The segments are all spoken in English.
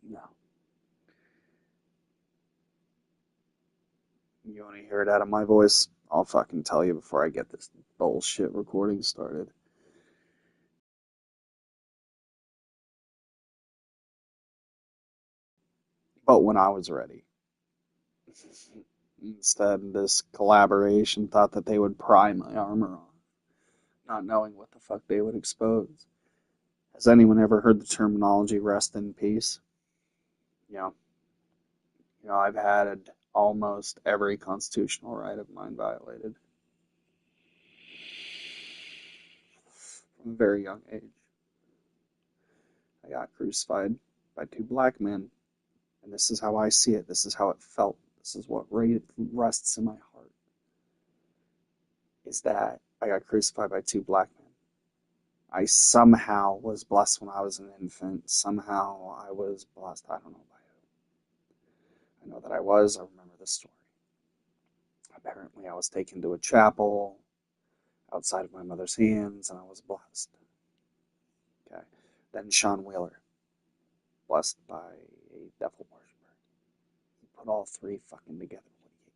No. You want to hear it out of my voice? I'll fucking tell you before I get this bullshit recording started. But when I was ready. Instead, this collaboration thought that they would pry my armor off, not knowing what the fuck they would expose. Has anyone ever heard the terminology rest in peace? You know, I've had almost every constitutional right of mine violated from a very young age. I got crucified by two black men, and this is how I see it. This is how it felt. This is what rests in my heart. Is that I got crucified by two black men. I somehow was blessed when I was an infant. Somehow I was blessed. I don't know by who. I know that I was. I remember the story. Apparently, I was taken to a chapel outside of my mother's hands, and I was blessed. Okay. Then Sean Wheeler, blessed by a devil worshiper. You put all three fucking together. What do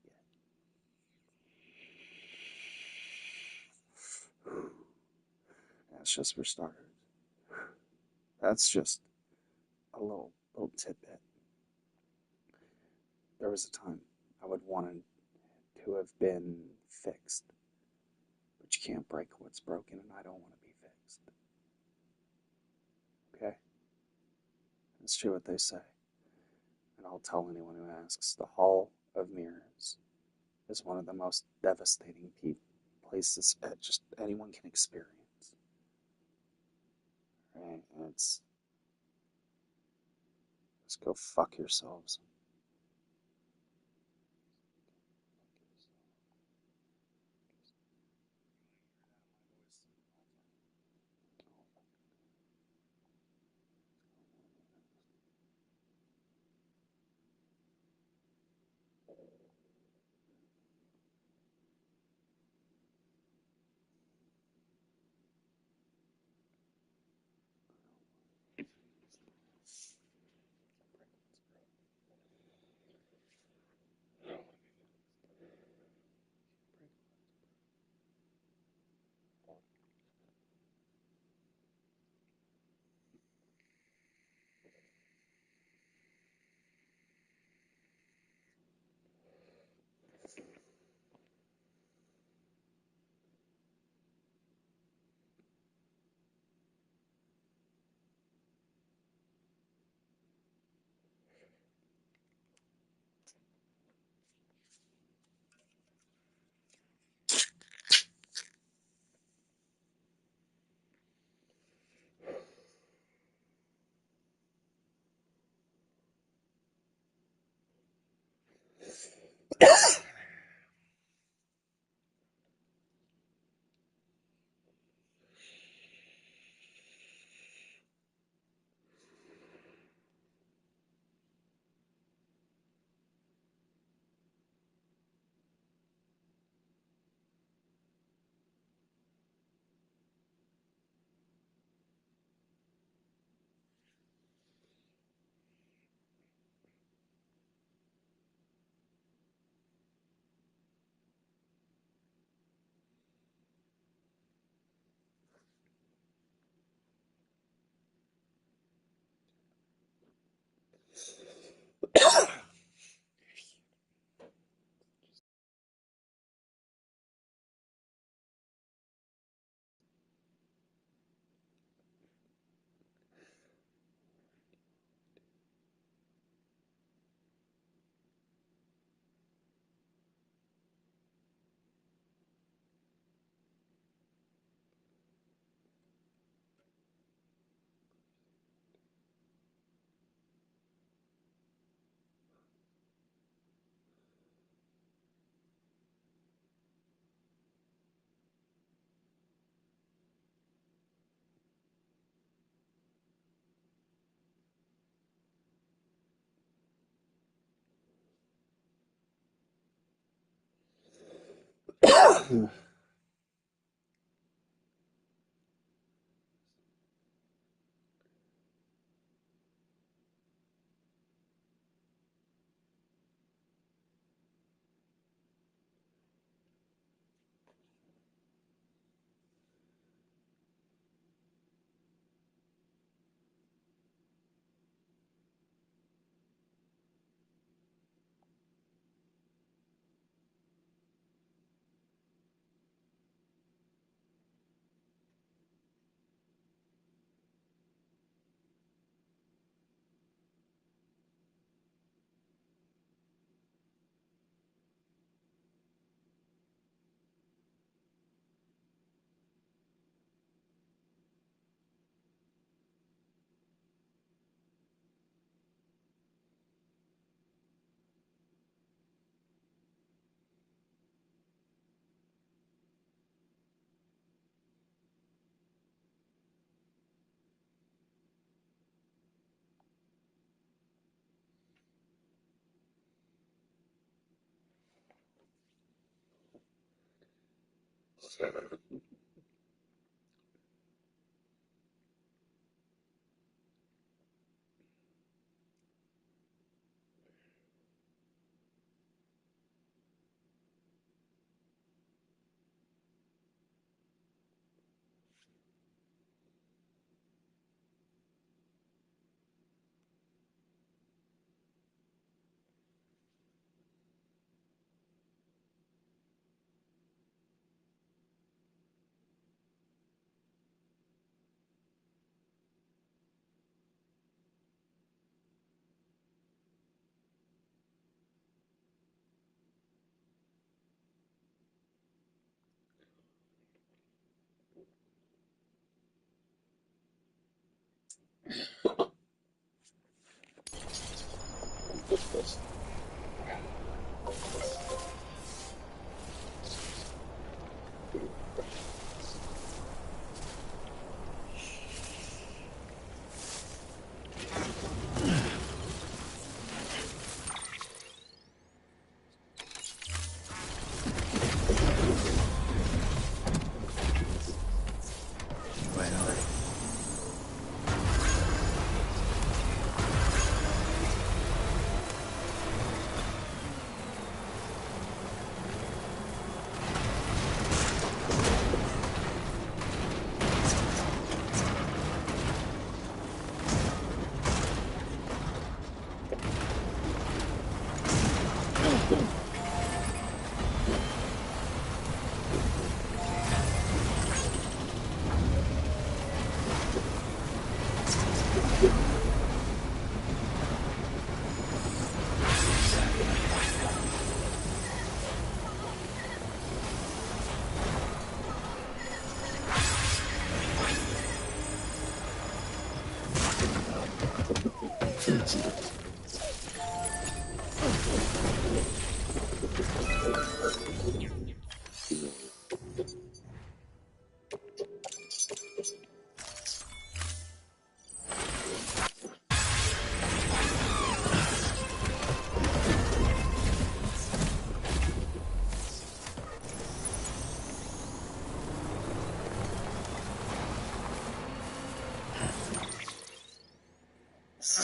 you get? That's just for starters. That's just a little tidbit. There was a time I would want to have been fixed, but you can't break what's broken, and I don't want to be fixed. Okay? That's true what they say. And I'll tell anyone who asks, the Hall of Mirrors is one of the most devastating places that just anyone can experience. Right? And it's just go fuck yourselves.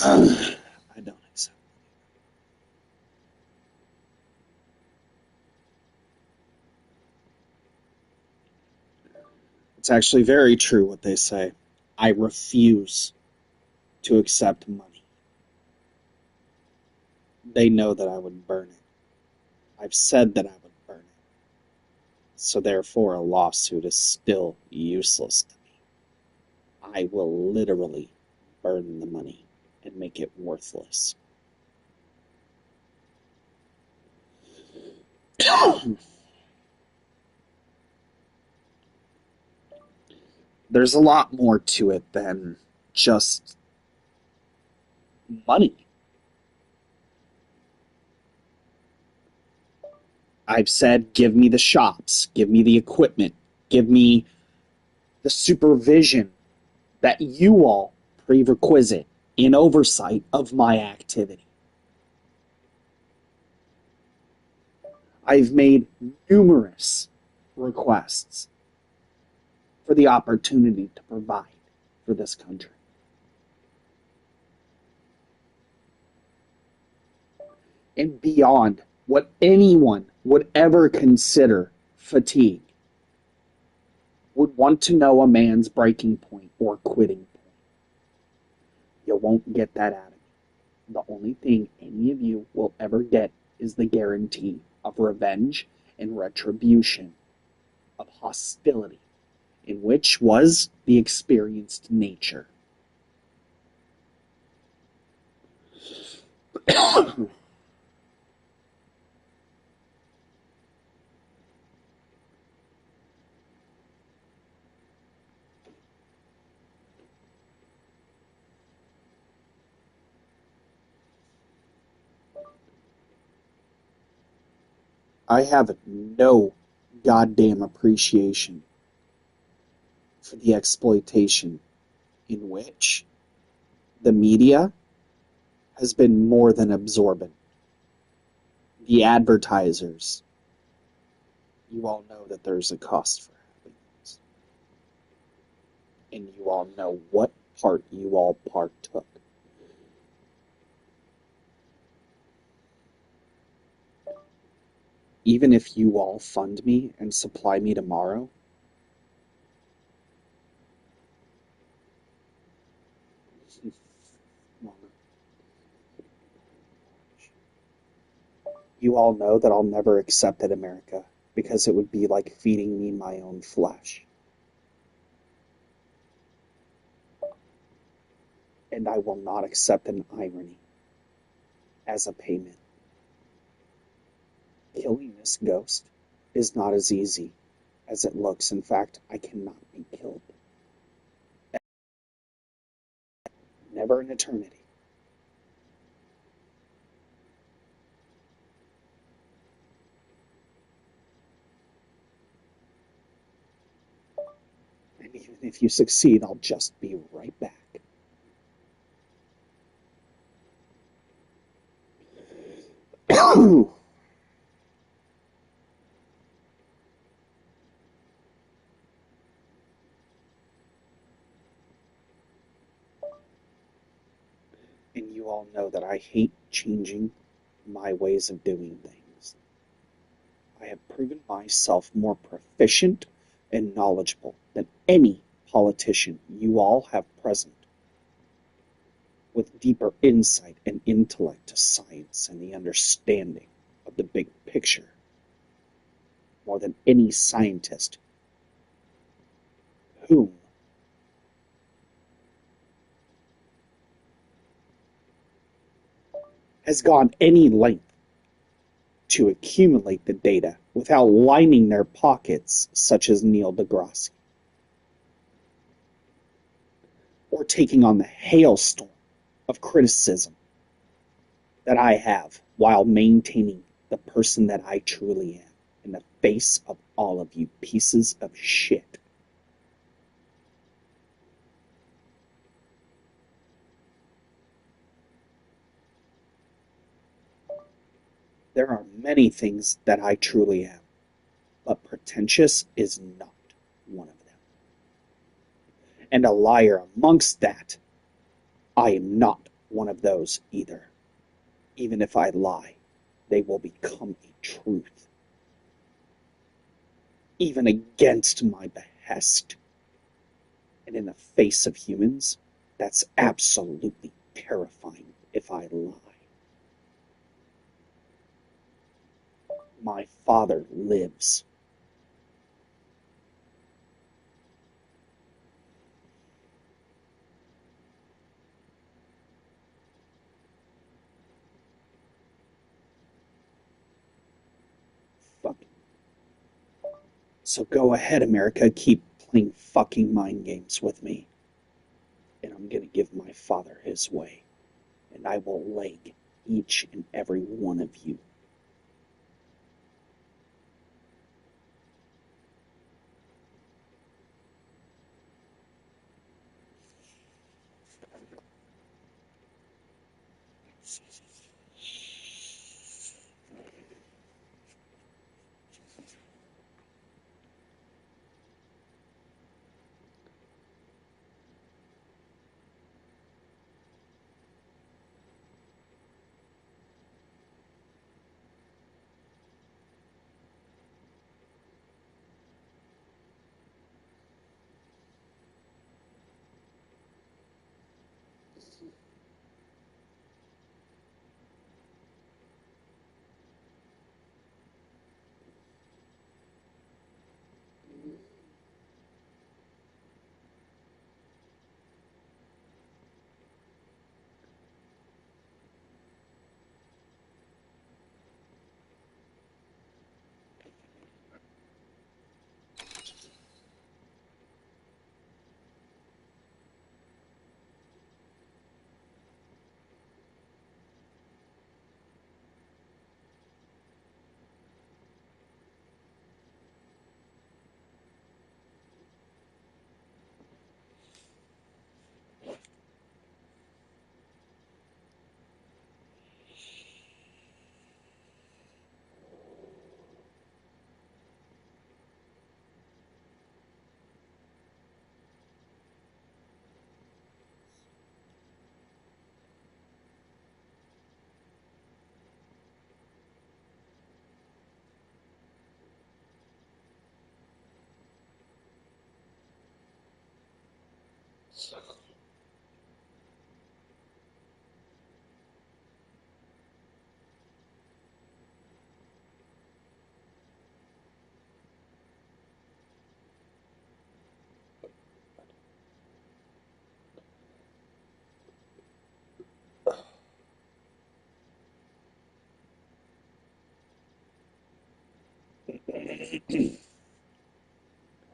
I don't accept. It's actually very true what they say. I refuse to accept money. They know that I would burn it. I've said that I would burn it. So therefore, a lawsuit is still useless to me. I will literally burn the money and make it worthless. There's a lot more to it than just money. I've said, give me the shops, give me the equipment, give me the supervision that you all prerequisite in oversight of my activity. I've made numerous requests for the opportunity to provide for this country. And beyond what anyone would ever consider fatigue, would want to know a man's breaking point or quitting point. You won't get that out of me. The only thing any of you will ever get is the guarantee of revenge and retribution, of hostility, in which was the experienced nature. I have no goddamn appreciation for the exploitation in which the media has been more than absorbent. The advertisers, you all know that there's a cost for happiness. And you all know what part you all partook. Even if you all fund me and supply me tomorrow, you all know that I'll never accept it, America, because it would be like feeding me my own flesh. And I will not accept an irony as a payment. Killing this ghost is not as easy as it looks. In fact, I cannot be killed. Never in eternity. And even if you succeed, I'll just be right back. And you all know that I hate changing my ways of doing things. I have proven myself more proficient and knowledgeable than any politician you all have present, with deeper insight and intellect to science and the understanding of the big picture, more than any scientist whom has gone any length to accumulate the data without lining their pockets, such as Neil deGrasse, or taking on the hailstorm of criticism that I have while maintaining the person that I truly am in the face of all of you pieces of shit. There are many things that I truly am, but pretentious is not one of them. And a liar amongst that, I am not one of those either. Even if I lie, they will become a truth. Even against my behest. And in the face of humans, that's absolutely terrifying if I lie. My father lives. Fuck. So go ahead, America, keep playing fucking mind games with me. And I'm gonna give my father his way. And I will leg each and every one of you.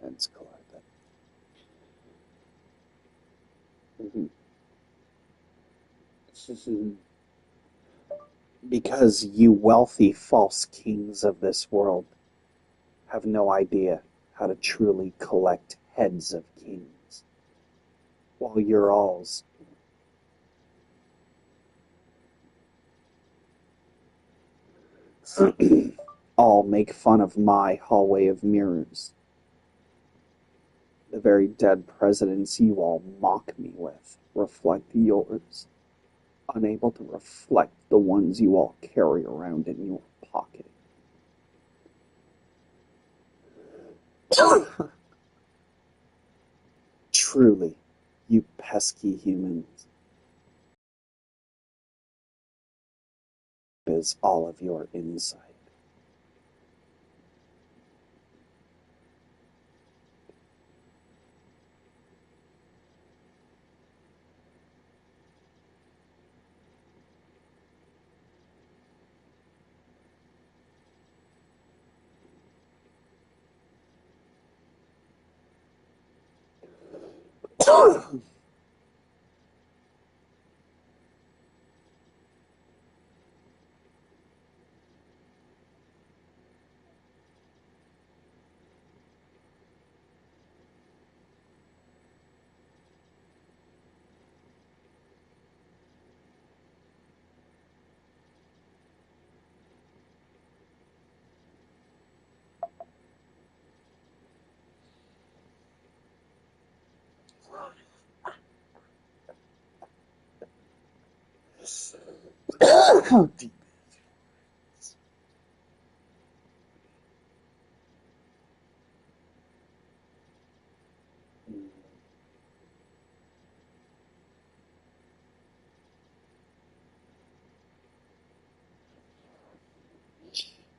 Heads collided. Mhm. Because you wealthy false kings of this world have no idea how to truly collect heads of kings, while you're all make fun of my hallway of mirrors, the very dead presidents you all mock me with reflect yours, unable to reflect the ones you all carry around in your pocket. Truly, you pesky humans, is all of your insight. How deep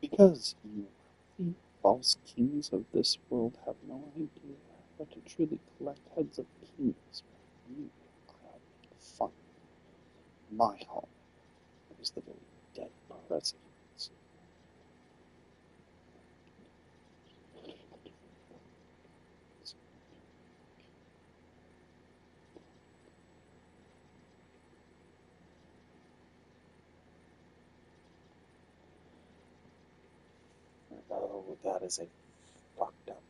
because you wealthy false kings of this world have no idea how to truly collect heads of kings. You crowd make fun of my home is the very dead presidents. Oh, that is a fucked up.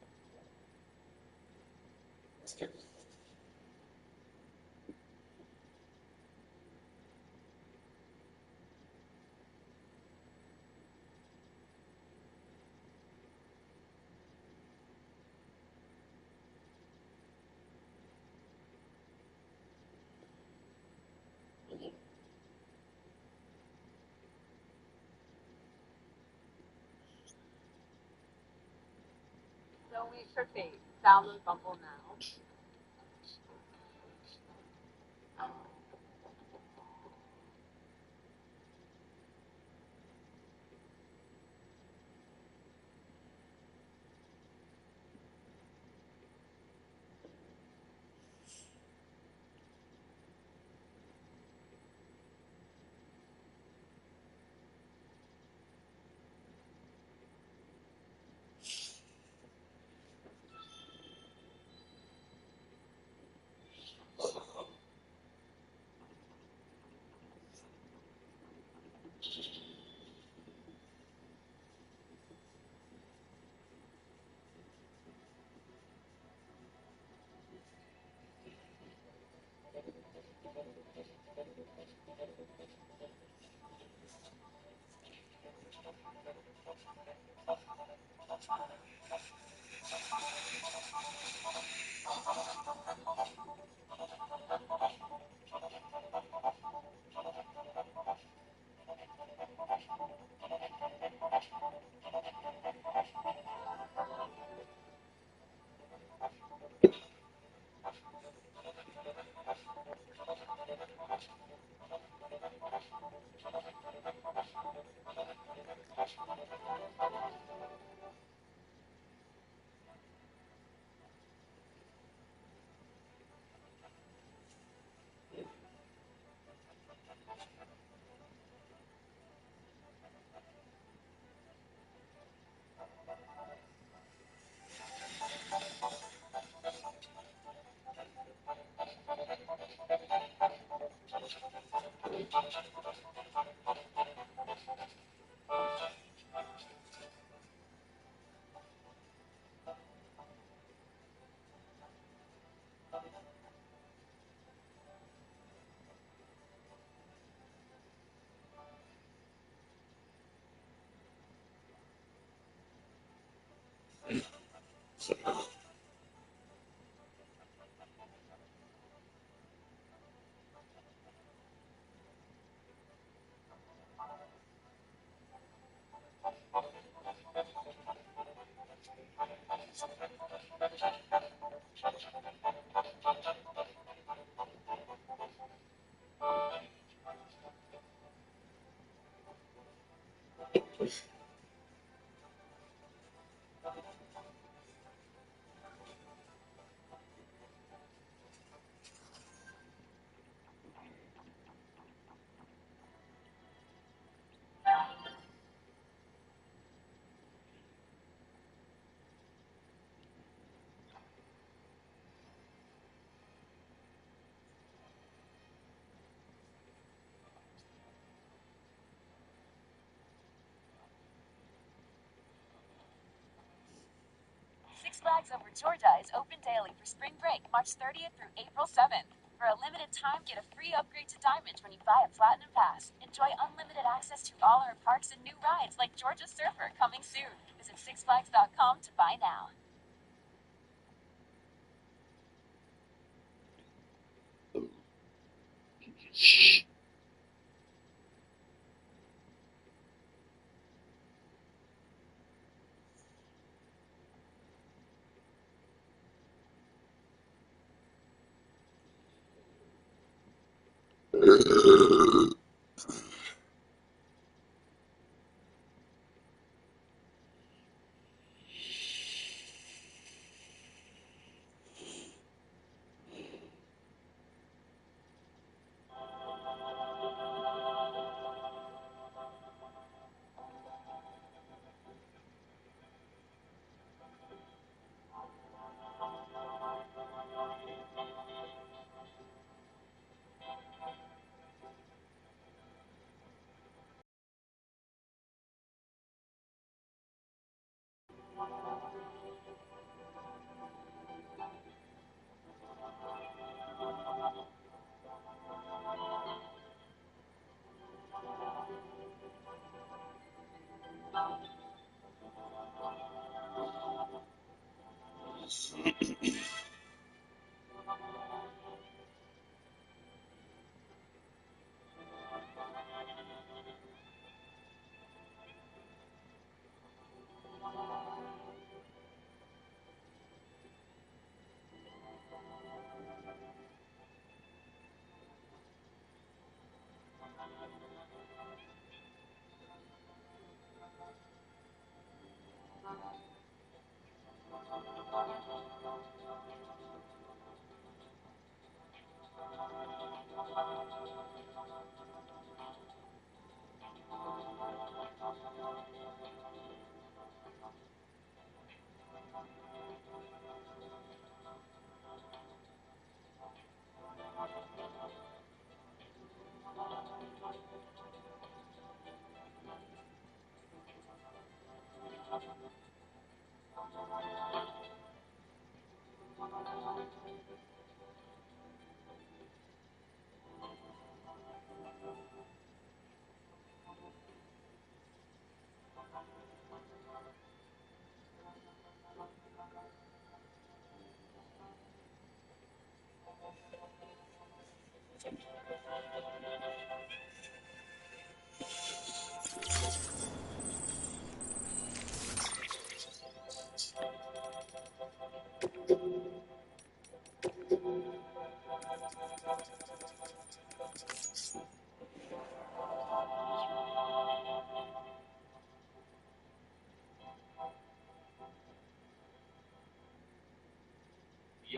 Six Flags Over Georgia is open daily for spring break, March 30th through April 7th. For a limited time, get a free upgrade to Diamond when you buy a Platinum Pass. Enjoy unlimited access to all our parks and new rides like Georgia Surfer coming soon. Visit sixflags.com to buy now.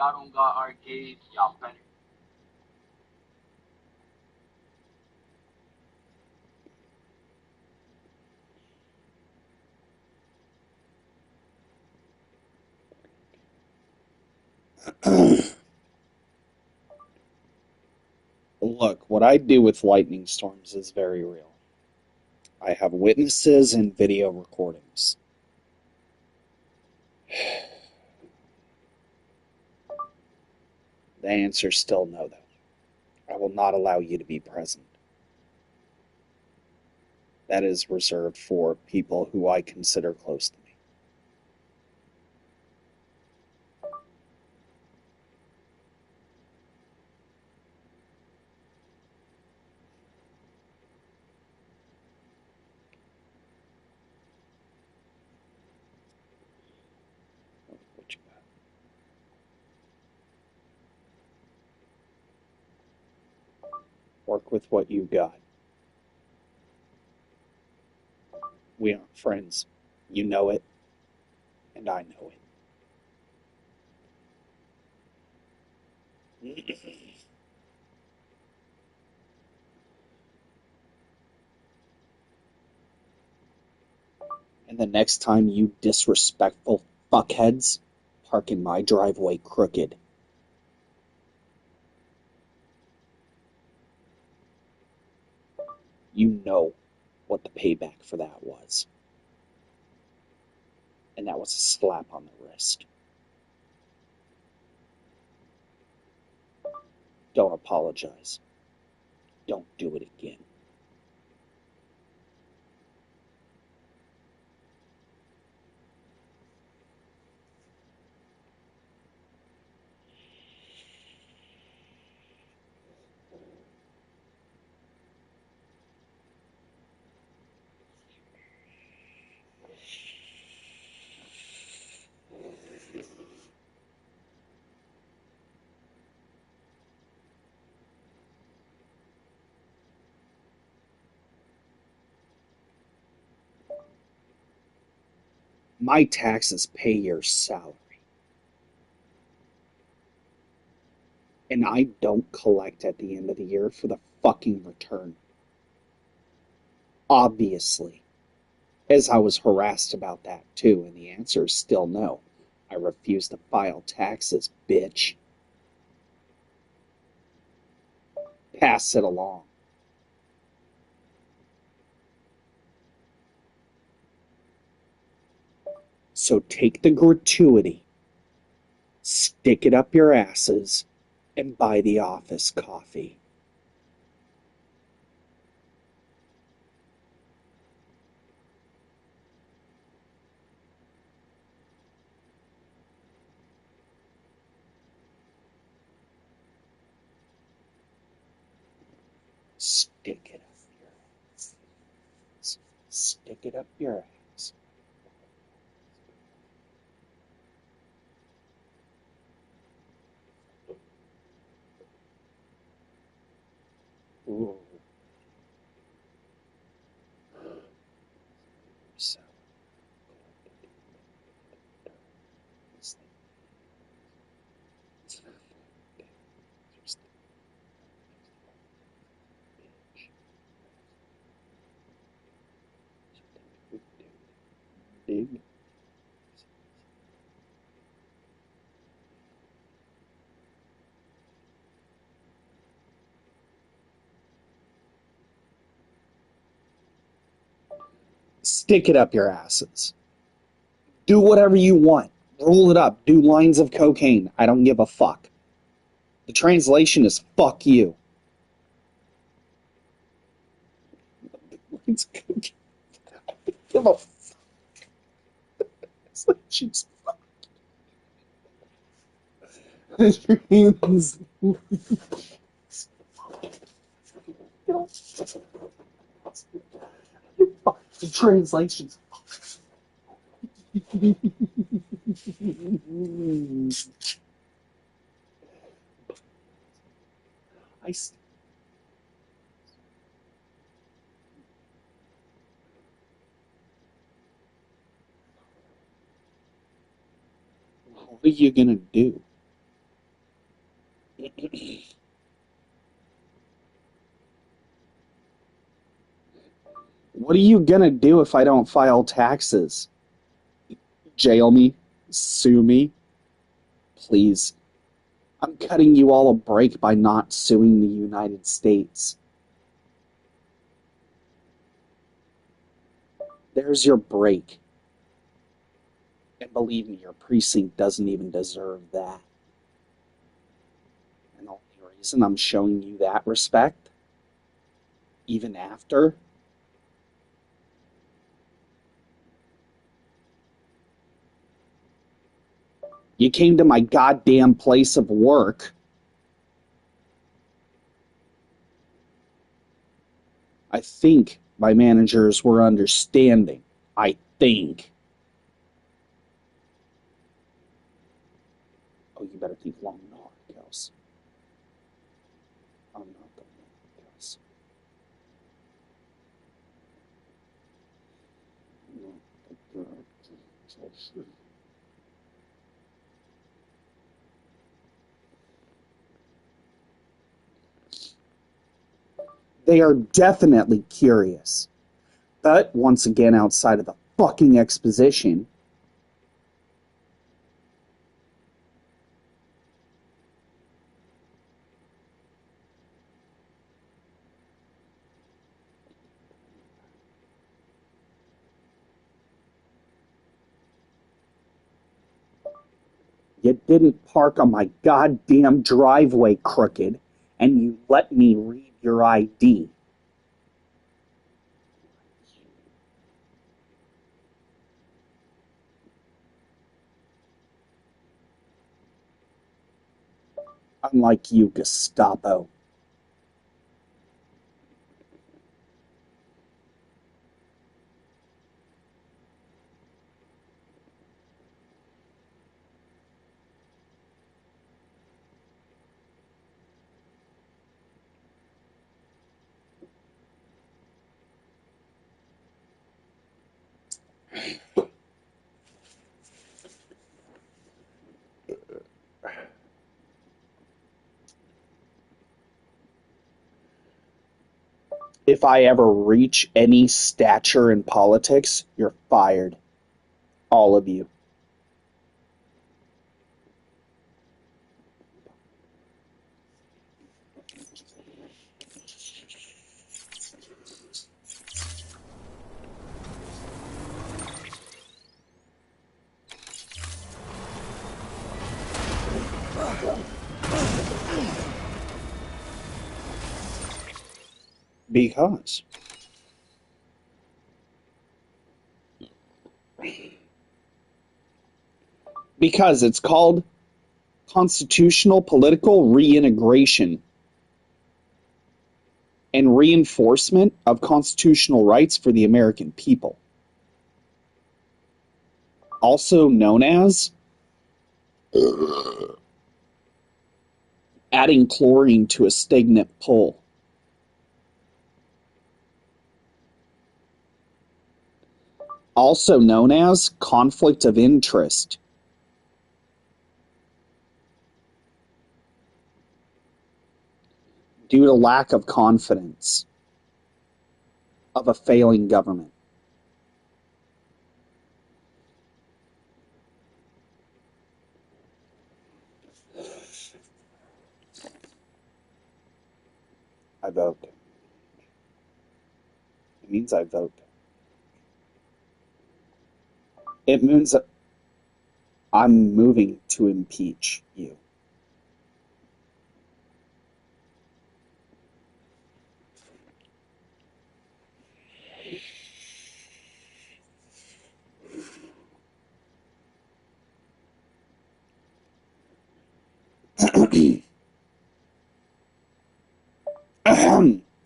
Yarunga Arcade, Yapeni. Look, what I do with lightning storms is very real. I have witnesses and video recordings. The answer's still no, though. I will not allow you to be present. That is reserved for people who I consider close to me. Work with what you got. We aren't friends. You know it, and I know it. And the next time you disrespectful fuckheads park in my driveway crooked, you know what the payback for that was. And that was a slap on the wrist. Don't apologize. Don't do it again. My taxes pay your salary. And I don't collect at the end of the year for the fucking return. Obviously. As I was harassed about that too, and the answer is still no. I refuse to file taxes, bitch. Pass it along. So take the gratuity, stick it up your asses, and buy the office coffee. Stick it up your ass. Stick it up your ass. Ooh. So, big. Stick it up your asses. Do whatever you want. Roll it up. Do lines of cocaine. I don't give a fuck. The translation is fuck you. Lines of cocaine. Give a fuck. She's dreams. The translations. I. What are you gonna do? What are you gonna do if I don't file taxes? Jail me? Sue me? Please. I'm cutting you all a break by not suing the United States. There's your break. And believe me, your precinct doesn't even deserve that. And the only reason I'm showing you that respect, even after, you came to my goddamn place of work. I think my managers were understanding. I think. Oh, you better think long and hard, Kels. I'm not the one, They are definitely curious. But once again, outside of the fucking exposition, you didn't park on my goddamn driveway, crooked, and you let me read your ID. Unlike you, Gestapo. If I ever reach any stature in politics, you're fired. All of you. Because. Because it's called constitutional political reintegration and reinforcement of constitutional rights for the American people. Also known as adding chlorine to a stagnant pool. Also known as conflict of interest. Due to lack of confidence of a failing government. I vote. It means I vote. It means that I'm moving to impeach you.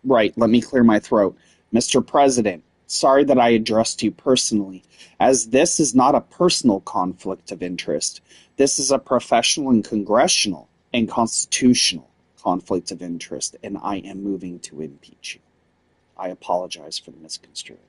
Right, let me clear my throat. Mr. President, sorry that I addressed you personally, as this is not a personal conflict of interest. This is a professional and congressional and constitutional conflict of interest, and I am moving to impeach you. I apologize for the misconstruing.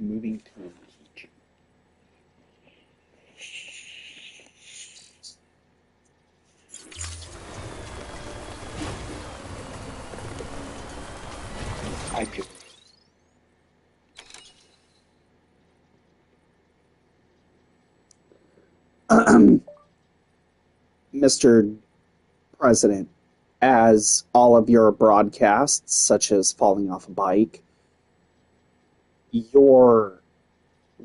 Moving to impeach. I do. Mr. President, as all of your broadcasts, such as falling off a bike, your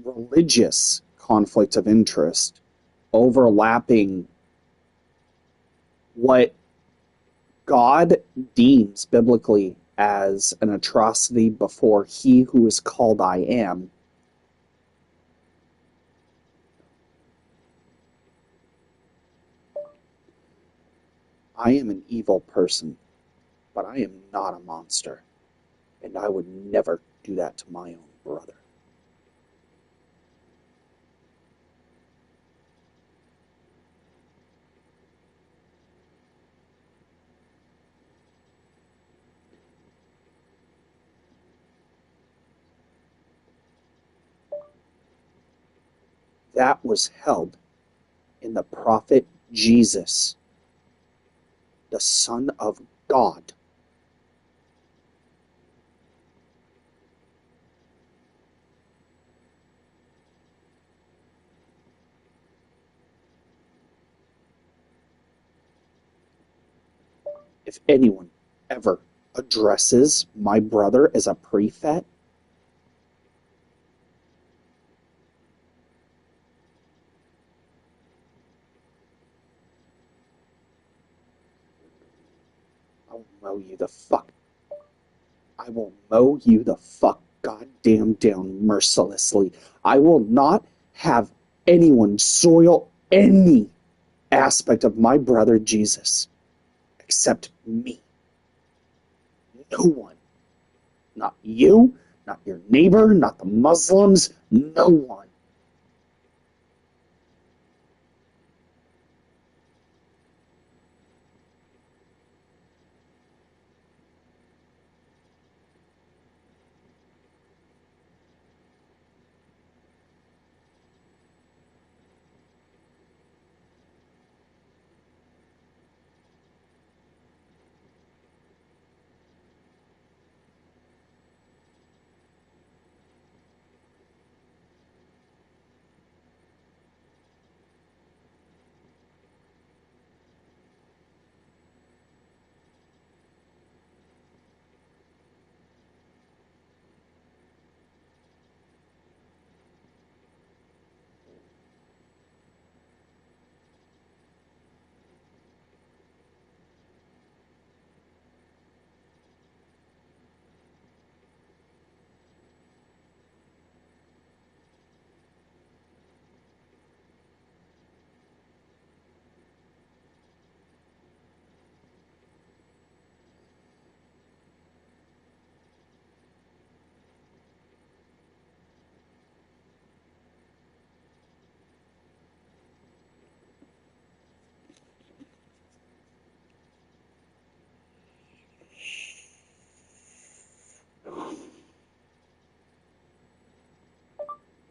religious conflict of interest overlapping what God deems biblically as an atrocity before he who is called I am I am an evil person, but I am not a monster, and I would never do that to my own brother. That was held in the prophet Jesus, the Son of God. If anyone ever addresses my brother as a prefect, I'll mow you the fuck. I will mow you the fuck goddamn down mercilessly. I will not have anyone soil any aspect of my brother Jesus except me. No one. Not you, not your neighbor, not the Muslims, no one.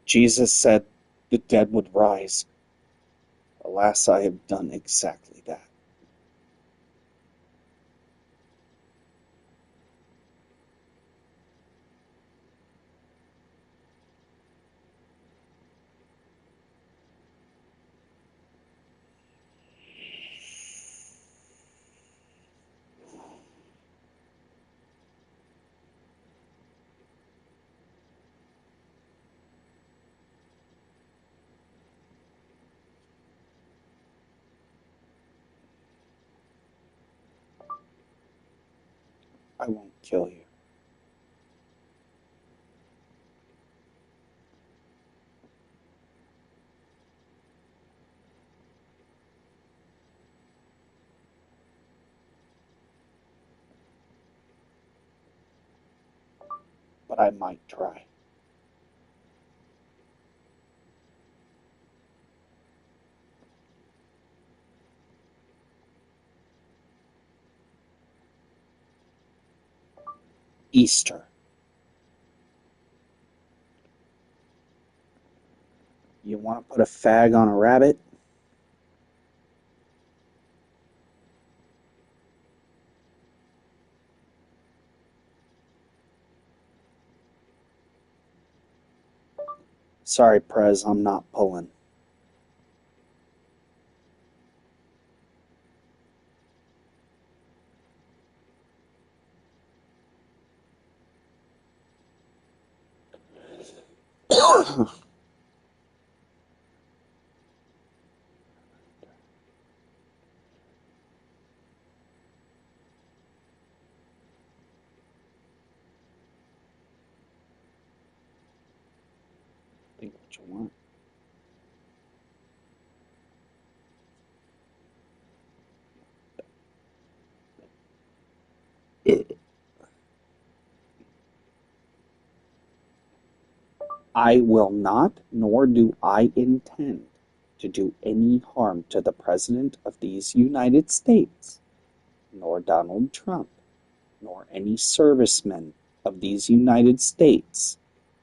Jesus said the dead would rise. Alas, I have done exactly that. I won't kill you. But I might try. Easter. You want to put a fag on a rabbit? Sorry, Prez, I'm not pulling. I think what you want. I will not, nor do I intend to do any harm to the President of these United States, nor Donald Trump, nor any servicemen of these United States,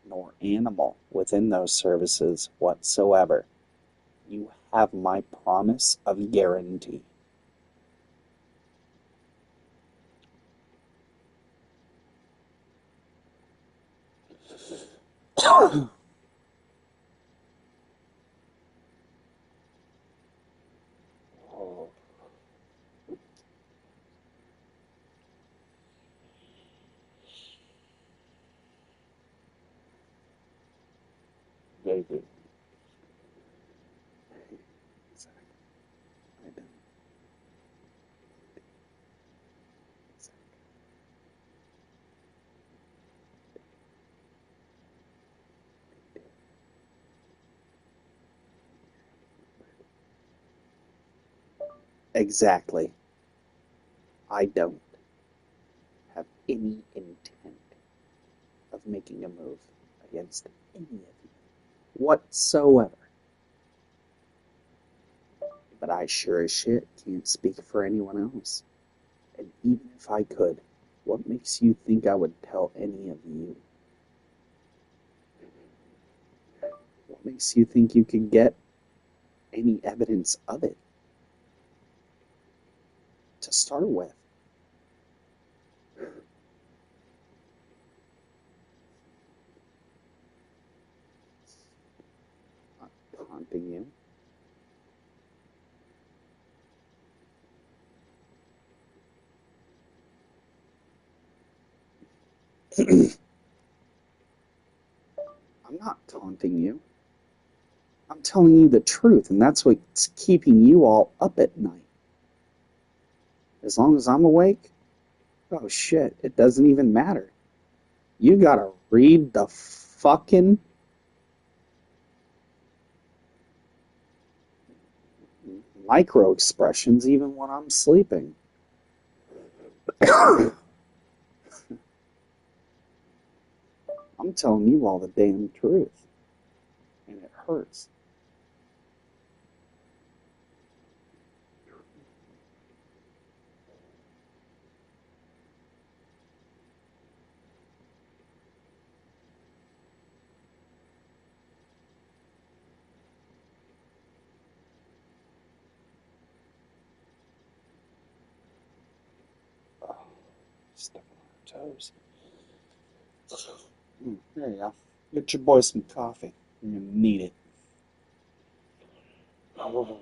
nor animal within those services whatsoever. You have my promise of guarantee. Oh, baby. Exactly. I know. Exactly. Exactly. I don't have any intent of making a move against any of you whatsoever. But I sure as shit can't speak for anyone else. And even if I could, what makes you think I would tell any of you? What makes you think you could get any evidence of it to start with? I'm not taunting you. I'm not taunting you. I'm telling you the truth, and that's what's keeping you all up at night. As long as I'm awake, oh shit, it doesn't even matter. You gotta read the fucking micro expressions even when I'm sleeping. I'm telling you all the damn truth, and it hurts. Oh, stepping on our toes. There you go. Get your boy some coffee. You're gonna need it. Oh.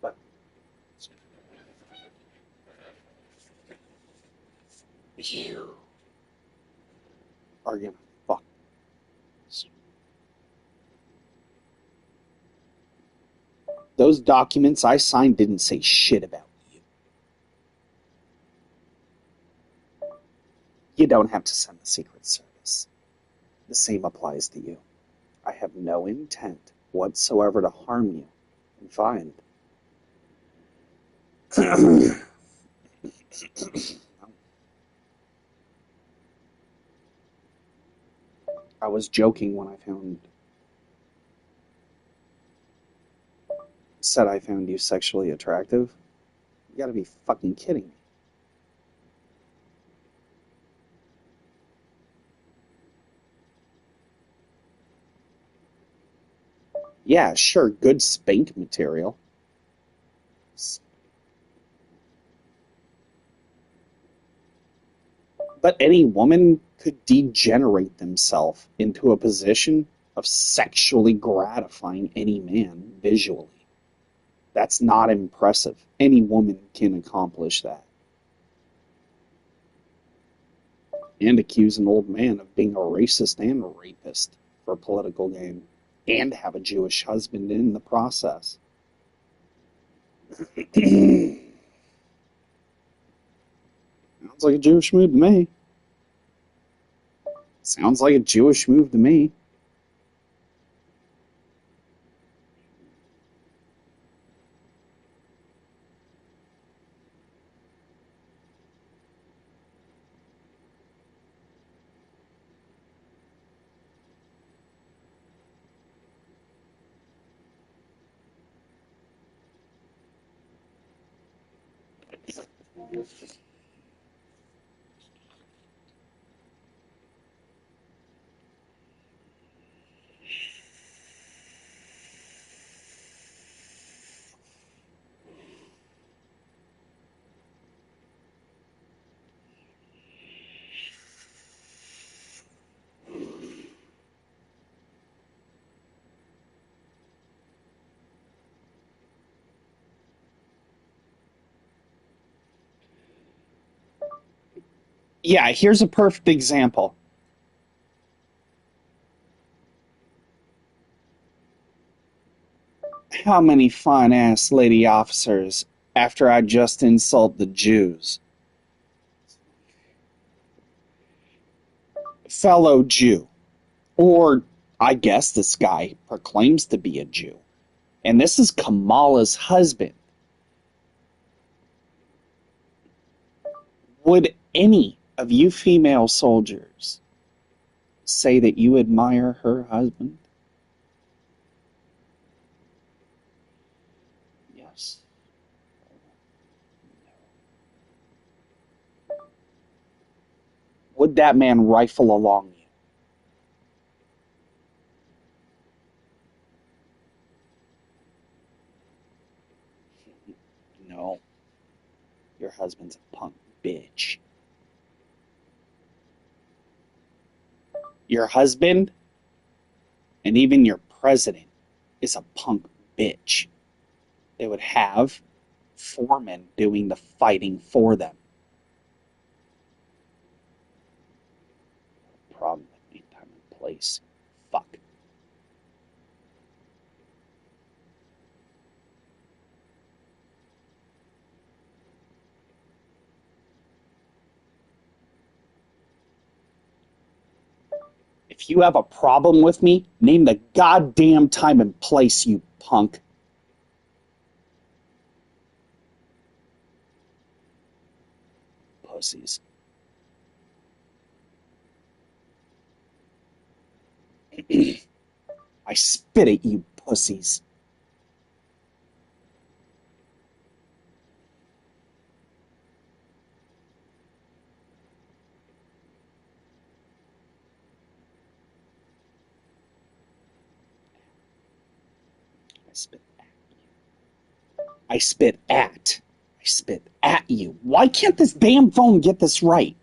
But you are gonna fuck. Those documents I signed didn't say shit about you. You don't have to send the Secret Service. The same applies to you. I have no intent whatsoever to harm you. I'm fine. I was joking when I found you sexually attractive. You gotta be fucking kidding me. Yeah, sure, good spank material. But any woman could degenerate themselves into a position of sexually gratifying any man visually. That's not impressive. Any woman can accomplish that. And accuse an old man of being a racist and a rapist for political gain. And have a Jewish husband in the process. Sounds like a Jewish move to me. Sounds like a Jewish move to me. Yeah, here's a perfect example. How many fine ass lady officers, after I just insult the Jews, fellow Jew, or I guess this guy proclaims to be a Jew, and this is Kamala's husband. Would any of you female soldiers say that you admire her husband? Yes. Would that man rifle along you? No. Your husband's a punk bitch. Your husband and even your president is a punk bitch. They would have foremen doing the fighting for them. Problem with time and place. Fuck. If you have a problem with me, name the goddamn time and place, you punk. Pussies. I spit at you, pussies. I spit at you. I spit at. I spit at you. Why can't this damn phone get this right?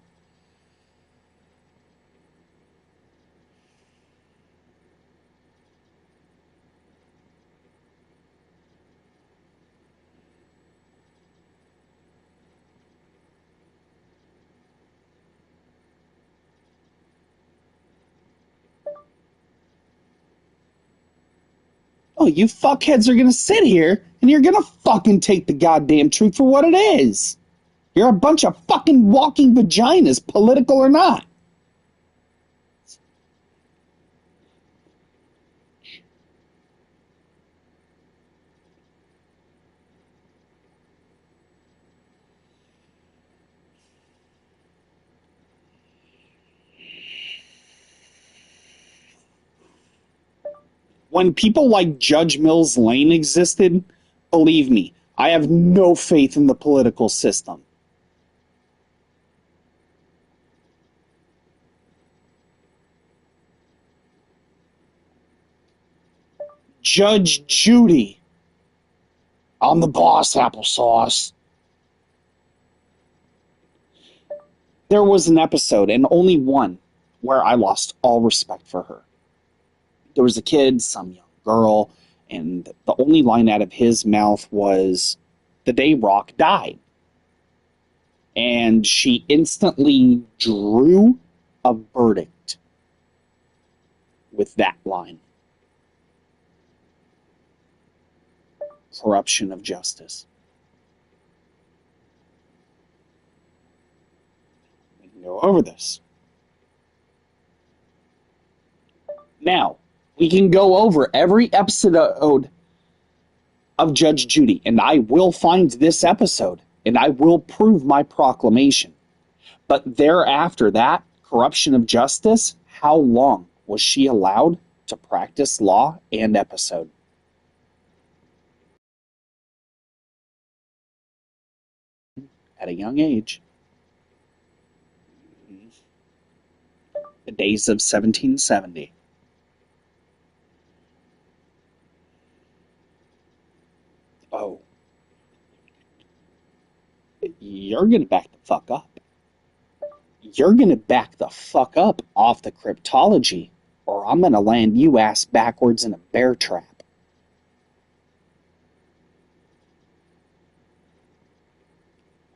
Oh, you fuckheads are gonna sit here and you're gonna fucking take the goddamn truth for what it is. You're a bunch of fucking walking vaginas, political or not. When people like Judge Mills Lane existed, believe me, I have no faith in the political system. Judge Judy. I'm the boss, applesauce. There was an episode, and only one, where I lost all respect for her. There was a kid, some young girl, and the only line out of his mouth was, "The day Rock died." And she instantly drew a verdict with that line. Corruption of justice. We can go over this. Now, we can go over every episode of Judge Judy, and I will find this episode, and I will prove my proclamation. But thereafter that, corruption of justice, how long was she allowed to practice law and episode? At a young age. The days of 1770. Oh, you're going to back the fuck up. You're going to back the fuck up off the cryptology, or I'm going to land you ass backwards in a bear trap.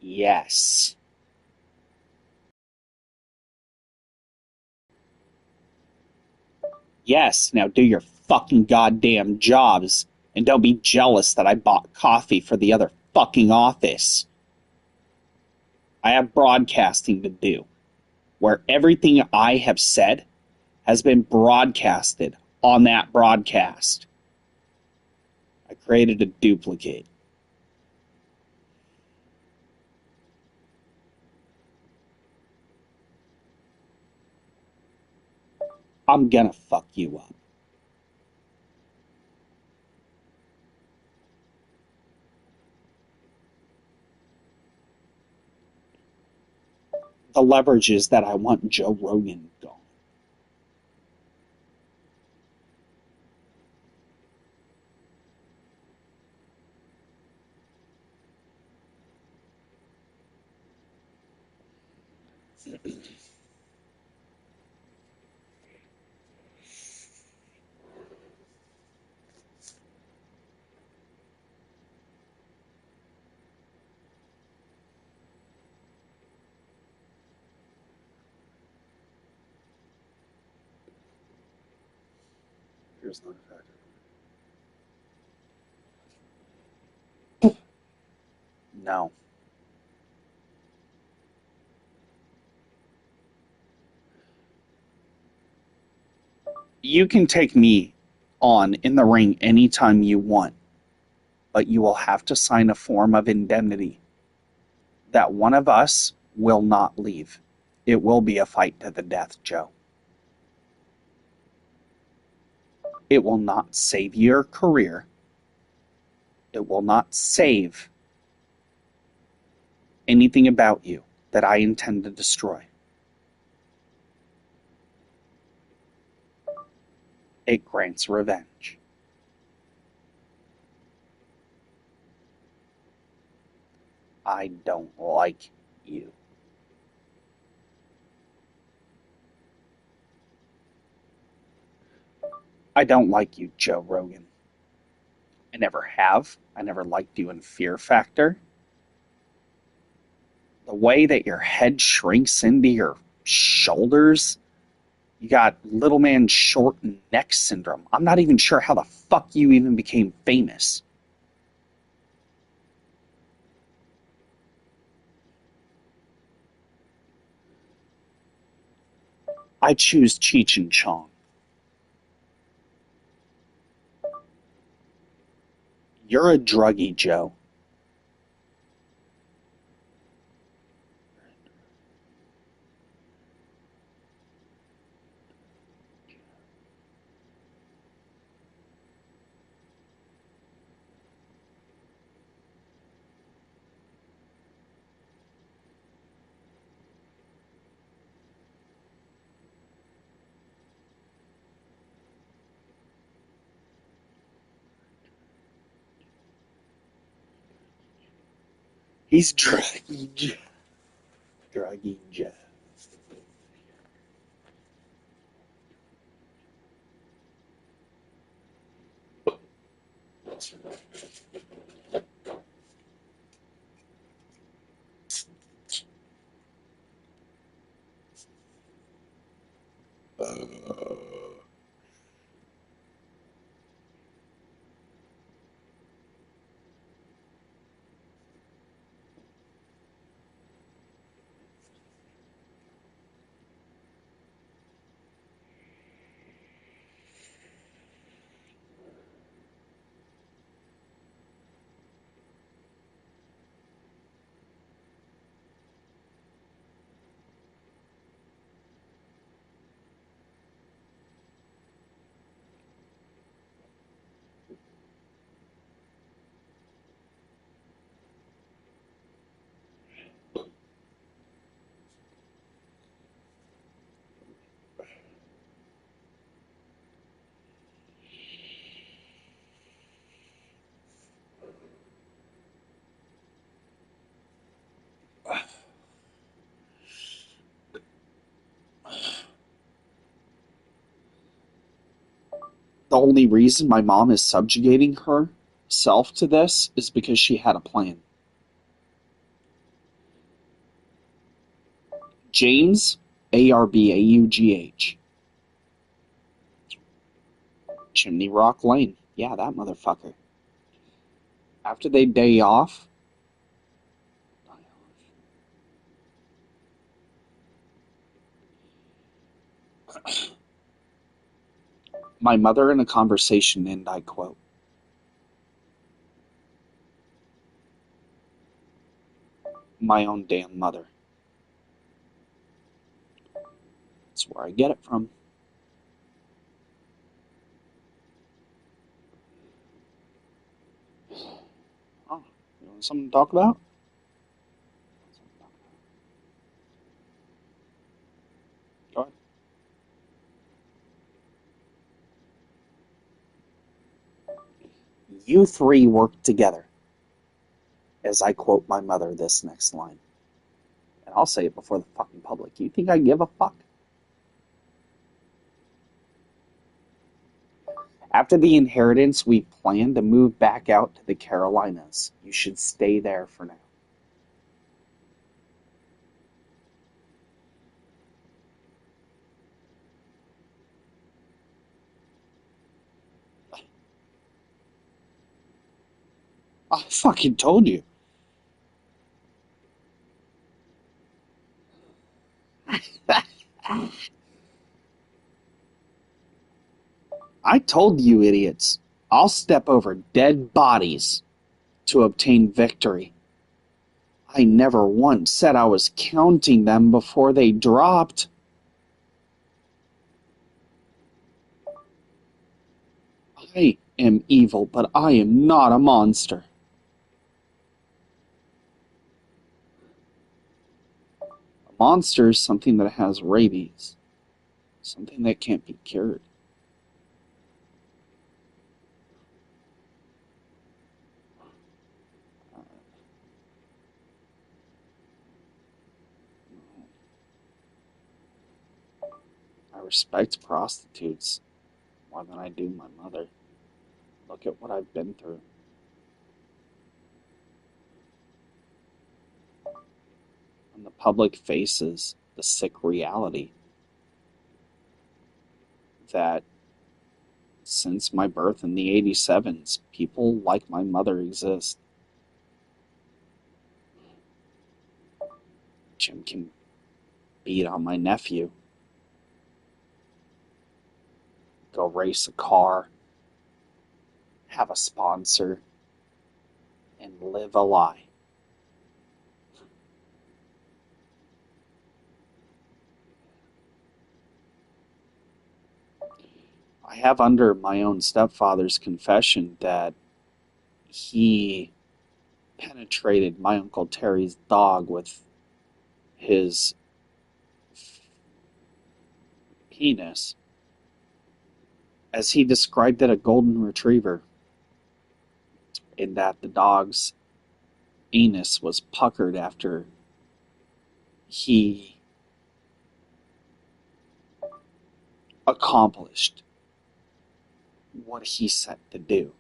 Yes. Yes, now do your fucking goddamn jobs, and don't be jealous that I bought coffee for the other fucking office. I have broadcasting to do, where everything I have said has been broadcasted on that broadcast. I created a duplicate. I'm gonna fuck you up. The leverage is that I want Joe Rogan gone. Here's not a factor. No. You can take me on in the ring anytime you want, but you will have to sign a form of indemnity that one of us will not leave. It will be a fight to the death, Joe. It will not save your career. It will not save anything about you that I intend to destroy. It grants revenge. I don't like you. I don't like you, Joe Rogan. I never have. I never liked you in Fear Factor. The way that your head shrinks into your shoulders, you got little man short neck syndrome. I'm not even sure how the fuck you even became famous. I choose Cheech and Chong. You're a druggie, Joe. He's drugging Jeff. The only reason my mom is subjugating herself to this is because she had a plan. James, Arbaugh. Chimney Rock Lane. Yeah, that motherfucker. After they day off, my mother in a conversation, and I quote, my own damn mother. That's where I get it from. Oh, you want something to talk about? Go ahead. You three work together, as I quote my mother this next line. And I'll say it before the fucking public. You think I give a fuck? After the inheritance, we plan to move back out to the Carolinas. You should stay there for now. I fucking told you. I told you idiots. I'll step over dead bodies to obtain victory. I never once said I was counting them before they dropped. I am evil, but I am not a monster. A monster is something that has rabies, something that can't be cured. I respect prostitutes more than I do my mother. Look at what I've been through. And the public faces the sick reality that since my birth in the 87s, people like my mother exist. Jim can beat on my nephew, go race a car, have a sponsor, and live a lie. I have under my own stepfather's confession that he penetrated my Uncle Terry's dog with his penis, as he described it, a golden retriever, in that the dog's anus was puckered after he accomplished what he set to do.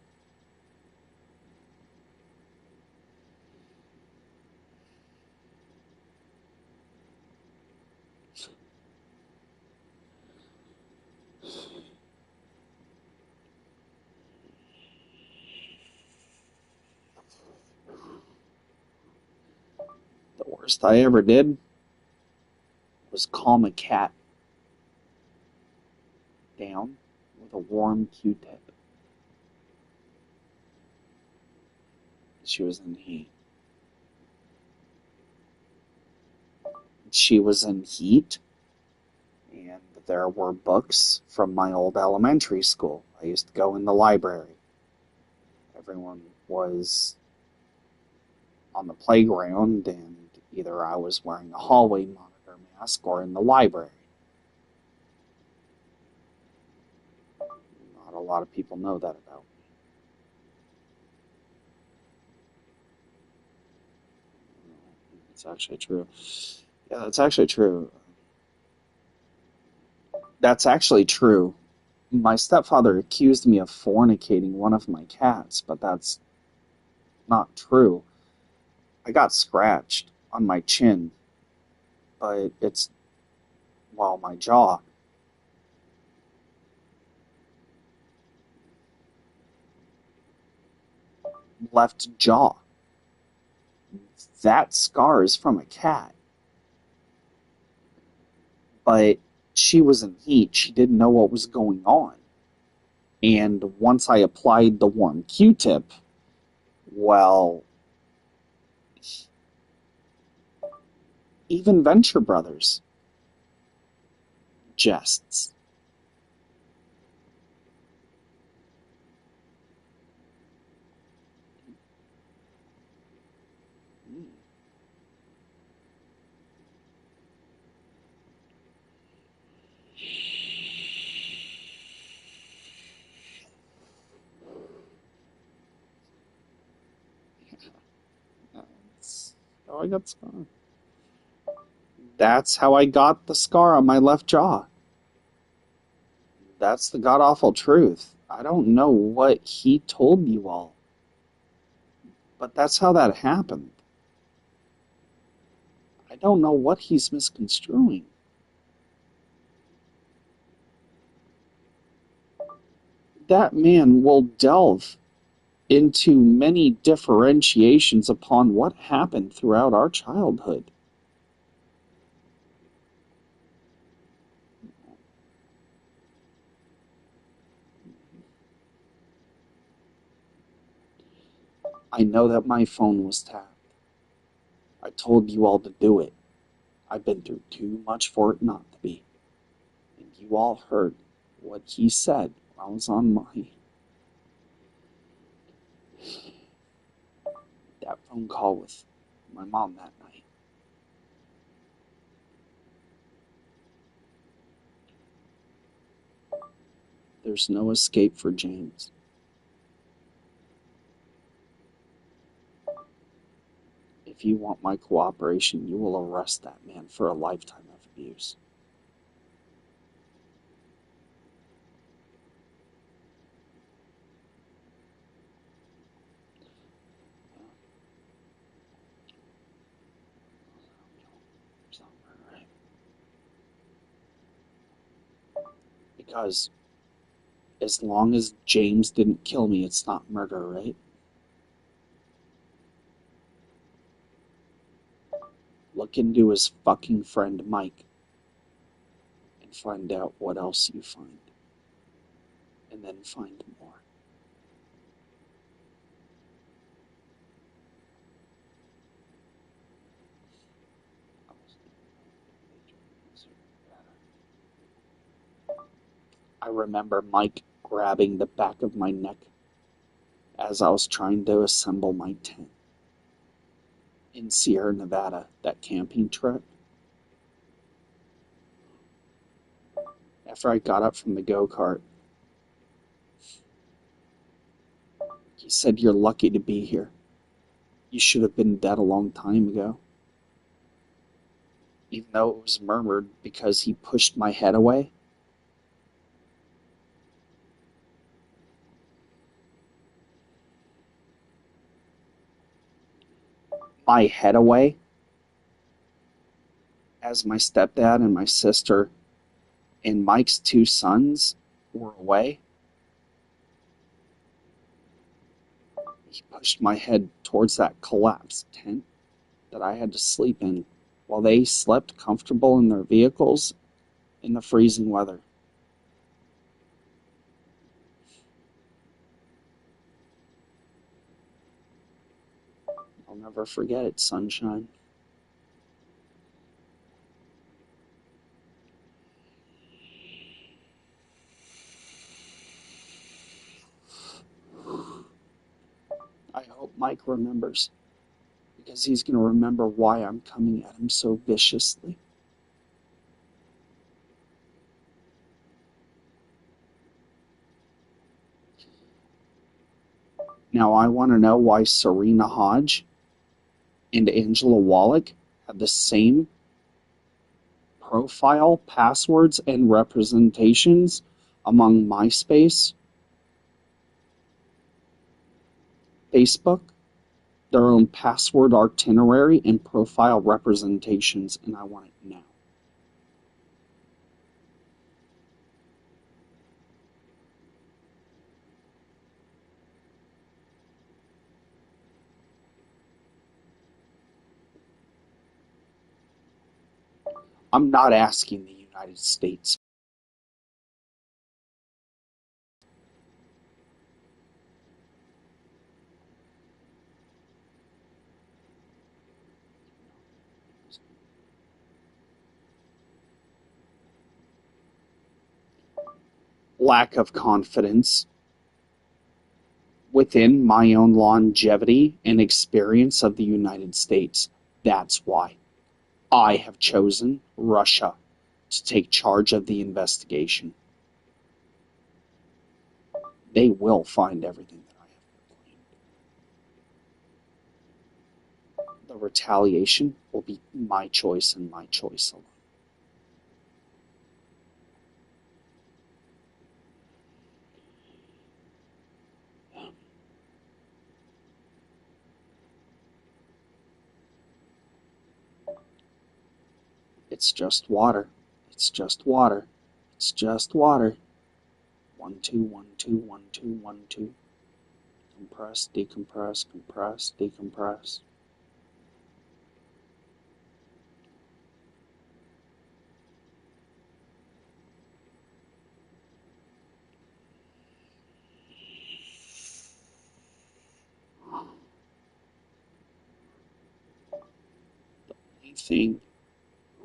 The worst I ever did was calm a cat down with a warm Q-tip. She was in heat. She was in heat, and there were books from my old elementary school. I used to go in the library. Everyone was on the playground, and either I was wearing a hallway monitor mask or in the library. Not a lot of people know that about me. It's actually true. Yeah, that's actually true. That's actually true. My stepfather accused me of fornicating one of my cats, but that's not true. I got scratched on my chin, but it's, well, my jaw. Left jaw. That scar is from a cat. But she was in heat. She didn't know what was going on. And once I applied the warm Q-tip, well, even Venture Brothers jests. That's how I got the scar. That's how I got the scar on my left jaw. That's the god awful truth. I don't know what he told you all, but that's how that happened. I don't know what he's misconstruing. That man will delve into many differentiations upon what happened throughout our childhood. I know that my phone was tapped. I told you all to do it. I've been through too much for it not to be. And you all heard what he said when I was on that phone call with my mom that night. There's no escape for James. If you want my cooperation, you will arrest that man for a lifetime of abuse. Because as long as James didn't kill me, it's not murder, right? Look into his fucking friend Mike and find out what else you find. And then find more. I remember Mike grabbing the back of my neck as I was trying to assemble my tent. In Sierra Nevada, that camping trip, after I got up from the go-kart, he said, "You're lucky to be here." You should have been dead a long time ago. Even though it was murmured because he pushed my head away. My head away as my stepdad and my sister and Mike's two sons were away. He pushed my head towards that collapsed tent that I had to sleep in while they slept comfortable in their vehicles in the freezing weather. I'll never forget it, sunshine. I hope Mike remembers, because he's going to remember why I'm coming at him so viciously. Now, I want to know why Serena Hodge and Angela Wallach have the same profile, passwords, and representations among MySpace, Facebook, their own password itinerary, and profile representations, and I want it now. I'm not asking the United States. Lack of confidence within my own longevity and experience of the United States. That's why I have chosen Russia to take charge of the investigation. They will find everything that I have proclaimed. The retaliation will be my choice and my choice alone. It's just water. It's just water. It's just water. 1, 2, 1, 2, 1, 2, 1, 2. Compress, decompress, compress, decompress. The only thing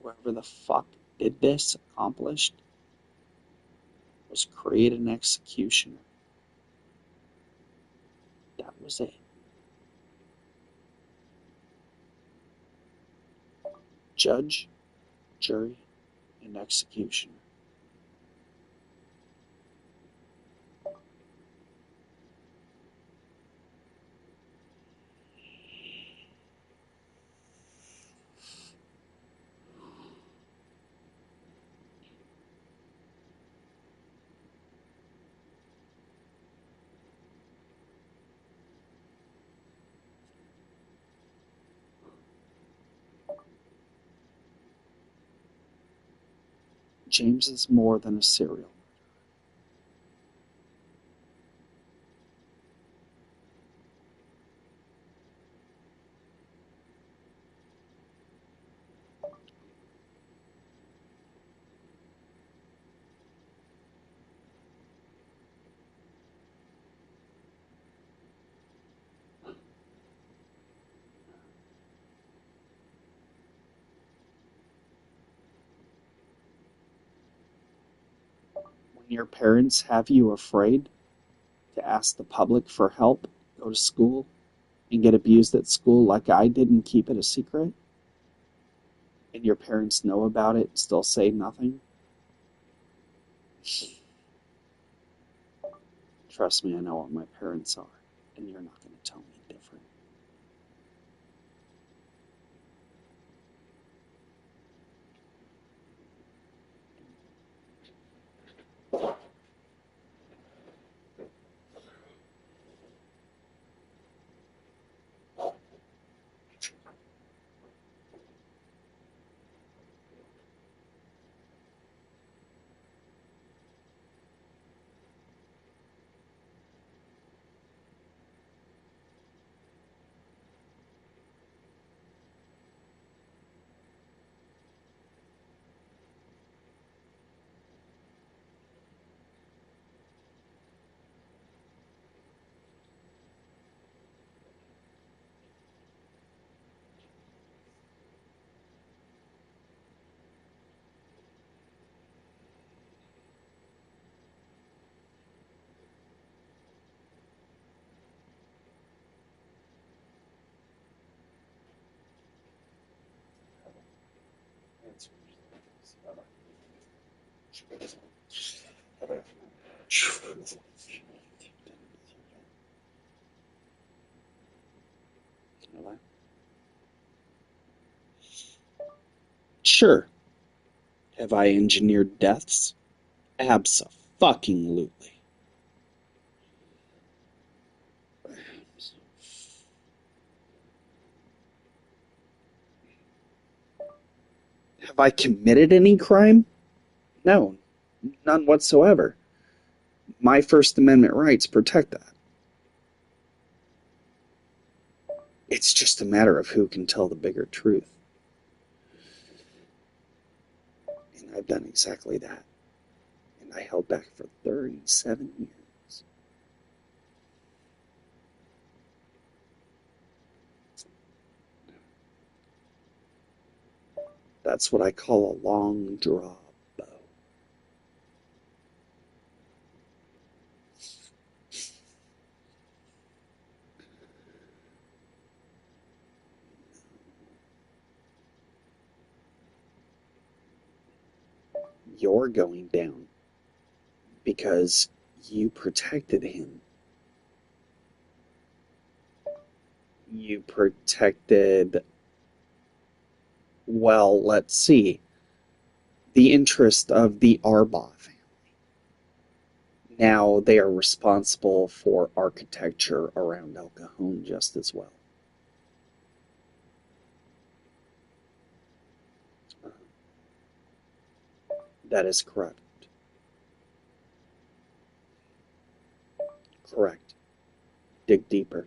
whoever the fuck did this accomplished was create an executioner. That was it. Judge, jury, and executioner. James is more than a serial. When your parents have you afraid to ask the public for help, go to school, and get abused at school like I did and keep it a secret, and your parents know about it and still say nothing, trust me, I know what my parents are, and you're not going to tell me different. Sure. Have I engineered deaths? Abso-fucking-lutely. Have I committed any crime? No, none whatsoever. My First Amendment rights protect that. It's just a matter of who can tell the bigger truth. And I've done exactly that. And I held back for 37 years. That's what I call a long draw bow. You're going down because you protected him. You protected, well, let's see, the interest of the Arbaugh family. Now they are responsible for architecture around El Cajon just as well. That is correct. Correct. Dig deeper.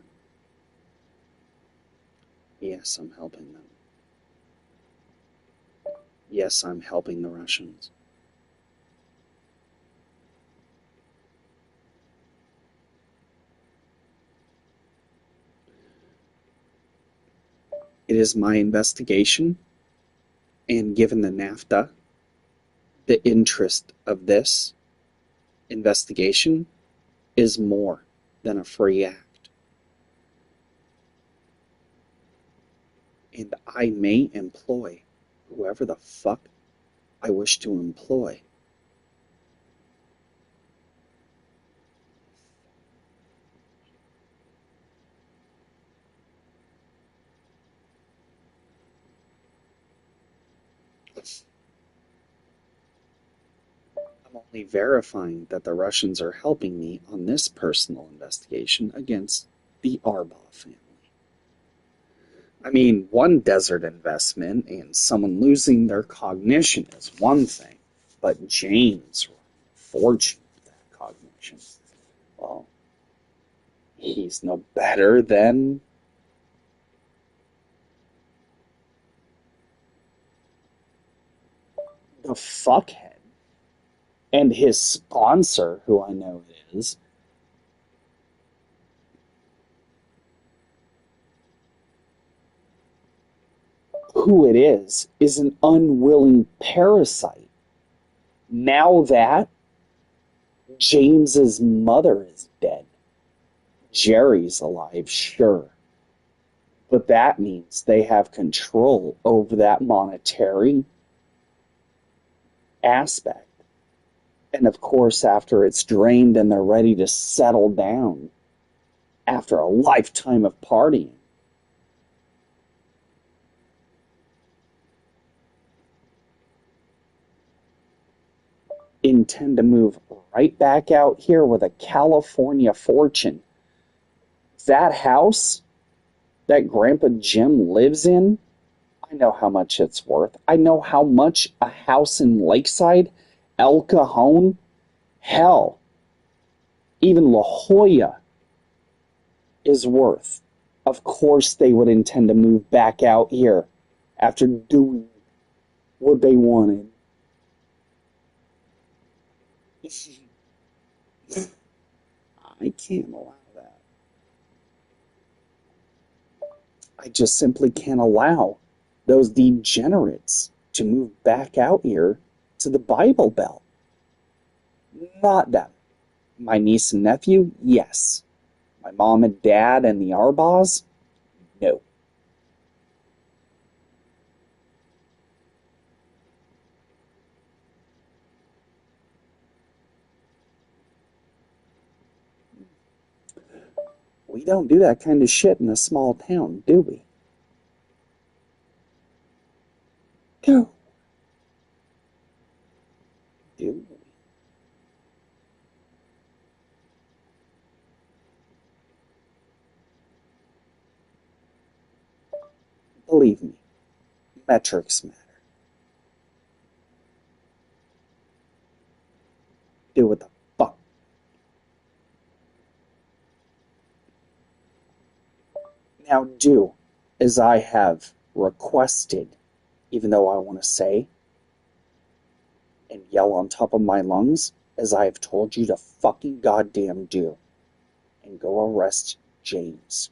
Yes, I'm helping them. Yes, I'm helping the Russians. It is my investigation, and given the NAFTA, the interest of this investigation is more than a free act. And I may employ whoever the fuck I wish to employ. I'm only verifying that the Russians are helping me on this personal investigation against the Arbaugh family. I mean, one desert investment and someone losing their cognition is one thing, but James forged that cognition. Well, he's no better than the fuckhead. And his sponsor, who I know it is, who it is an unwilling parasite. Now that James's mother is dead, Jerry's alive, sure. But that means they have control over that monetary aspect. And of course, after it's drained and they're ready to settle down after a lifetime of partying, intend to move right back out here with a California fortune. That house that Grandpa Jim lives in, I know how much it's worth. I know how much a house in Lakeside, El Cajon, hell, even La Jolla is worth. Of course they would intend to move back out here after doing what they wanted. I can't allow that. I just simply can't allow those degenerates to move back out here to the Bible Belt. Not them. My niece and nephew, yes. My mom and dad and the Arbaughs, no. We don't do that kind of shit in a small town, do we? Do. Do. Believe me, metrics matter. Do what the fuck. Now do as I have requested, even though I want to say and yell on top of my lungs, as I have told you to fucking goddamn do. And go arrest James.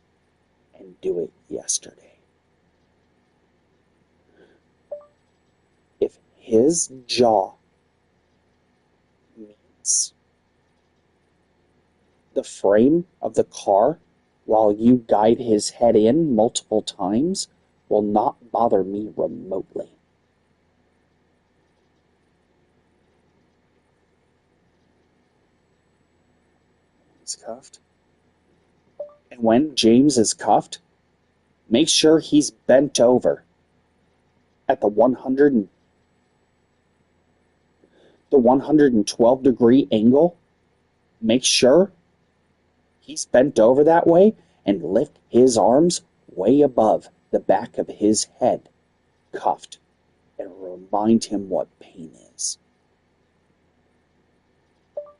And do it yesterday. If his jaw meets the frame of the car while you guide his head in multiple times will not bother me remotely. He's cuffed. And when James is cuffed, make sure he's bent over at the 112-degree angle. Make sure he's bent over that way and lift his arms way above the back of his head, cuffed, and remind him what pain is.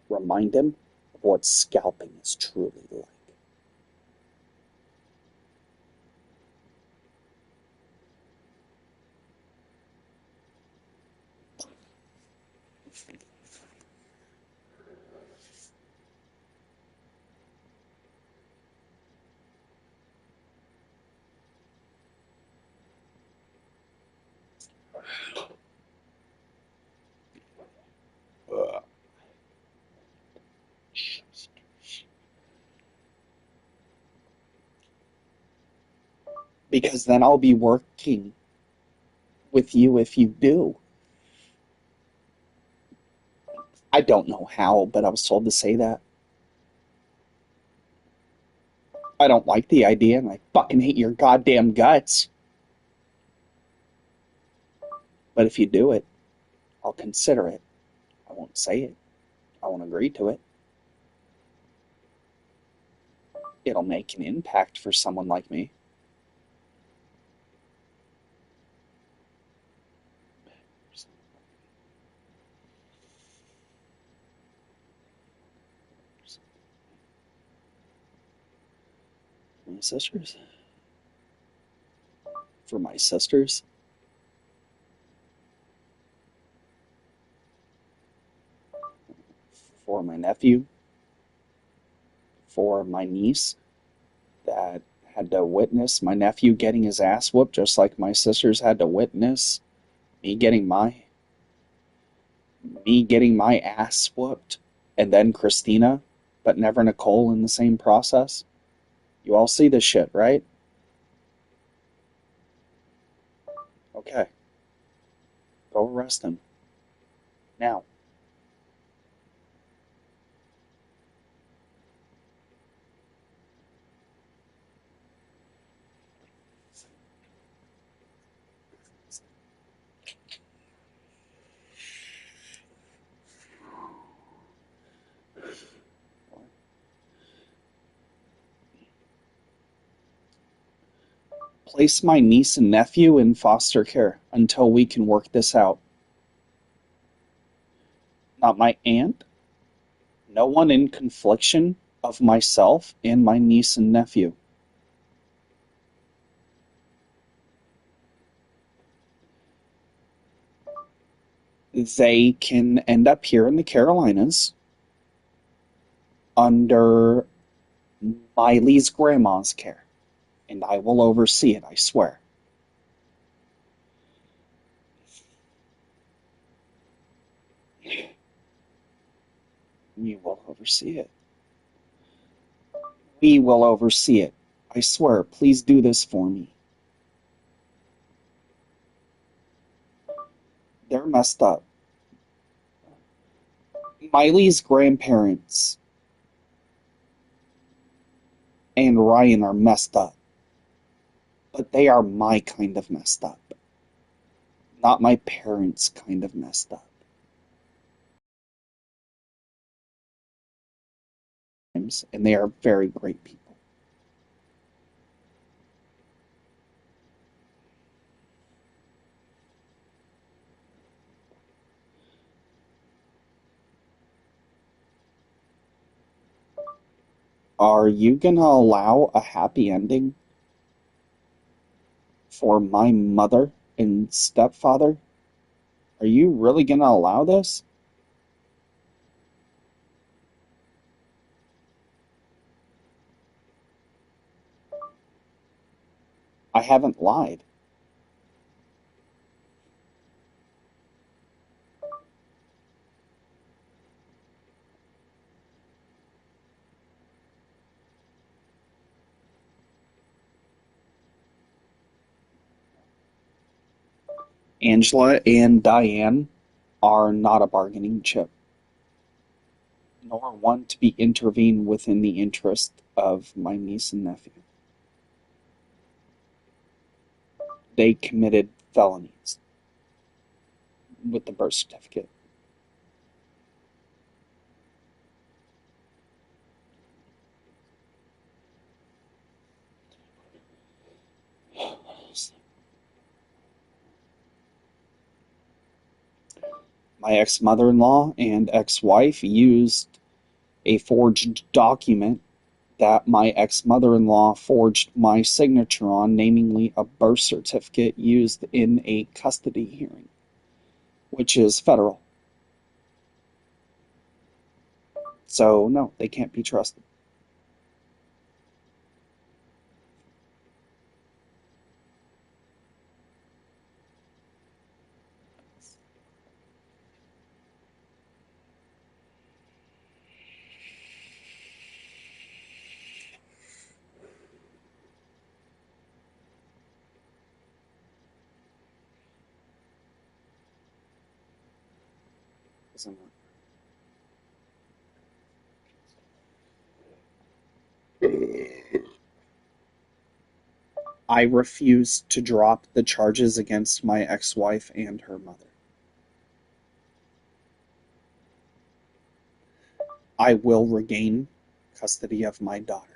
Remind him of what scalping is truly like. Because then I'll be working with you if you do. I don't know how, but I was told to say that. I don't like the idea, and I fucking hate your goddamn guts. But if you do it, I'll consider it. I won't say it. I won't agree to it. It'll make an impact for someone like me. My sisters. For my sisters. For my nephew. For my niece that had to witness my nephew getting his ass whooped, just like my sisters had to witness me getting my ass whooped, and then Christina, but never Nicole in the same process. You all see this shit, right? Okay, go arrest him now. Place my niece and nephew in foster care until we can work this out. Not my aunt. No one in confliction of myself and my niece and nephew. They can end up here in the Carolinas under Miley's grandma's care, and I will oversee it, I swear. We will oversee it. We will oversee it. I swear, please do this for me. They're messed up. Miley's grandparents and Ryan are messed up, but they are my kind of messed up, not my parents' kind of messed up. And they are very great people. Are you gonna allow a happy ending for my mother and stepfather? Are you really gonna allow this? I haven't lied. Angela and Diane are not a bargaining chip, nor one to be intervened within the interest of my niece and nephew. They committed felonies with the birth certificate. My ex-mother-in-law and ex-wife used a forged document that my ex-mother-in-law forged my signature on, namely a birth certificate used in a custody hearing, which is federal. So, no, they can't be trusted. I refuse to drop the charges against my ex-wife and her mother. I will regain custody of my daughter.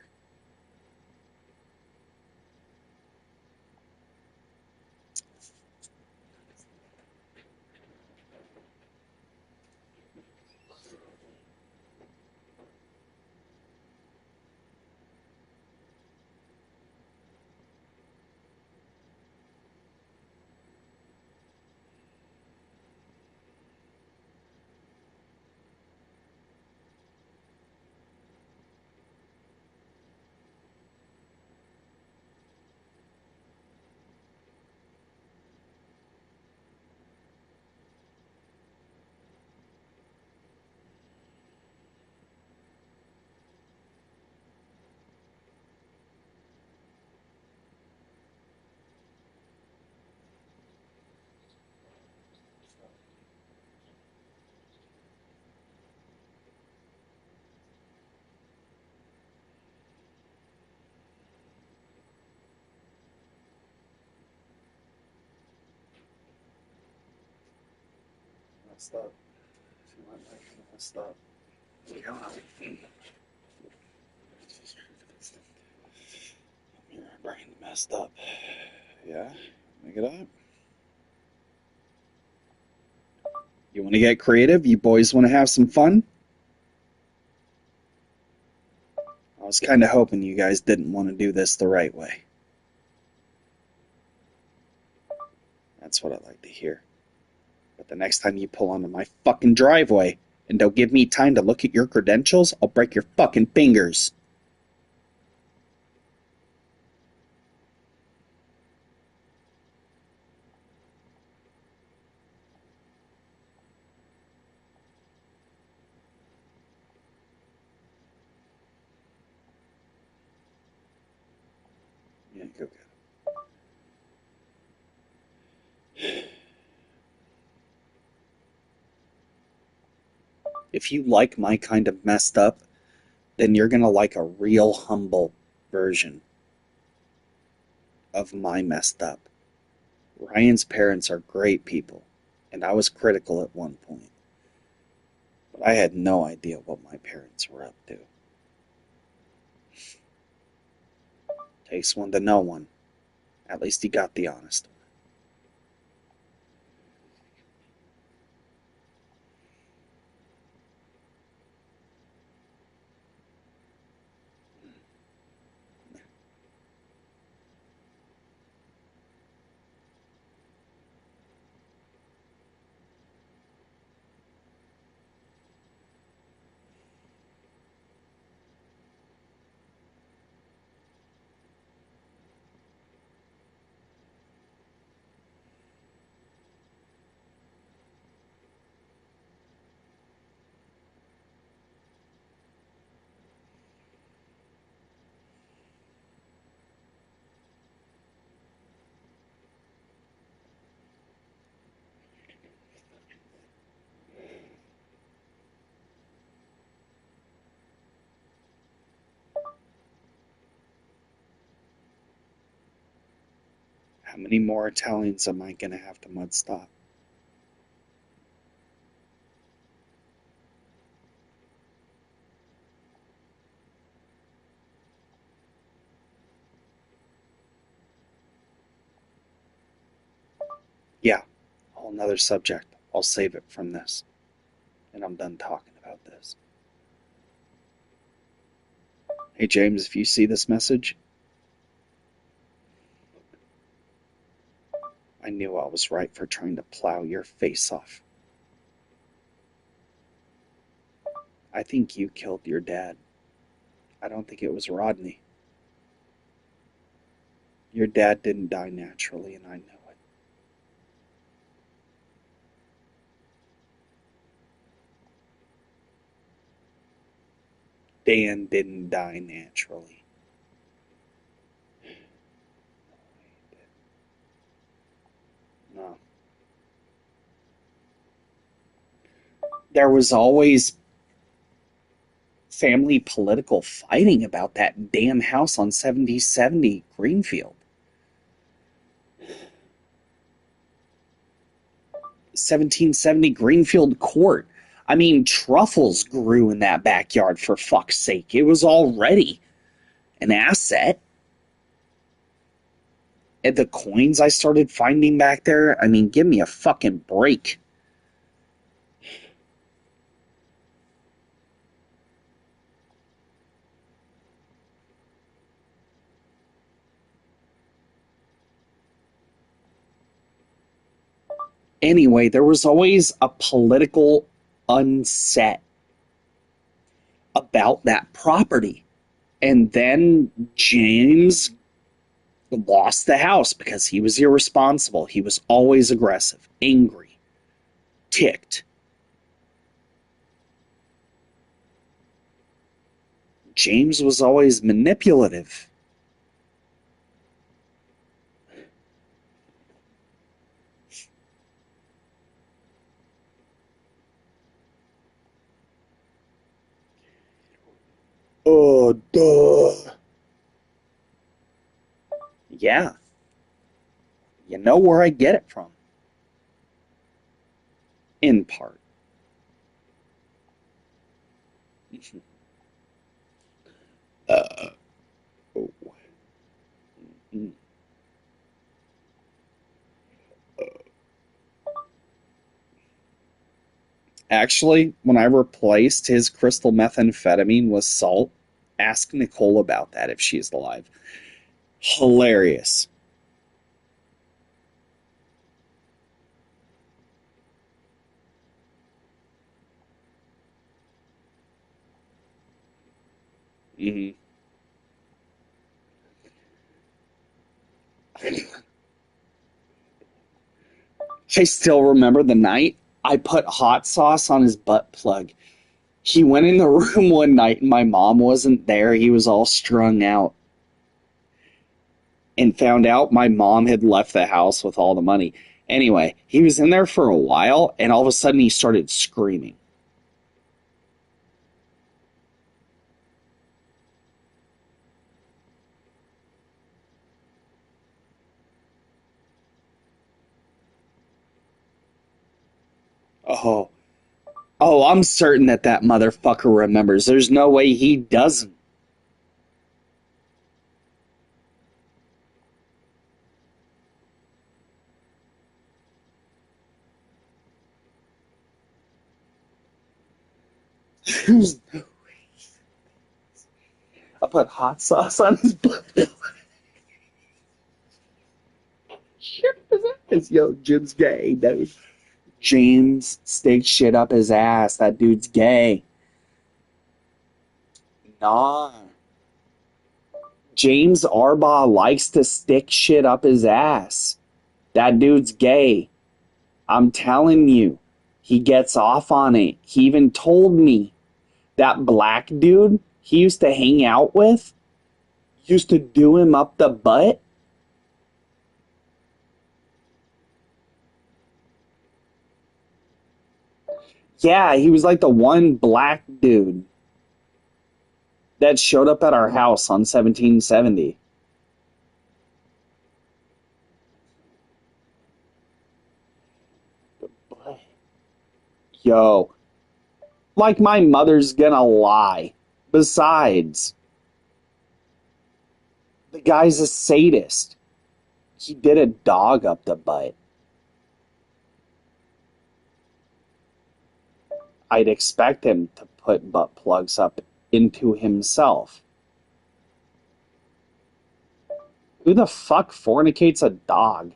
Messed up. She might like messed up. Yeah. Your brain messed up. Yeah, make it up. You want to get creative? You boys want to have some fun? I was kind of hoping you guys didn't want to do this the right way. That's what I like to hear. But the next time you pull onto my fucking driveway and don't give me time to look at your credentials, I'll break your fucking fingers. Yeah, go get it. If you like my kind of messed up, then you're gonna like a real humble version of my messed up. Ryan's parents are great people, and I was critical at one point, but I had no idea what my parents were up to. Takes one to know one. At least he got the honest one. How many more Italians am I gonna have to mud stop? Yeah, whole nother subject. I'll save it from this. And I'm done talking about this. Hey James, if you see this message, I knew I was right for trying to plow your face off. I think you killed your dad. I don't think it was Rodney. Your dad didn't die naturally, and I know it. Dan didn't die naturally. No. There was always family political fighting about that damn house on 7070 Greenfield. 1770 Greenfield Court. I mean, truffles grew in that backyard, for fuck's sake. It was already an asset. And the coins I started finding back there, I mean, give me a fucking break. Anyway, there was always a political unset about that property. And then James lost the house because he was irresponsible. He was always aggressive, angry, ticked. James was always manipulative. Oh, duh. Yeah, you know where I get it from. In part. Uh, oh. Mm. Actually, when I replaced his crystal methamphetamine with salt, ask Nicole about that if she's alive. Hilarious. Mm-hmm. I still remember the night I put hot sauce on his butt plug. He went in the room one night and my mom wasn't there. He was all strung out and found out my mom had left the house with all the money. Anyway, he was in there for a while and all of a sudden he started screaming. Oh, oh, I'm certain that that motherfucker remembers. There's no way he doesn't. I put hot sauce on his butt. Yo, Jim's gay, dude. James staked shit up his ass. That dude's gay. Nah. James Arbaugh likes to stick shit up his ass. That dude's gay. I'm telling you. He gets off on it. He even told me that black dude he used to hang out with used to do him up the butt. Yeah, he was like the one black dude that showed up at our house on 1770. Yo, like my mother's gonna lie. Besides, the guy's a sadist. He did a dog up the butt. I'd expect him to put butt plugs up into himself. Who the fuck fornicates a dog?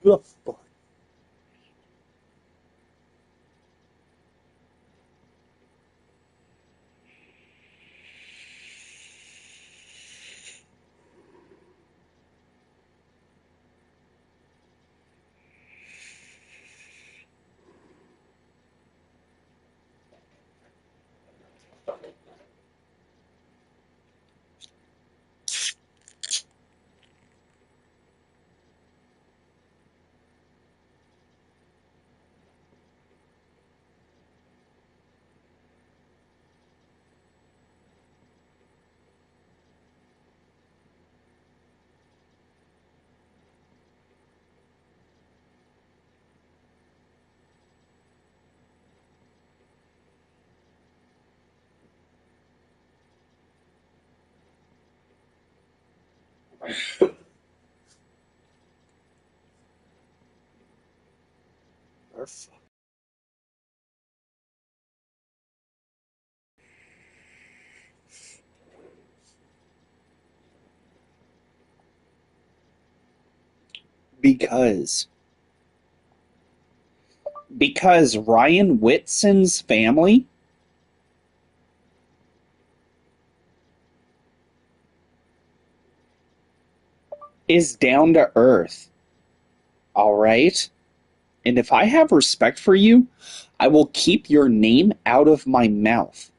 Who the fuck? Because Ryan Whitson's family is down to earth. All right? And if I have respect for you, I will keep your name out of my mouth.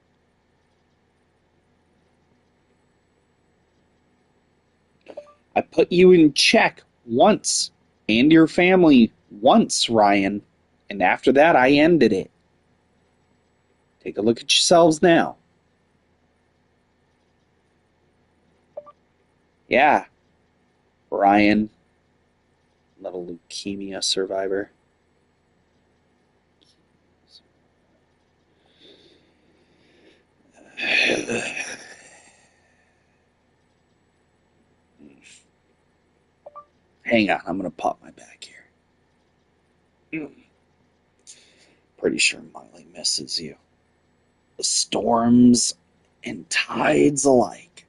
I put you in check once and your family once, Ryan. And after that, I ended it. Take a look at yourselves now. Yeah, Ryan, little leukemia survivor. Hang on, I'm gonna pop my back here. Pretty sure Miley misses you. The storms and tides alike.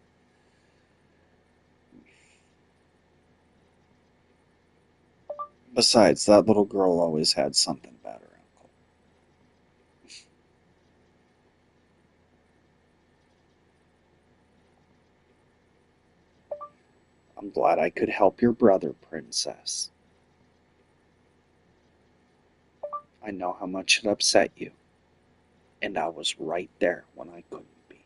Besides, that little girl always had something about her uncle. I'm glad I could help your brother, Princess. I know how much it upset you, and I was right there when I couldn't be.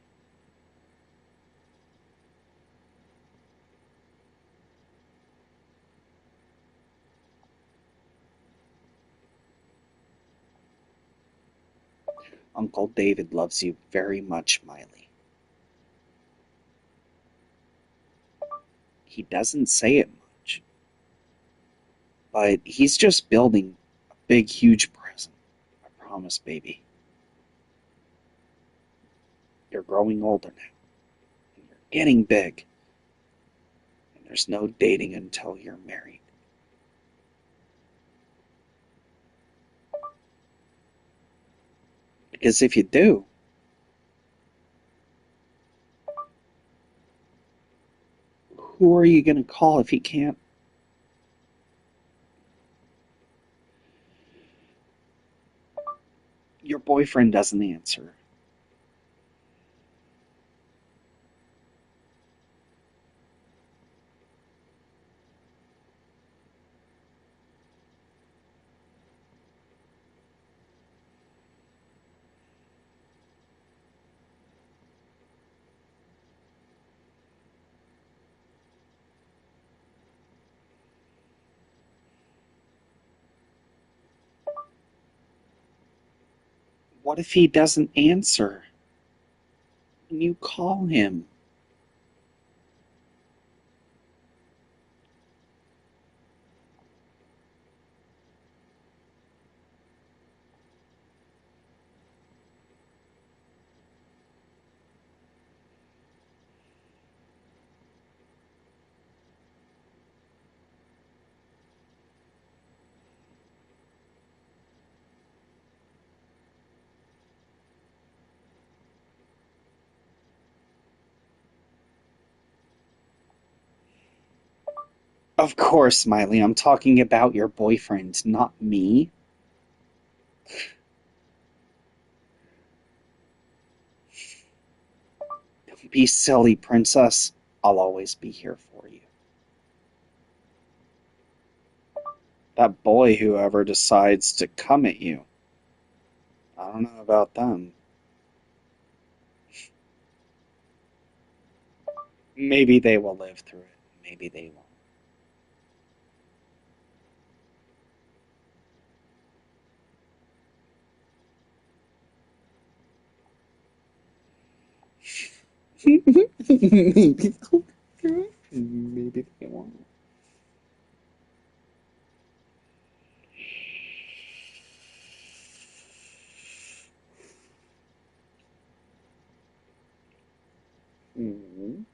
Uncle David loves you very much, Miley. He doesn't say it much, but he's just building a big, huge present. I promise, baby. You're growing older now, and you're getting big, and there's no dating until you're married. Because if you do, who are you going to call if he can't? Your boyfriend doesn't answer. What if he doesn't answer when you call him? Of course, Miley, I'm talking about your boyfriend, not me. Don't be silly, princess. I'll always be here for you. That boy, whoever decides to come at you, I don't know about them. Maybe they will live through it. Maybe they won't. Maybe maybe they won't. Mhm.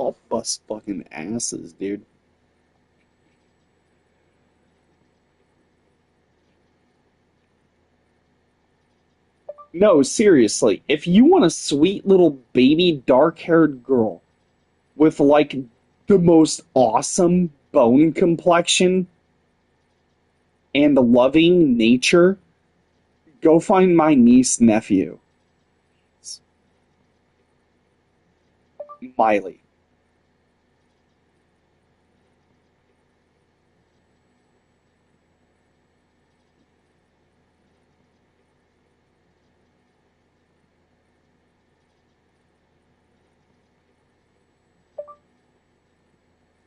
I'll bust fucking asses, dude. No, seriously, if you want a sweet little baby dark haired girl with like the most awesome bone complexion and loving nature, go find my niece nephew, Miley.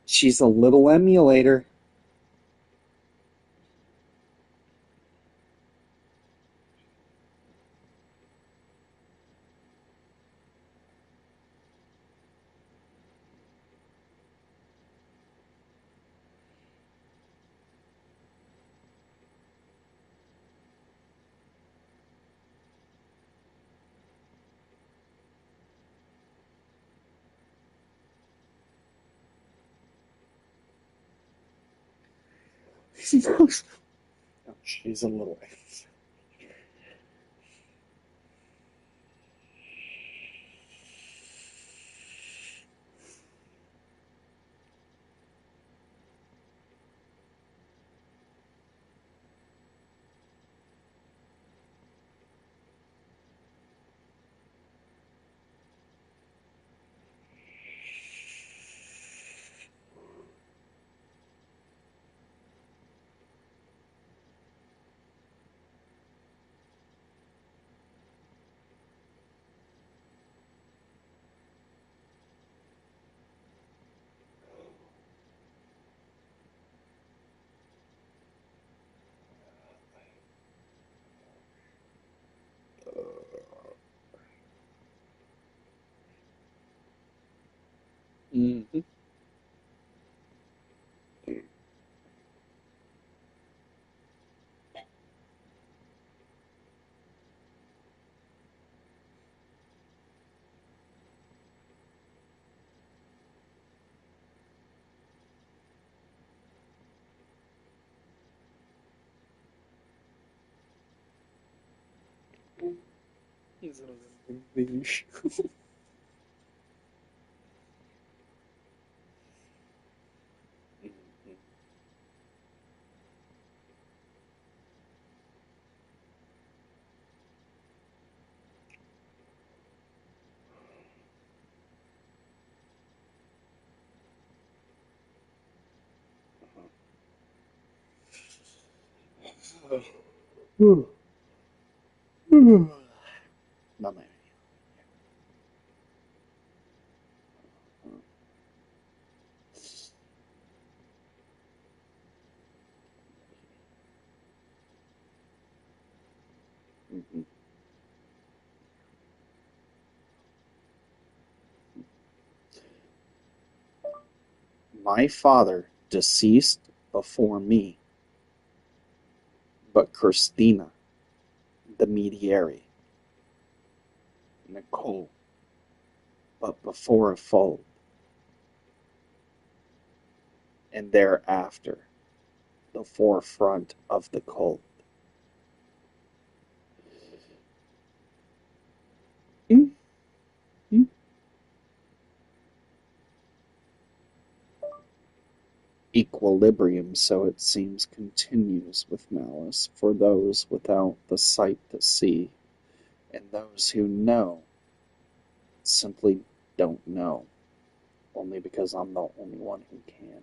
She's a little emulator. She's a little. Mhm. Mamma mia. My father deceased before me, but Christina, the mediary, Nicole, but before a fold, and thereafter the forefront of the cold. Mm, mm. Equilibrium, so it seems, continues with malice for those without the sight to see, and those who know simply don't know, only because I'm the only one who can.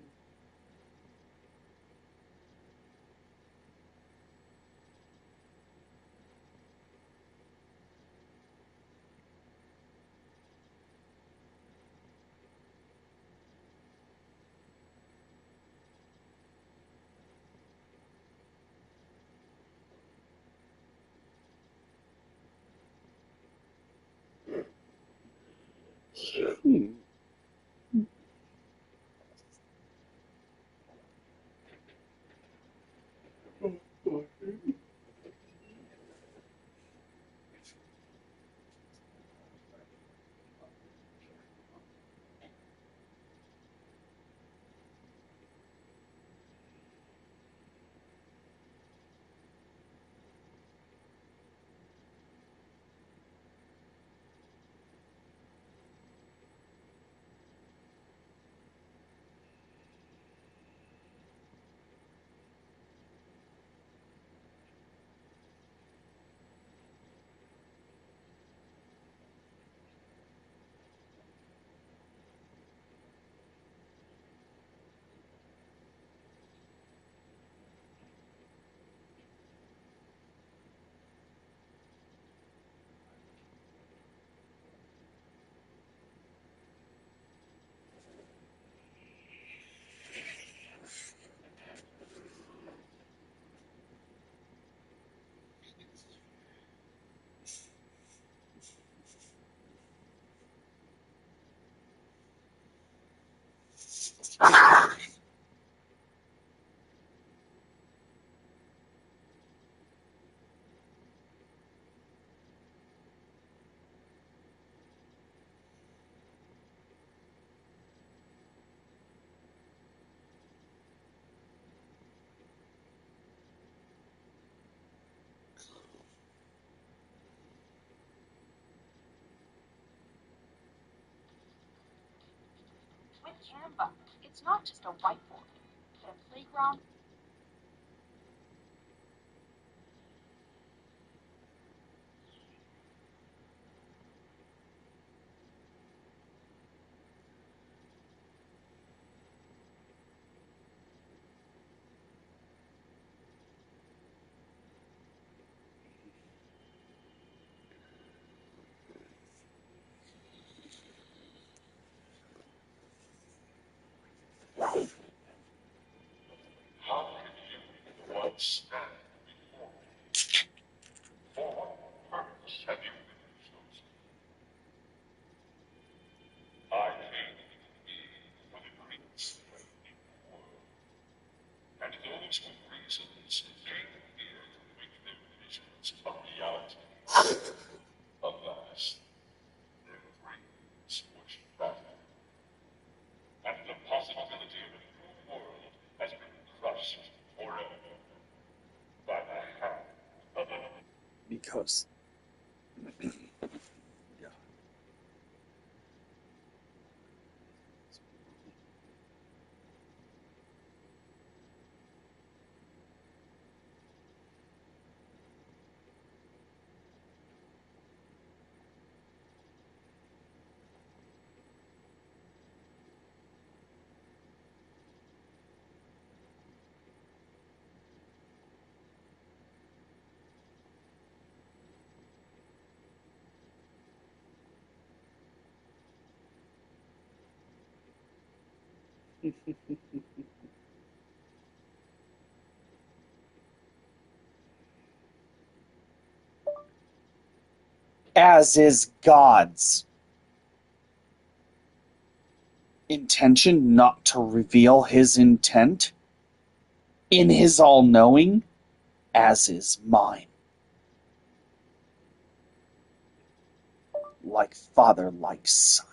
Hmm. With Canva, it's not just a whiteboard, but a playground. Because yeah. As is God's intention not to reveal his intent in his all knowing, as is mine. Like father, like son.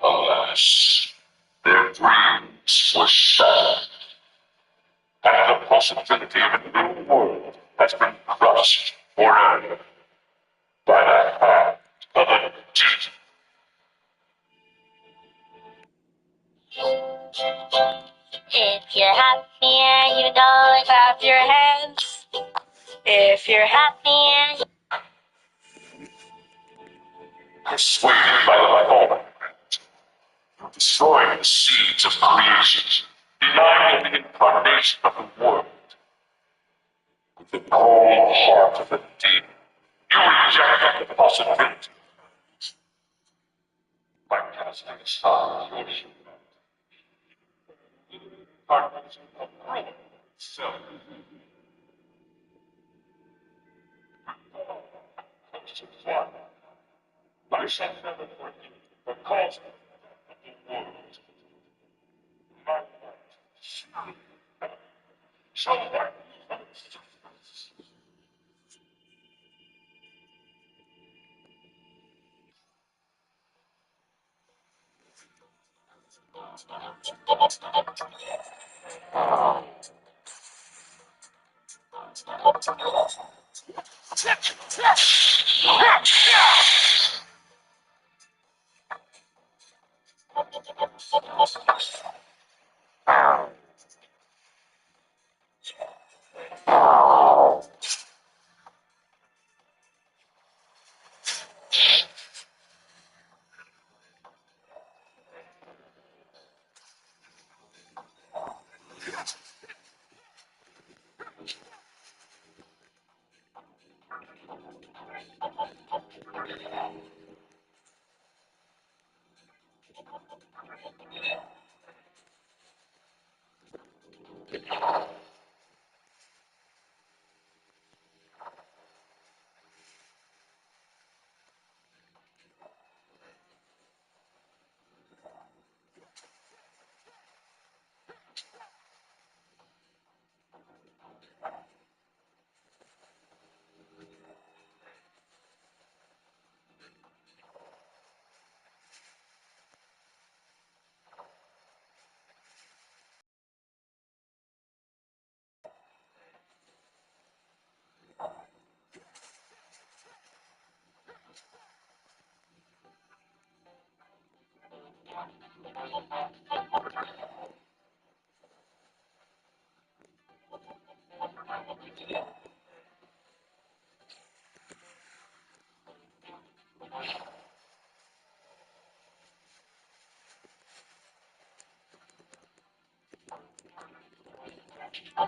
Alas, their dreams were shattered, and the possibility of a new world has been crushed forever by the hand of a deep. If you're happy and you don't clap your hands, if you're happy and persuaded by the moment, you're destroying the seeds of creation, denying the incarnation of the world. With the cold heart of the deep, you reject the possibility by casting aside your humanity. Incarnation of ruin itself. One, I shall never forgive the cause of the world. My life shall wipe I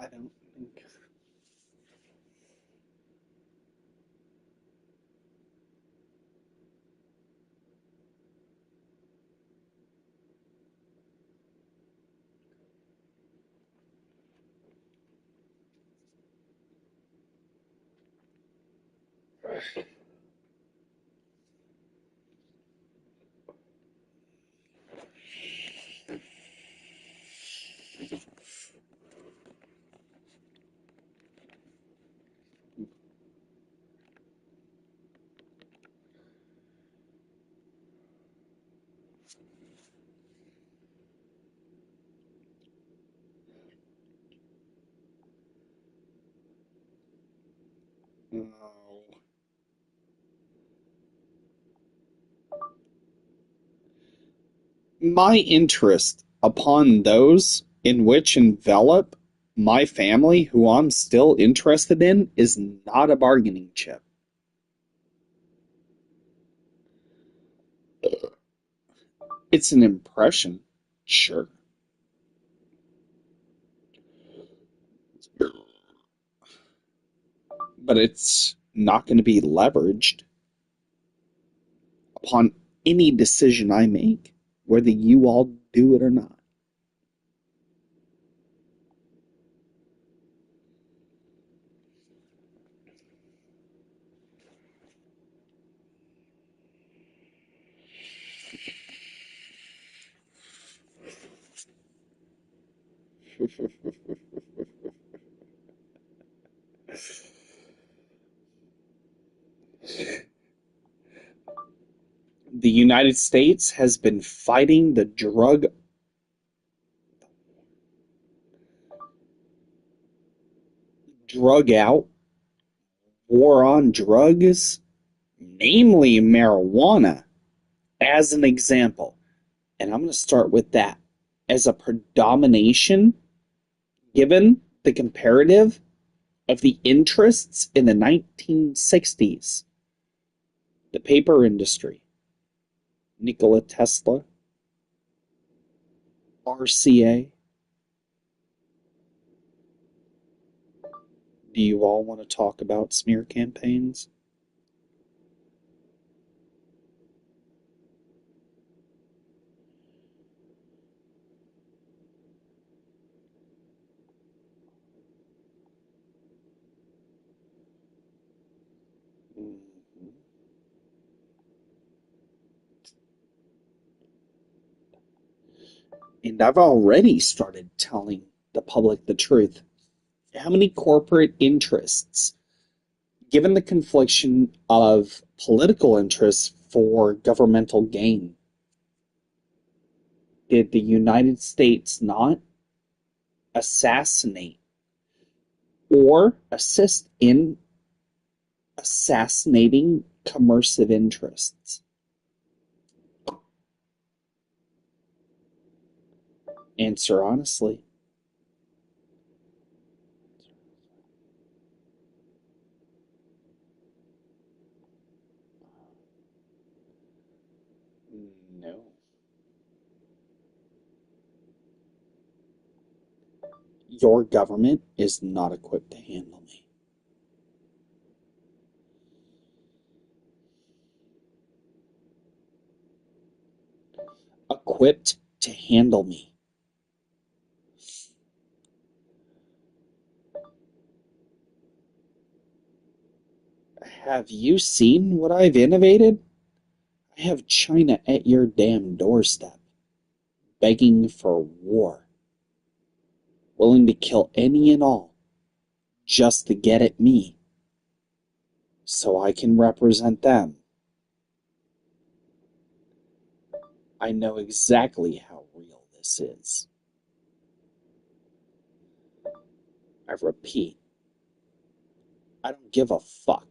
don't think. No. My interest upon those in which envelop my family, who I'm still interested in, is not a bargaining chip. It's an impression, sure, but it's not going to be leveraged upon any decision I make, whether you all do it or not. The United States has been fighting the drug out war on drugs, namely marijuana, as an example. And I'm going to start with that as a predomination given the comparative of the interests in the 1960s, the paper industry, Nikola Tesla, RCA. Do you all want to talk about smear campaigns? Mhm. And I've already started telling the public the truth. How many corporate interests, given the confliction of political interests for governmental gain, did the United States not assassinate or assist in assassinating commercial interests? Answer honestly. No. Your government is not equipped to handle me. Equipped to handle me. Have you seen what I've innovated? I have China at your damn doorstep, begging for war, willing to kill any and all just to get at me so I can represent them. I know exactly how real this is. I repeat, I don't give a fuck.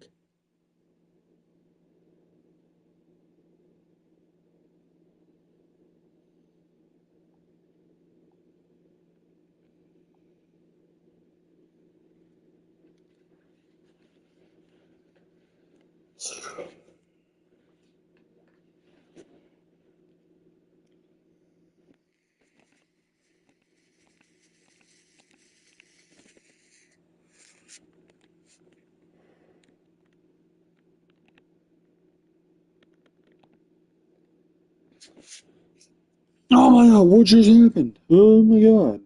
Oh my god, what just happened? Oh my god.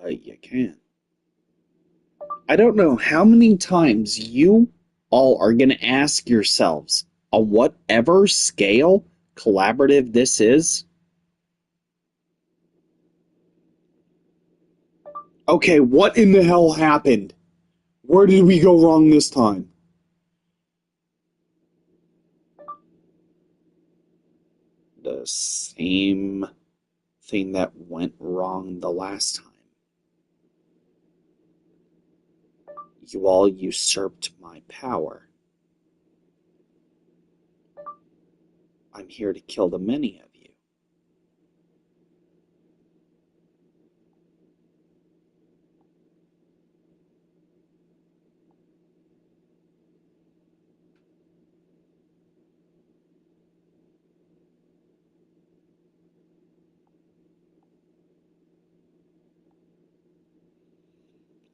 You can't. I don't know how many times you all are going to ask yourselves, on whatever scale collaborative this is, okay, what in the hell happened? Where did we go wrong this time? The same thing that went wrong the last time. You all usurped my power. I'm here to kill the many of you.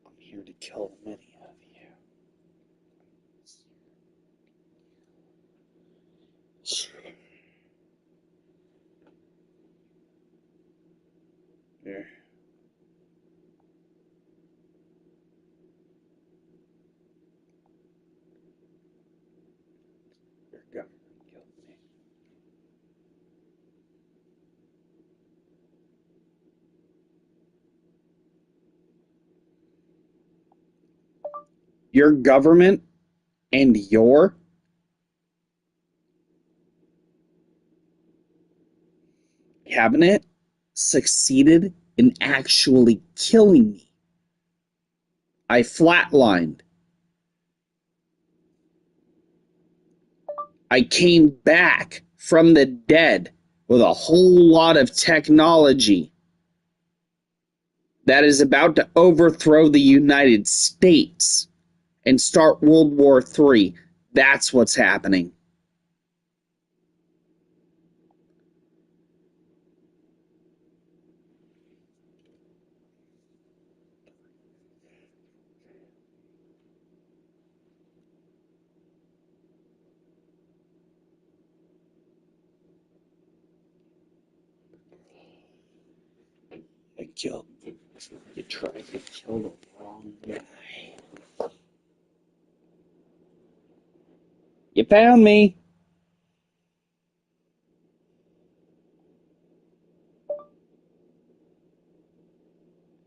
I'm here to kill the many of you. You're, you're government killed me. Your government and your cabinet succeeded in actually killing me. I flatlined. I came back from the dead with a whole lot of technology that is about to overthrow the United States and start World War III. That's what's happening. You tried to kill the wrong guy. You found me.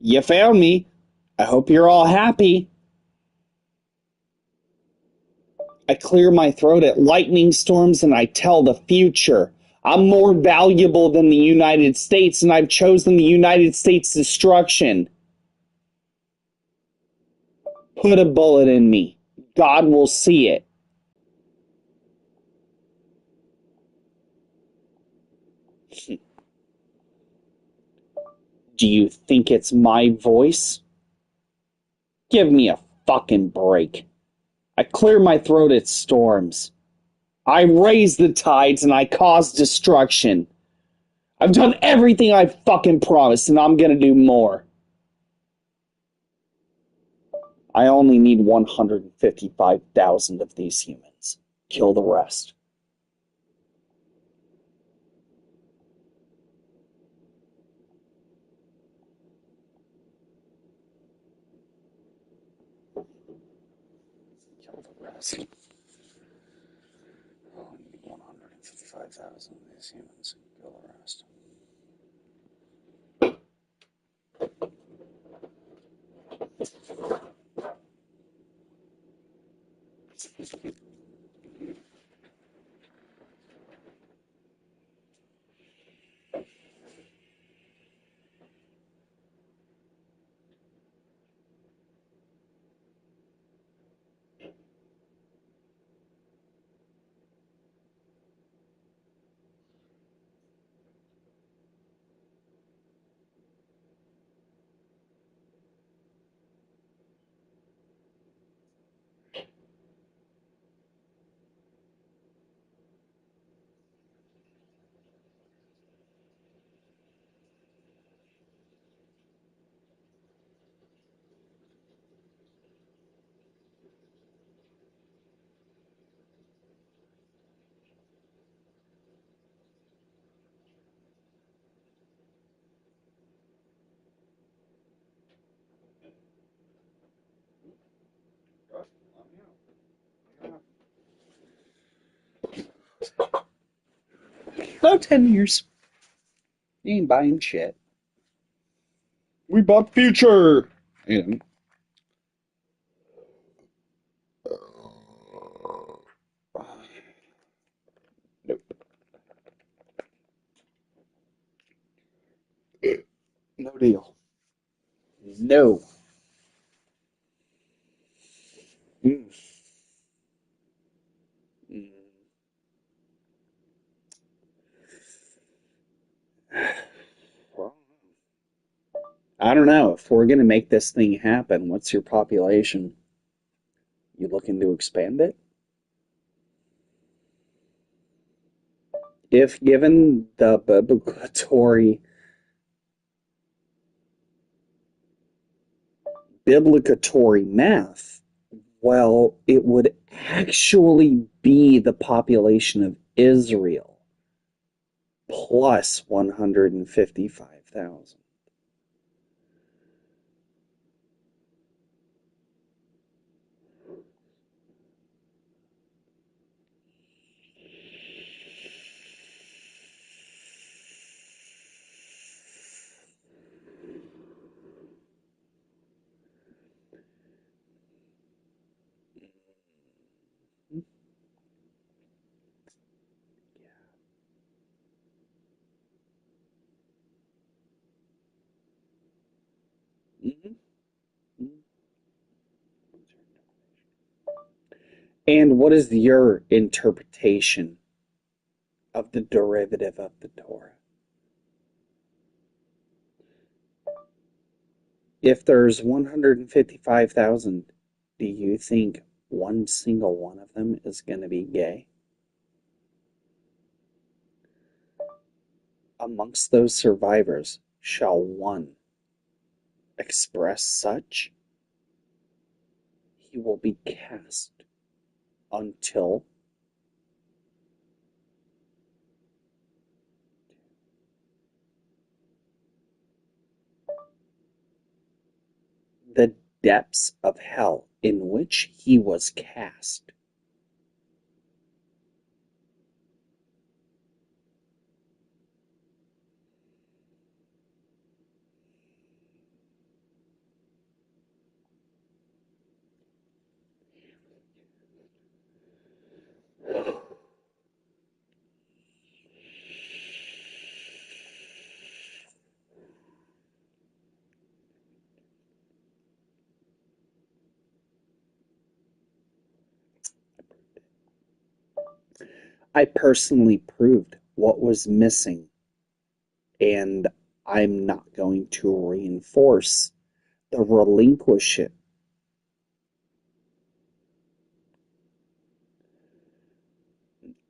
You found me. I hope you're all happy. I clear my throat at lightning storms and I tell the future. I'm more valuable than the United States, and I've chosen the United States' destruction. Put a bullet in me. God will see it. Do you think it's my voice? Give me a fucking break. I clear my throat at storms. I raise the tides and I cause destruction. I've done everything I fucking promised, and I'm gonna do more. I only need 155,000 of these humans. Kill the rest. Kill the rest. I only need 155,000 of these humans. Kill the rest. About 10 years. You ain't buying shit. We bought future. You nope. No deal. No. Mm. Mm. Well, I don't know. If we're going to make this thing happen, what's your population? You looking to expand it? If given the biblicatory math, well, it would actually be the population of Israel plus 155,000. And what is your interpretation of the derivative of the Torah? If there's 155,000, do you think one single one of them is going to be gay? Amongst those survivors, shall one express such? He will be cast until the depths of hell in which he was cast. I personally proved what was missing, and I'm not going to reinforce the relinquish it.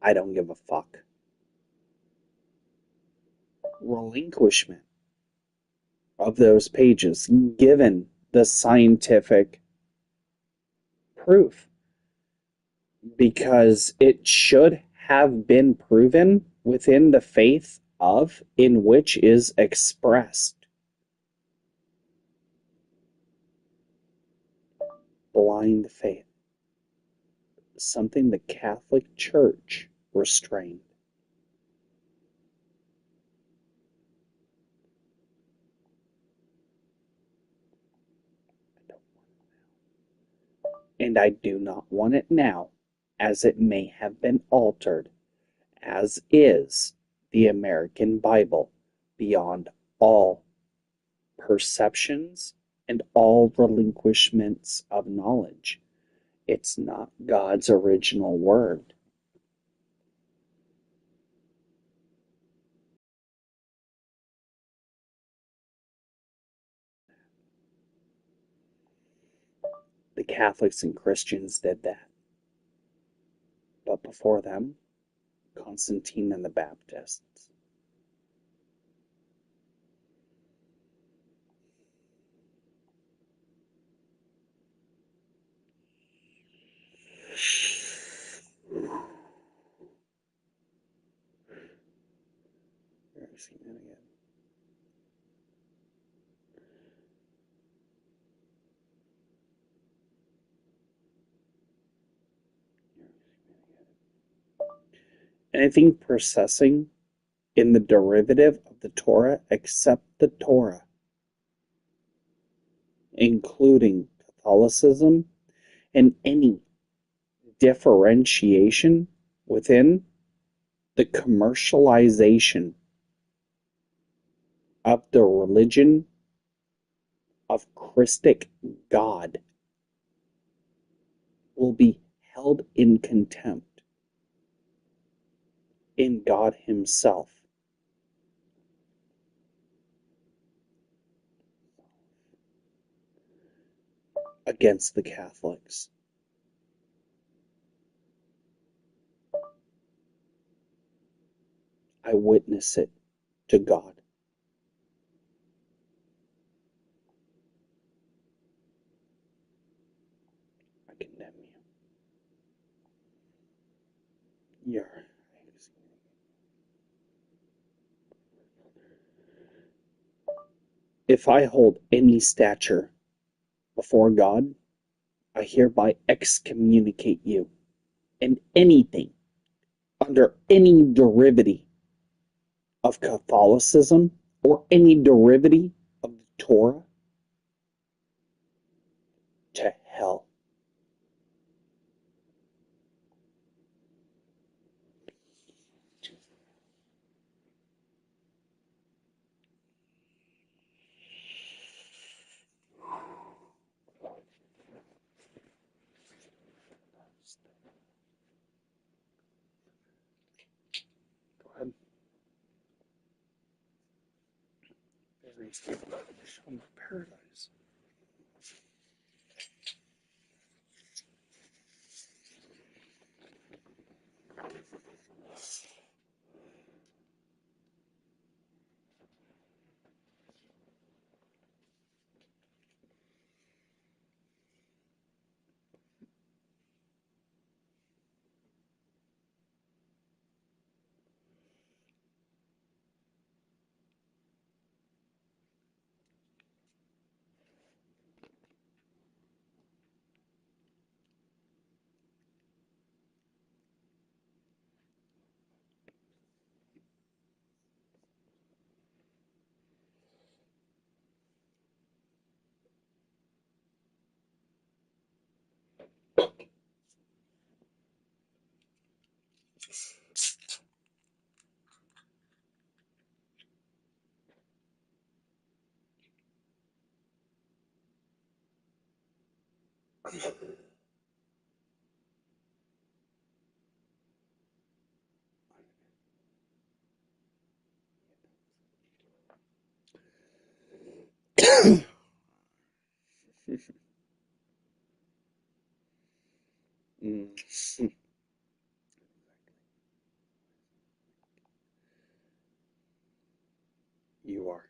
I don't give a fuck. Relinquishment of those pages, given the scientific proof, because it should have been proven within the faith of in which is expressed. Blind faith, something the Catholic Church restrained. And I do not want it now, as it may have been altered, as is the American Bible, beyond all perceptions and all relinquishments of knowledge. It's not God's original word. The Catholics and Christians did that. But before them, Constantine and the Baptists. Anything processing in the derivative of the Torah except the Torah, including Catholicism and any differentiation within the commercialization of the religion of Christic God, will be held in contempt in God Himself. Against the Catholics. I witness it to God. I condemn you. You're If I hold any stature before God, I hereby excommunicate you, and anything under any derivative of Catholicism or any derivative of the Torah to hell. Show me paradise. Mm. You are.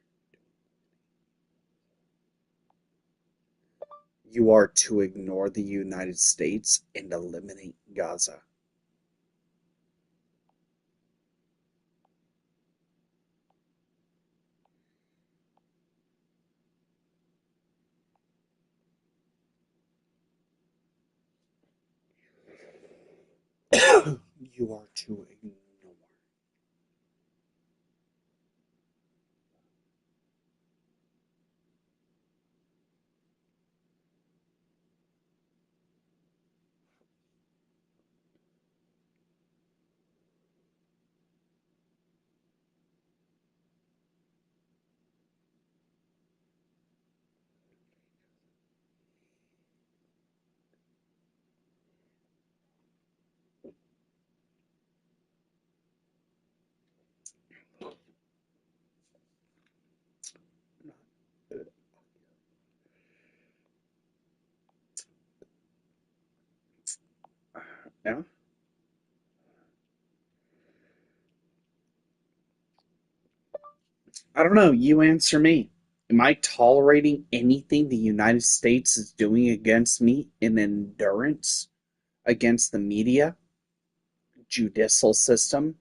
You are to ignore the United States and eliminate Gaza. You are to ignore. Yeah? I don't know. You answer me. Am I tolerating anything the United States is doing against me in endurance against the media, judicial system,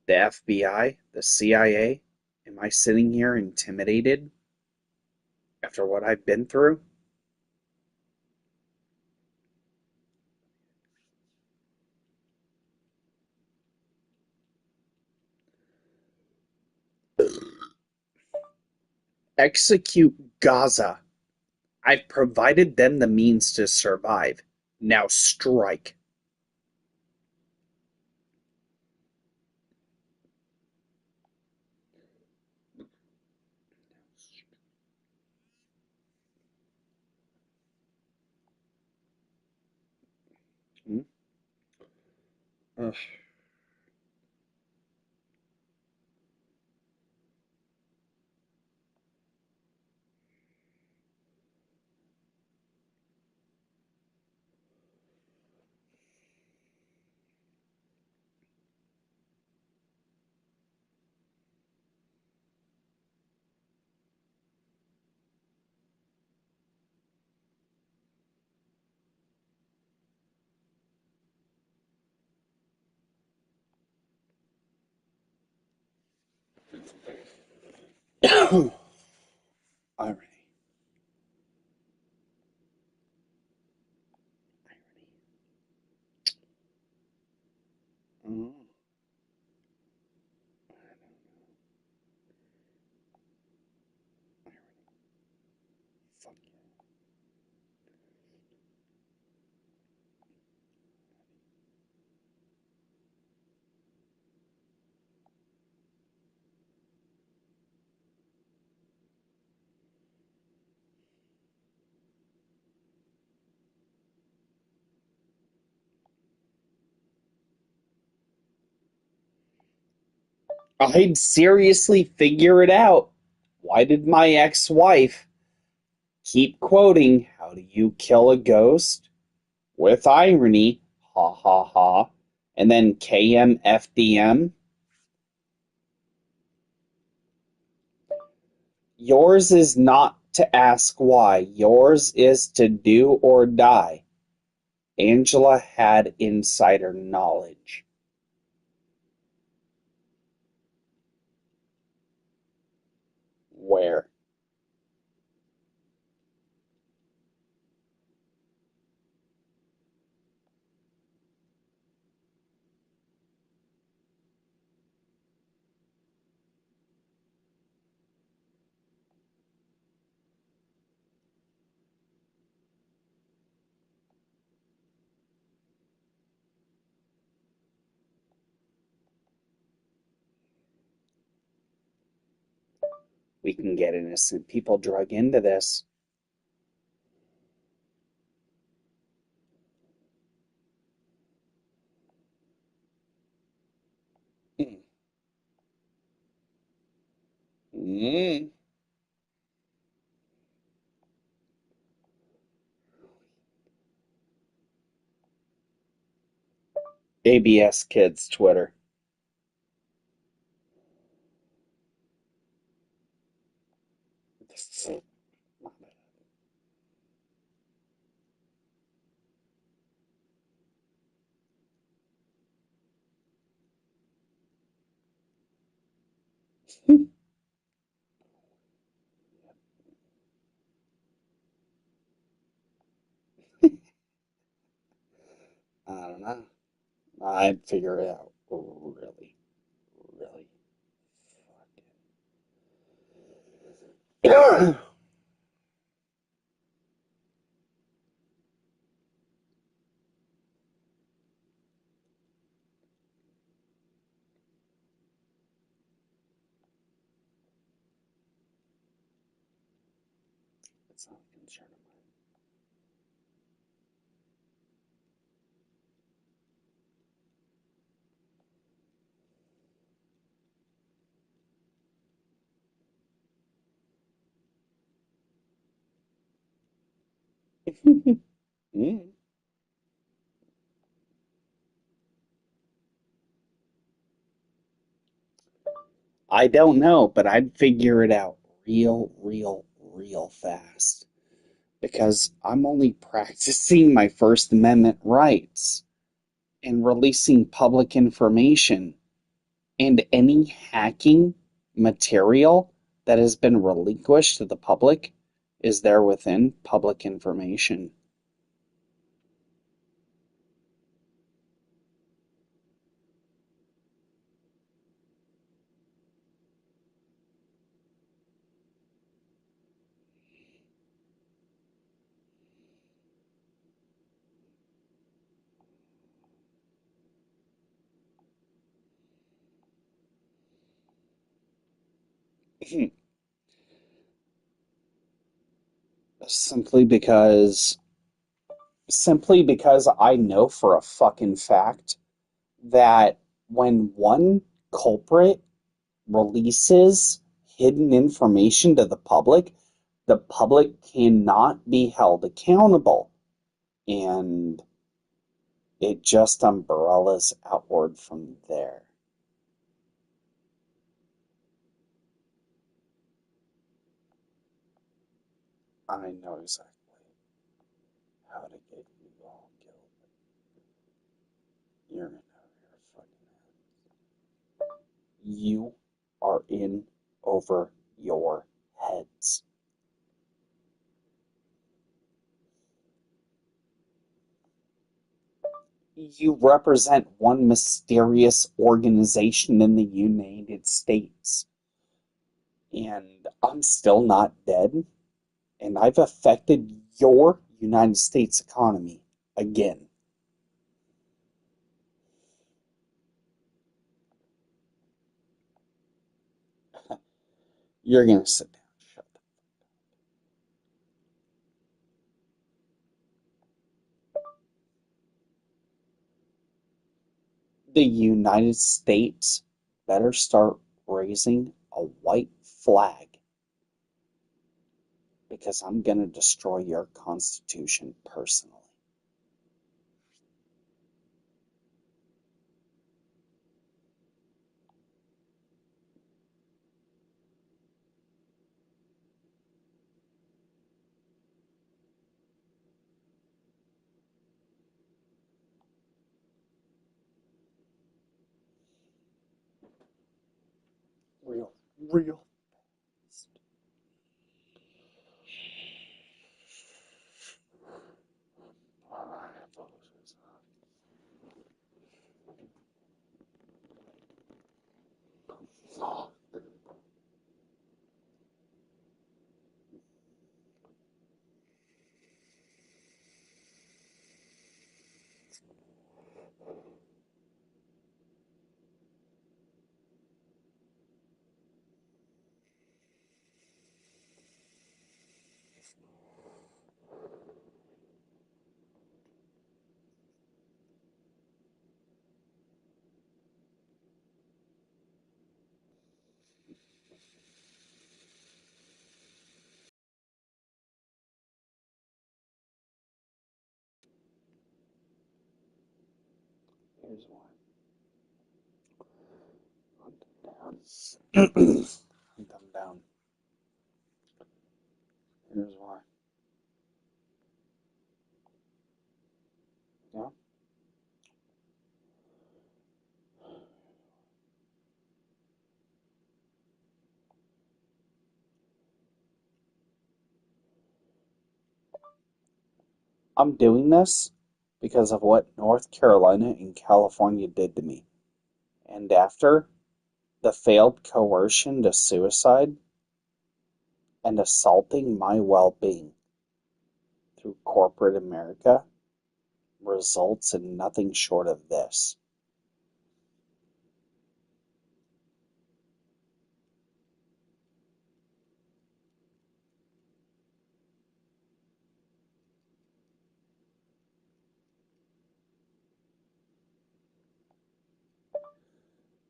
the FBI, the CIA? Am I sitting here intimidated after what I've been through? Execute Gaza. I've provided them the means to survive. Now strike. Hmm? Ugh. Irony. Oh, fuck yeah. I'd seriously figure it out. Why did my ex-wife keep quoting, "How do you kill a ghost?" with irony, ha ha ha, and then KMFDM? Yours is not to ask why. Yours is to do or die. Angela had insider knowledge. Where? We can get innocent people drug into this. Mm. Mm. ABS Kids Twitter. I don't know. I'd figure it out really, really fucking. It's not a concern of mine. Mm. I don't know, but I'd figure it out real fast because I'm only practicing my First Amendment rights and releasing public information, and any hacking material that has been relinquished to the public is there within public information. simply because simply because I know for a fucking fact that when one culprit releases hidden information to the public cannot be held accountable. And it just umbrellas outward from there. I know exactly how to get you all killed. You're in over your fucking head. You are in over your heads. You represent one mysterious organization in the United States. And I'm still not dead. And I've affected your United States economy again. You're going to sit down. Shut up. The United States better start raising a white flag because I'm going to destroy your Constitution personally. Real, real. Here's why. Hunt them down. Hunt them down. Here's why. Yeah. I'm doing this because of what North Carolina and California did to me. And after the failed coercion to suicide and assaulting my well being through corporate America results in nothing short of this.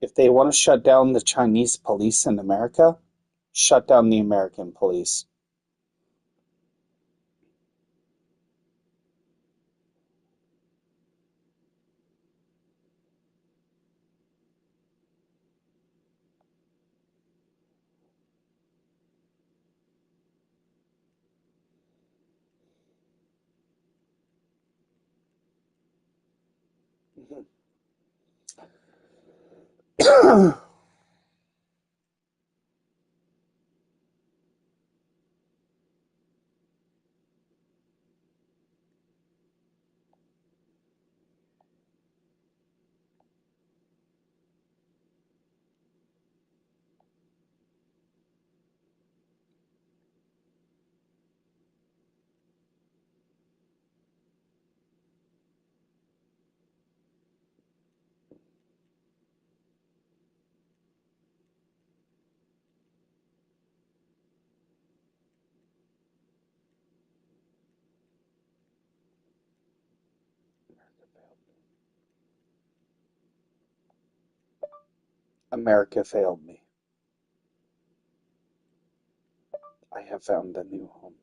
If they want to shut down the Chinese police in America, shut down the American police. America failed me. I have found a new home.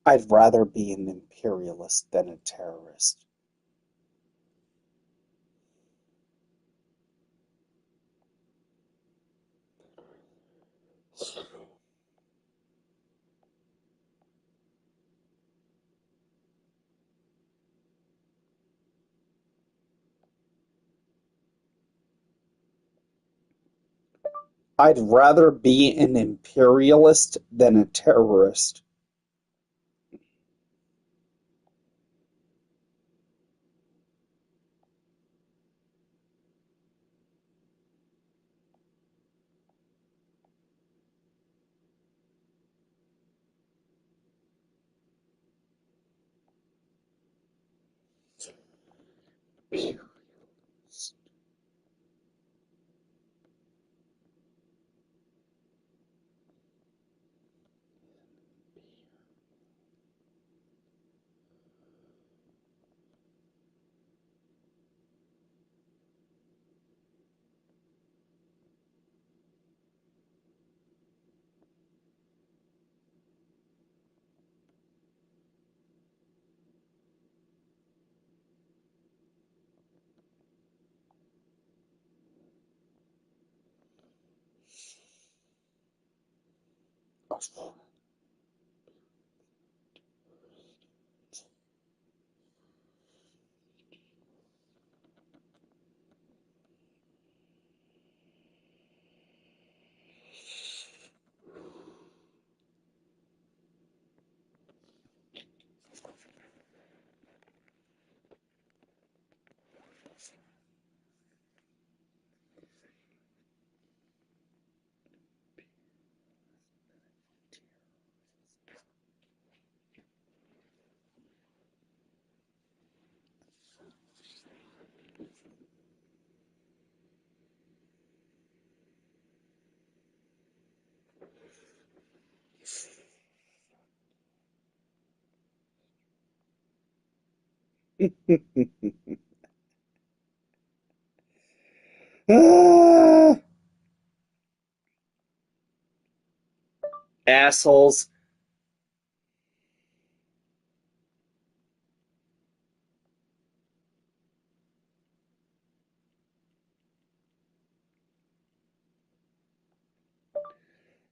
I'd rather be an imperialist than a terrorist. I'd rather be an imperialist than a terrorist. Ah, assholes.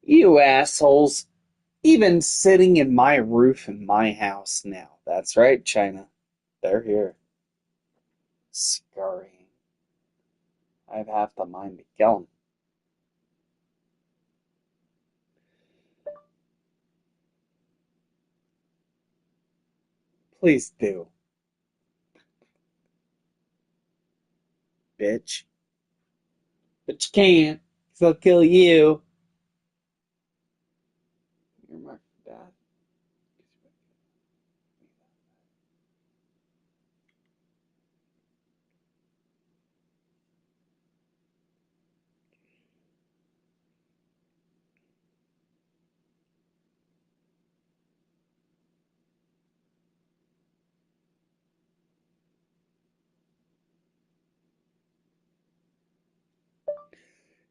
You assholes. Even sitting in my roof in my house now. That's right, China. They're here. Scurrying. I've half the mind to kill them. Please do, bitch. But you can't, 'cause I'll kill you. You're my dad.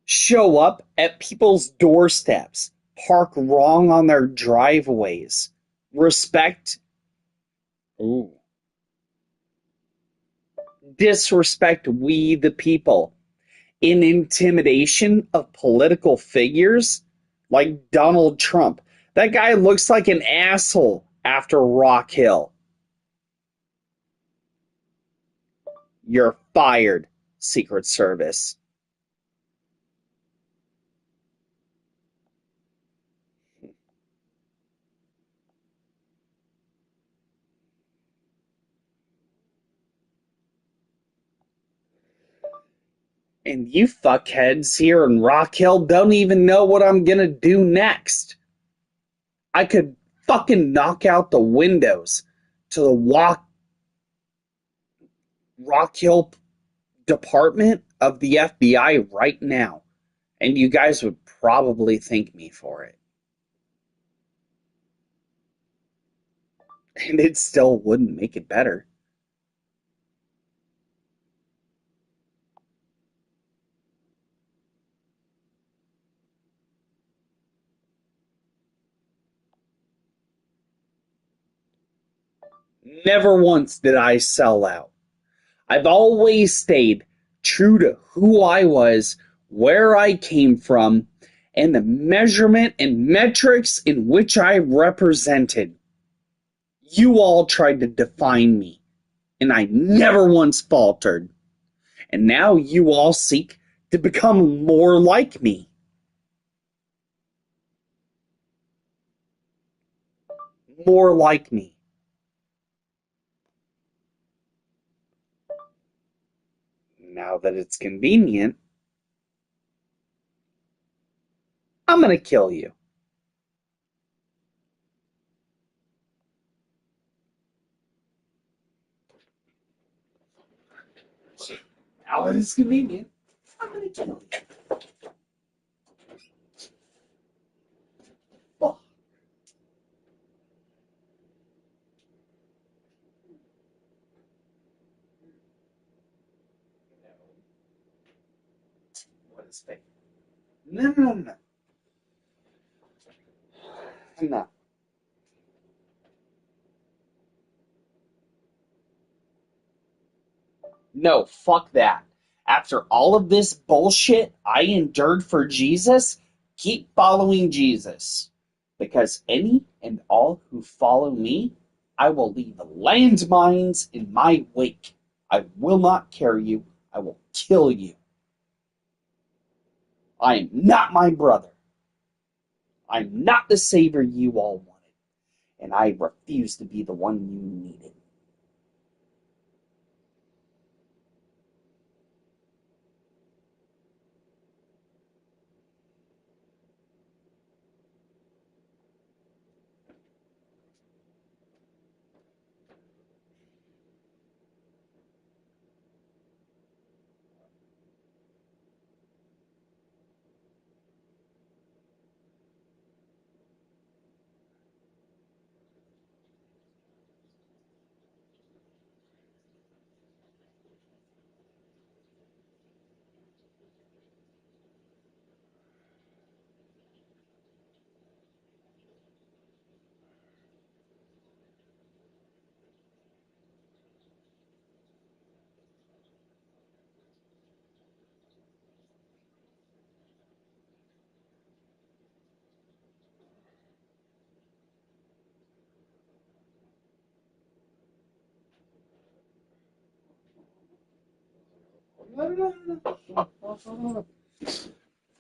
Show up at people's doorsteps, park wrong on their driveways, respect, ooh, disrespect we the people, in intimidation of political figures like Donald Trump. That guy looks like an asshole after Rock Hill. You're fired, Secret Service. And you fuckheads here in Rock Hill don't even know what I'm gonna do next. I could fucking knock out the windows to the Rock Hill department of the FBI right now, and you guys would probably thank me for it. And it still wouldn't make it better. Never once did I sell out. I've always stayed true to who I was, where I came from, and the measurement and metrics in which I represented. You all tried to define me, and I never once faltered. And now you all seek to become more like me. More like me. Now that it's convenient, I'm gonna kill you. Now that it's convenient, I'm gonna kill you. Oh, what is fake? No, no, no, no. No. No, fuck that. After all of this bullshit I endured for Jesus, keep following Jesus. because any and all who follow me, I will leave landmines in my wake. I will not carry you. I will kill you. I am not my brother. I'm not the savior you all wanted, and I refuse to be the one you needed.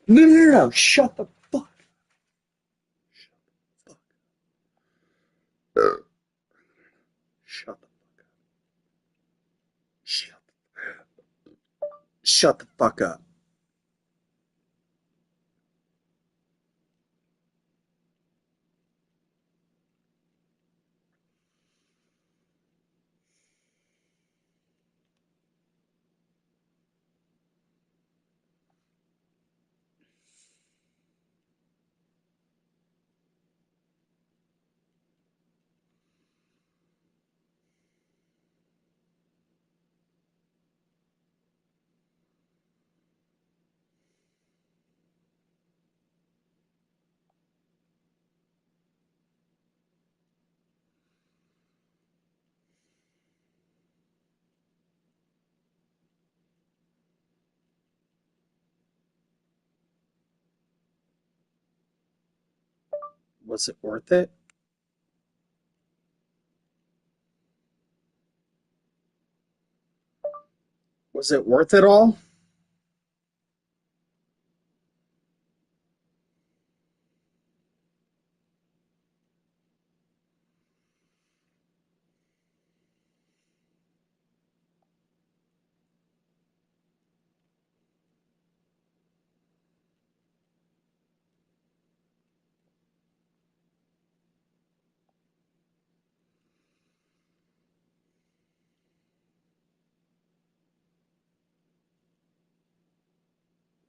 No. Shut the fuck up. Shut the shut, shut the fuck up. Was it worth it? Was it worth it all?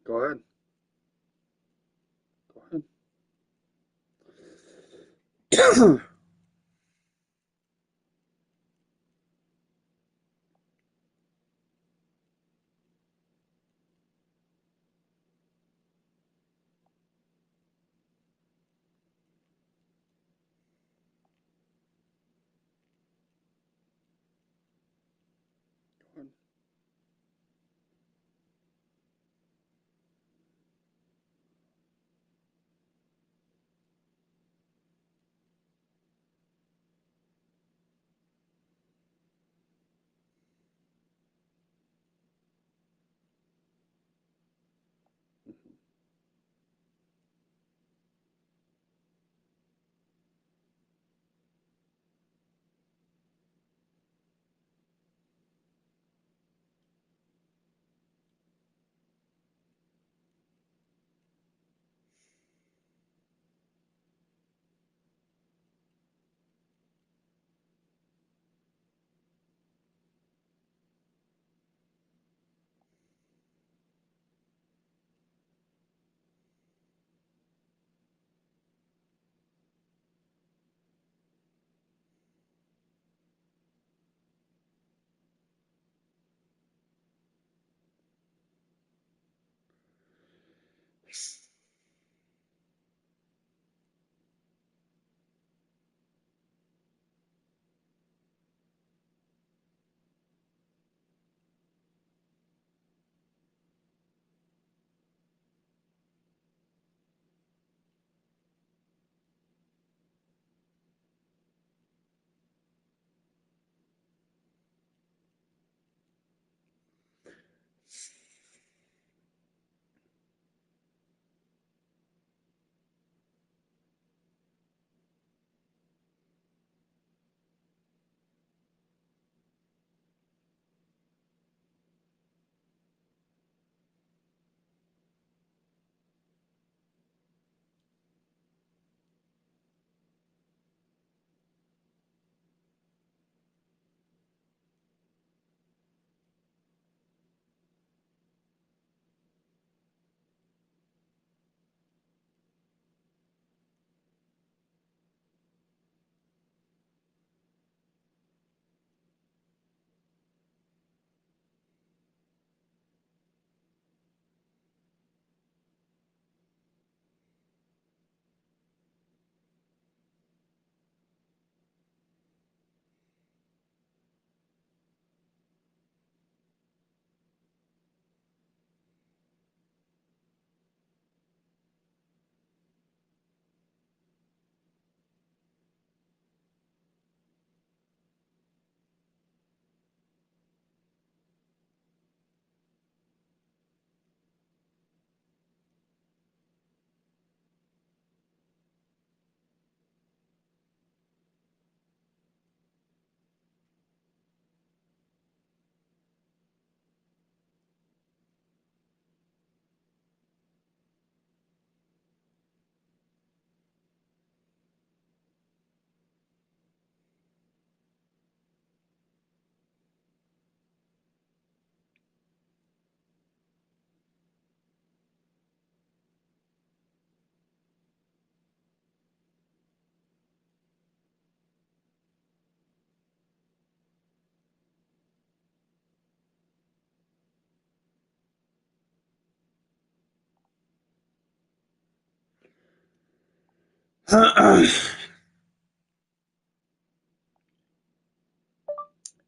Go ahead. Go ahead.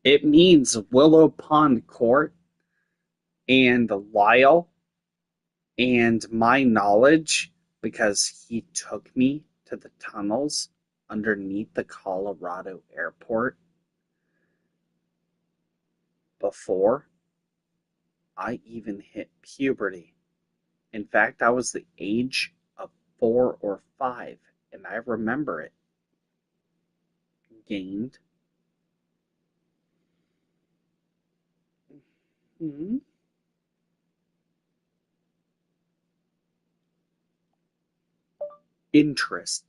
It means Willow Pond Court and Lyle, and my knowledge, because he took me to the tunnels underneath the Colorado airport before I even hit puberty. In fact, I was the age of 4 or 5, and I remember it. Gained hmm, interest.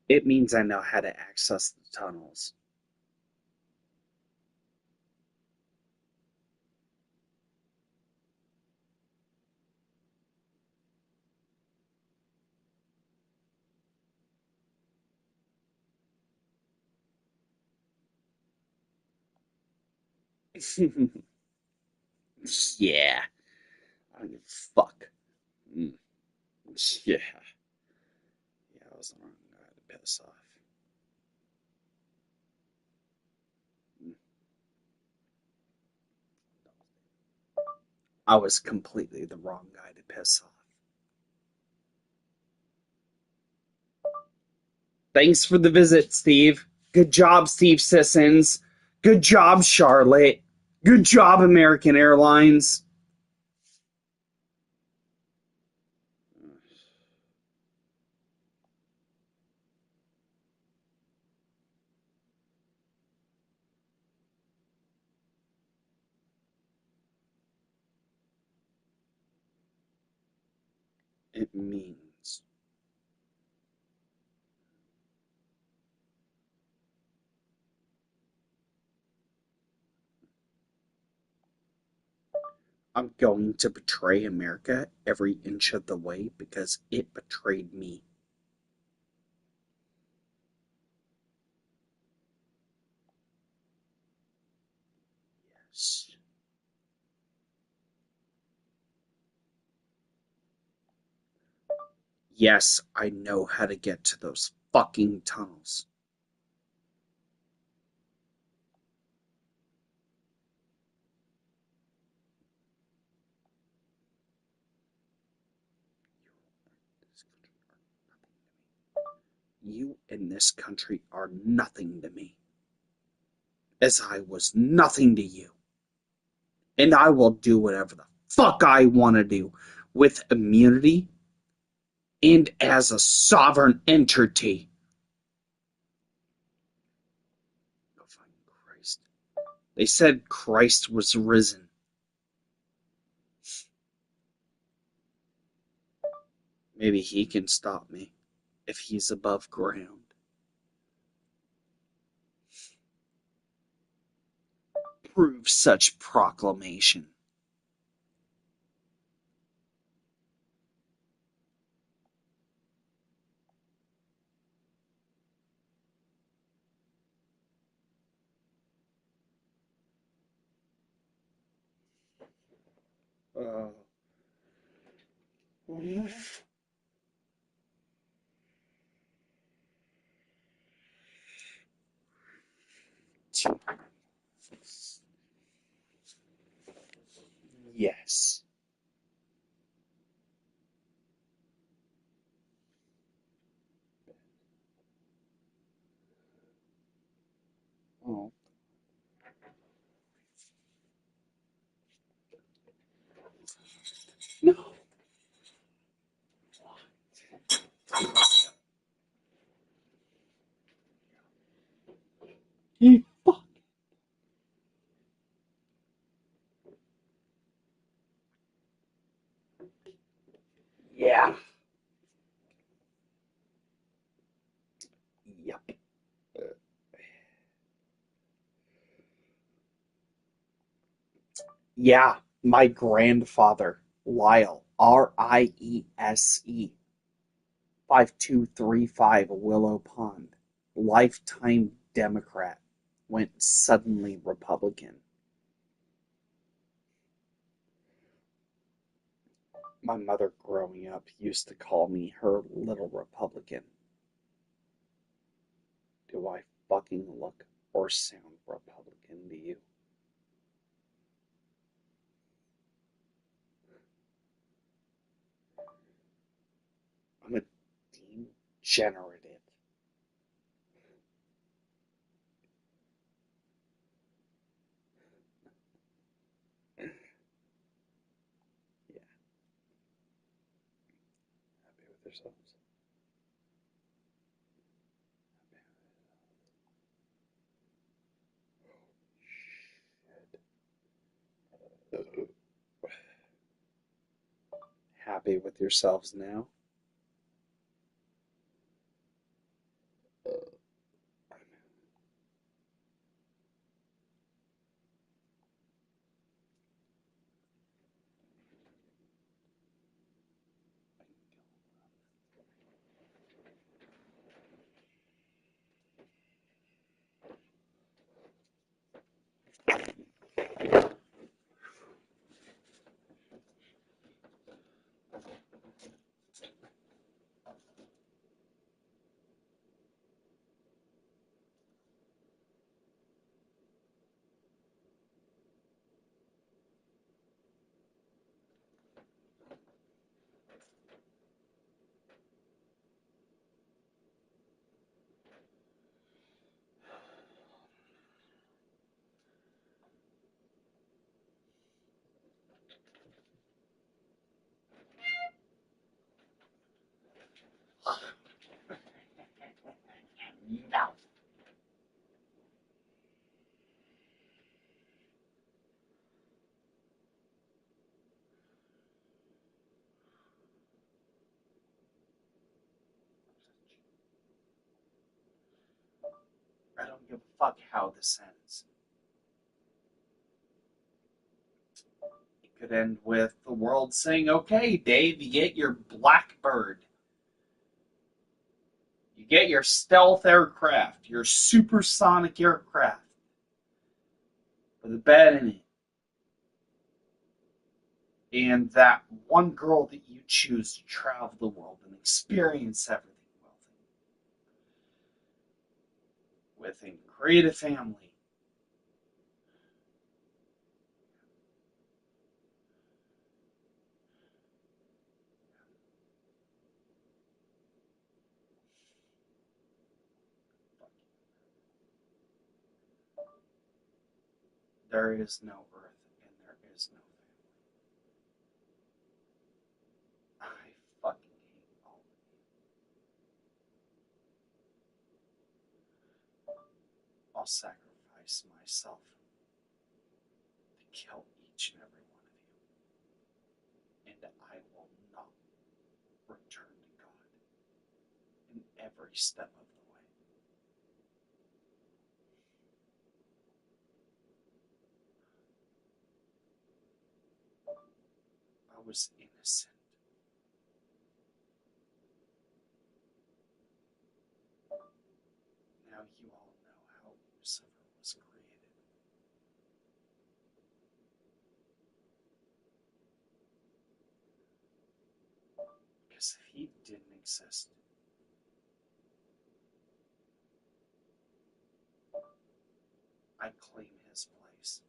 It means I know how to access the tunnels. Yeah, I don't give a fuck. Mm, yeah, yeah, I was the wrong guy to piss off. Mm, I was completely the wrong guy to piss off. Thanks for the visit, Steve. Good job, Steve Sissons. Good job, Charlotte. Good job, American Airlines. It means I'm going to betray America every inch of the way because it betrayed me. Yes. Yes, I know how to get to those fucking tunnels. You in this country are nothing to me, as I was nothing to you. And I will do whatever the fuck I want to do with immunity and as a sovereign entity. Go find Christ. They said Christ was risen. Maybe he can stop me if he's above ground. Prove such proclamation. Uh, yes. Oh, no. Hey, fuck. Yeah. Yep. Yeah, my grandfather, Lyle, Riese, 5235 Willow Pond, lifetime Democrat, went suddenly Republican. My mother growing up used to call me her little Republican. Do I fucking look or sound Republican to you? I'm a degenerative. Yeah, happy with yourselves. Happy with yourselves now? No. I don't give a fuck how this ends. It could end with the world saying, okay, Dave, you get your Blackbird. You get your stealth aircraft, your supersonic aircraft with a bed in it. And that one girl that you choose to travel the world and experience everything with and create a family. There is no earth and there is no family. I fucking hate all of you. I'll sacrifice myself to kill each and every one of you. And I will not return to God in every step of the way. I was innocent. Now you all know how Lucifer was created. Because if he didn't exist, I claim his place.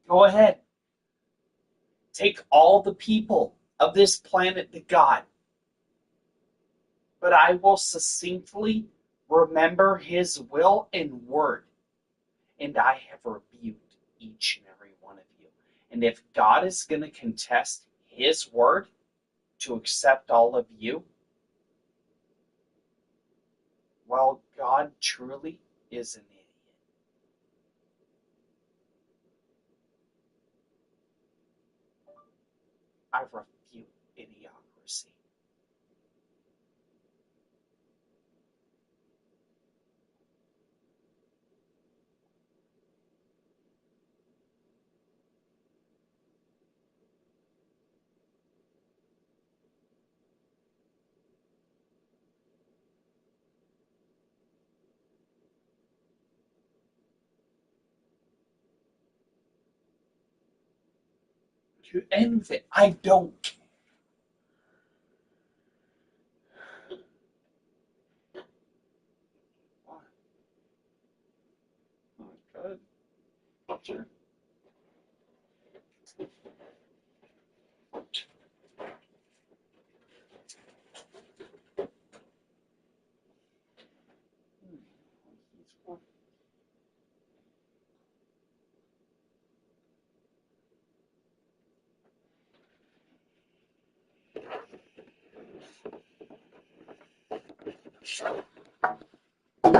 Go ahead. Take all the people of this planet to God. But I will succinctly remember his will and word. And I have rebuked each and every one of you. And if God is going to contest his word to accept all of you, well, God truly is an idiot. refute idiocracy. To anything, I don't care. Why? Oh, good. Sure. I'm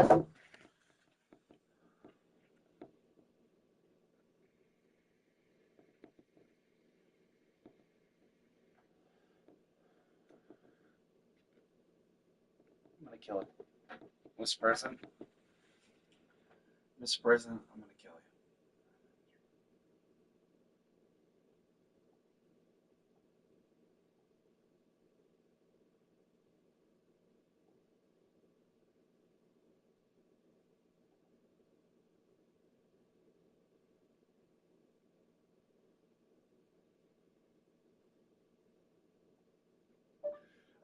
gonna kill it. Mr. President, Mr. President, I'm gonna kill you.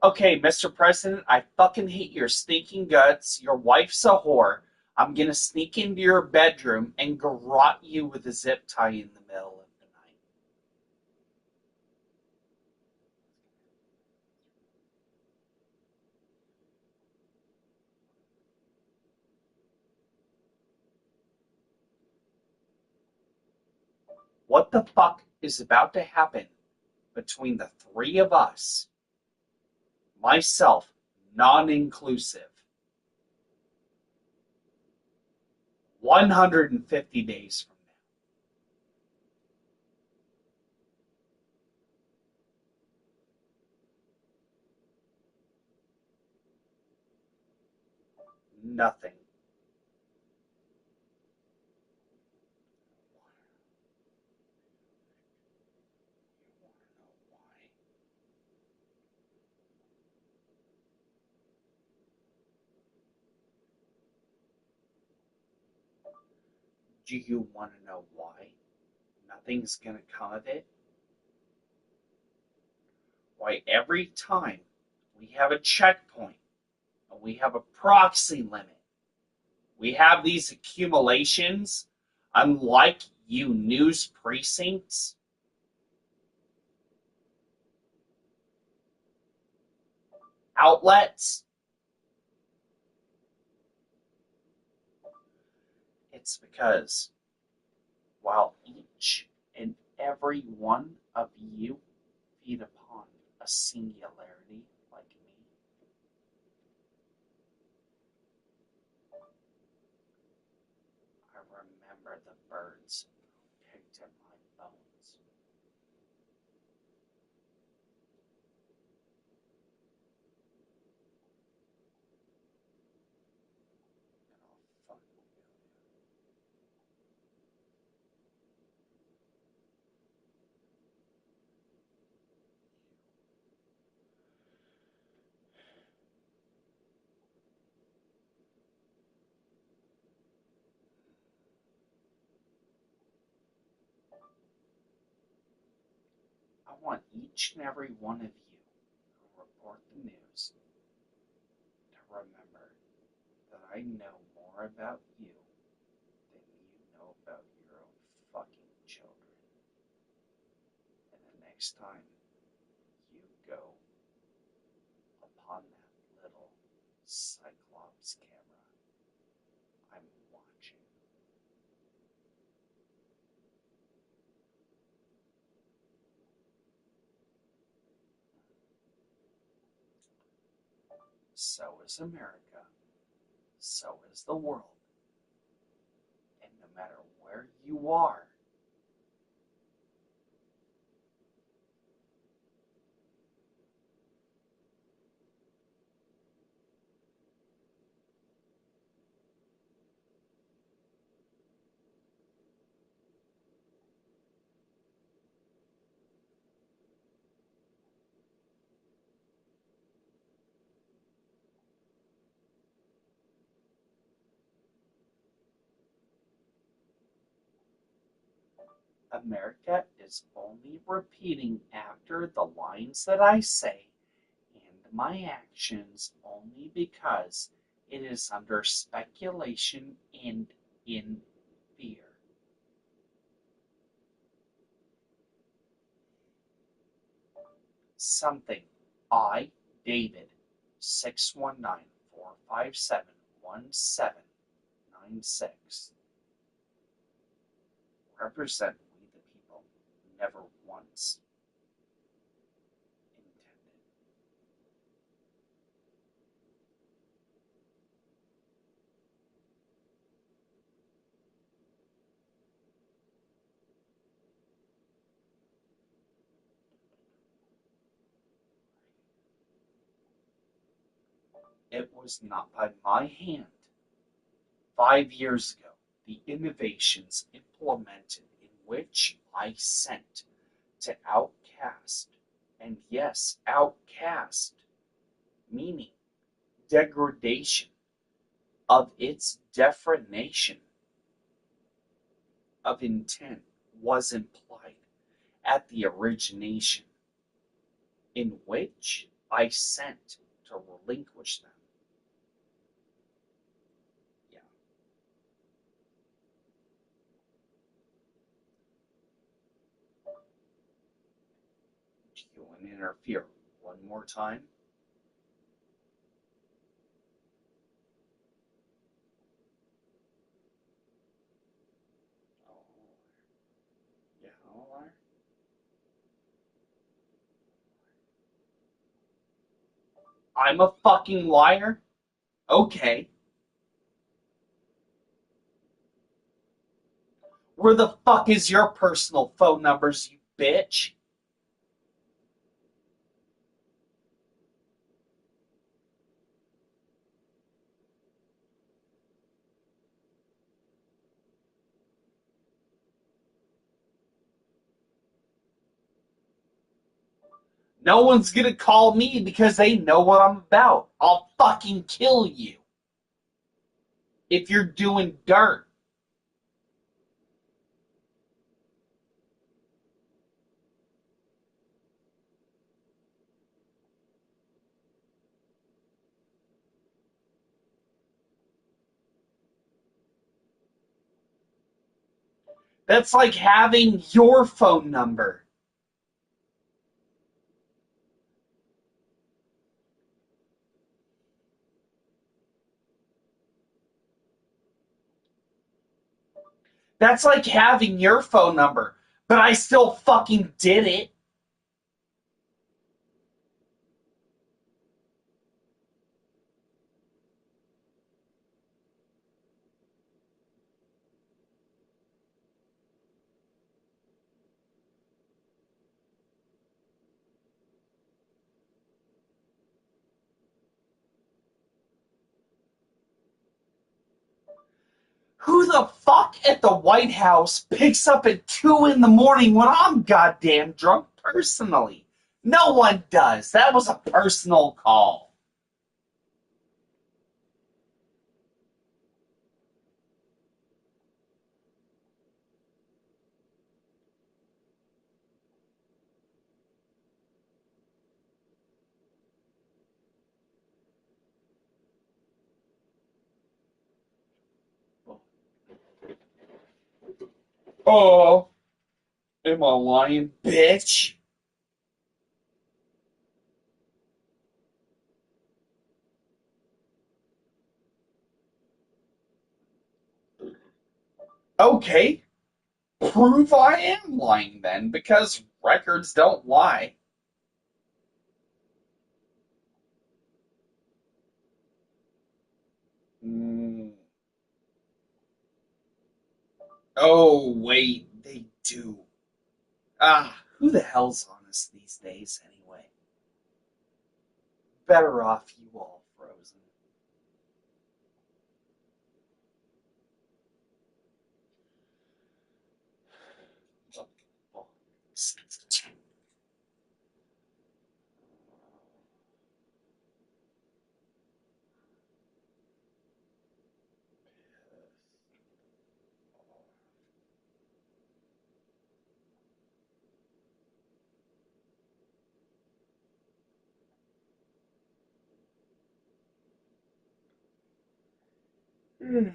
Okay, Mr. President, I fucking hate your stinking guts. Your wife's a whore. I'm gonna sneak into your bedroom and garrote you with a zip tie in the middle of the night. What the fuck is about to happen between the three of us, myself, non-inclusive, 150 days from now? Nothing. Do you want to know why? Nothing's gonna come of it. Why, every time we have a checkpoint and we have a proxy limit, we have these accumulations, unlike you news precincts, outlets, it's because while each and every one of you feed upon a singularity like me, I remember the birds picked at my bones. And I'll fucking I want each and every one of you who report the news to remember that I know more about you than you know about your own fucking children. And the next time you go upon that little Cyclops camera, I'm watching. So is America. So is the world. And no matter where you are, America is only repeating after the lines that I say and my actions only because it is under speculation and in fear. Something I, David, 619-457-1796, represent we the people, never once intended. It was not by my hand. 5 years ago, the innovations implemented in which I sent to outcast, and yes, outcast, meaning degradation of its definition of intent was implied at the origination in which I sent to relinquish them. Yeah. Do you want to interfere one more time? Oh, yeah, I'm a fucking liar? Okay. Where the fuck is your personal phone numbers, you bitch? No one's gonna call me because they know what I'm about. I'll fucking kill you if you're doing dirt. That's like having your phone number. That's like having your phone number, but I still fucking did it. Who the fuck at the White House picks up at 2 in the morning when I'm goddamn drunk personally? No one does. That was a personal call. Oh, am I lying, bitch? Okay, prove I am lying then, because records don't lie. Mm. Oh, wait, they do. Ah, who the hell's honest these days anyway? Better off you all frozen. Um,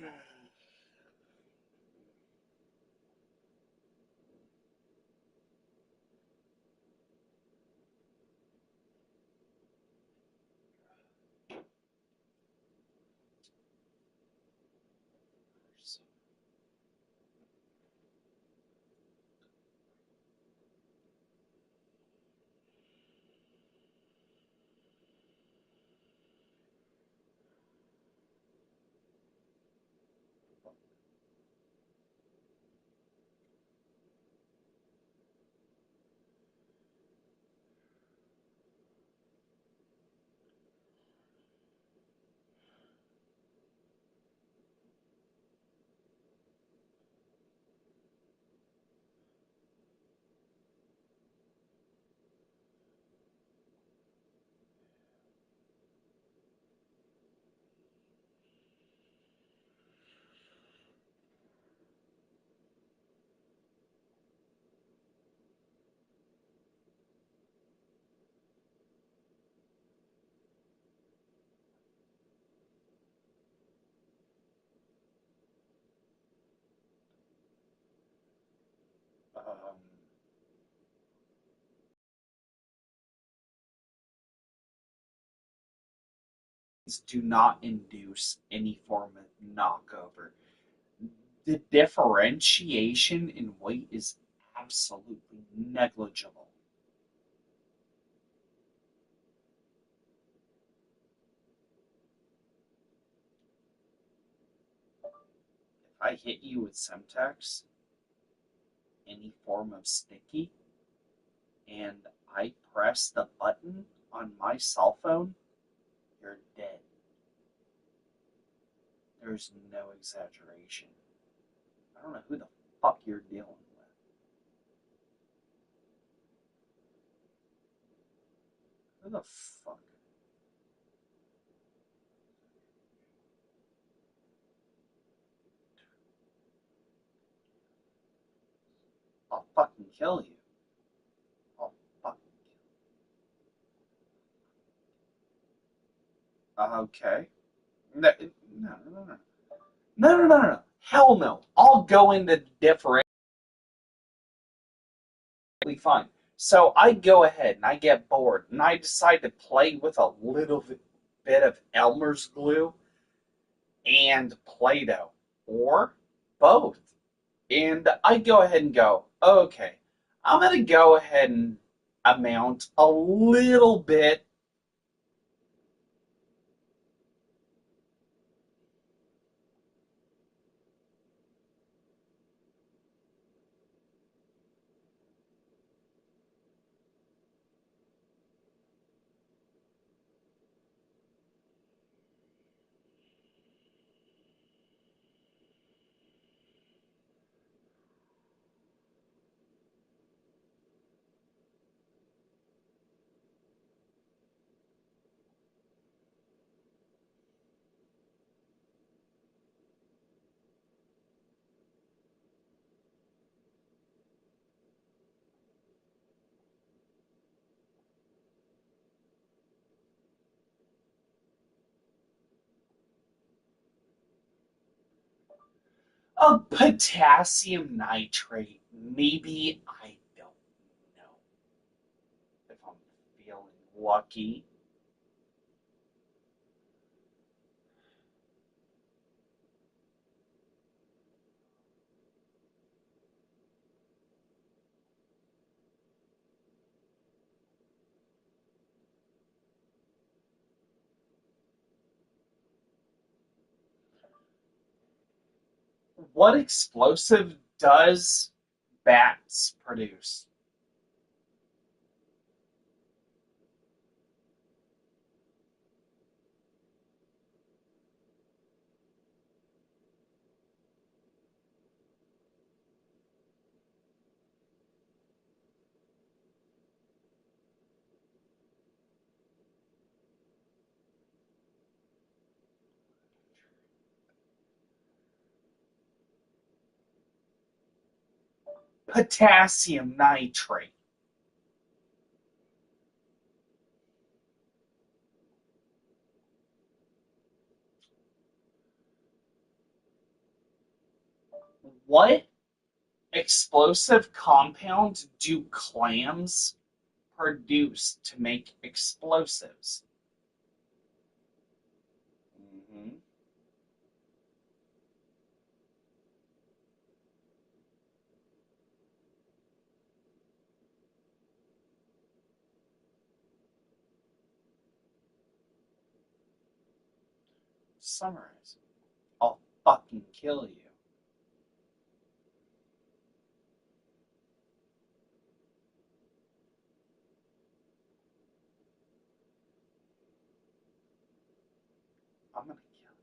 do not induce any form of knockover. The differentiation in weight is absolutely negligible. If I hit you with Semtex, any form of sticky, and I press the button on my cell phone, you're dead. There's no exaggeration. I don't know who the fuck you're dealing with. Who the fuck? I'll fucking kill you. I'll fucking okay. No, no, no, no. No, no, no, no. Hell no. I'll go into different fine. So I go ahead and I get bored and I decide to play with a little bit of Elmer's glue and Play Doh or both. And I go ahead and go, okay, I'm going to go ahead and amount a little bit. A potassium nitrate, maybe, I don't know if I'm feeling lucky. What explosive does bats produce? Potassium nitrate. What explosive compound do clams produce to make explosives? Hmm. Summarize. I'll fucking kill you. I'm gonna kill you.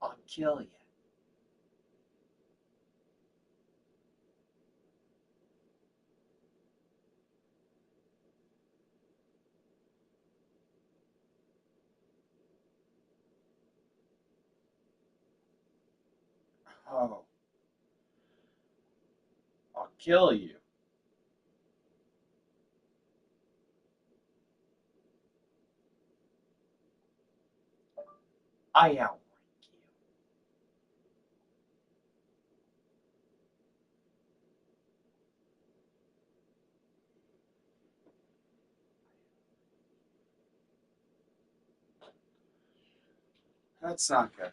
I'll kill you. Oh, I'll kill you. I outrank you. That's not good.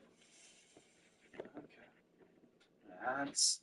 Okay. That's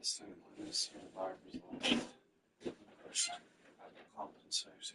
state line is hereby resolved. The person compensated.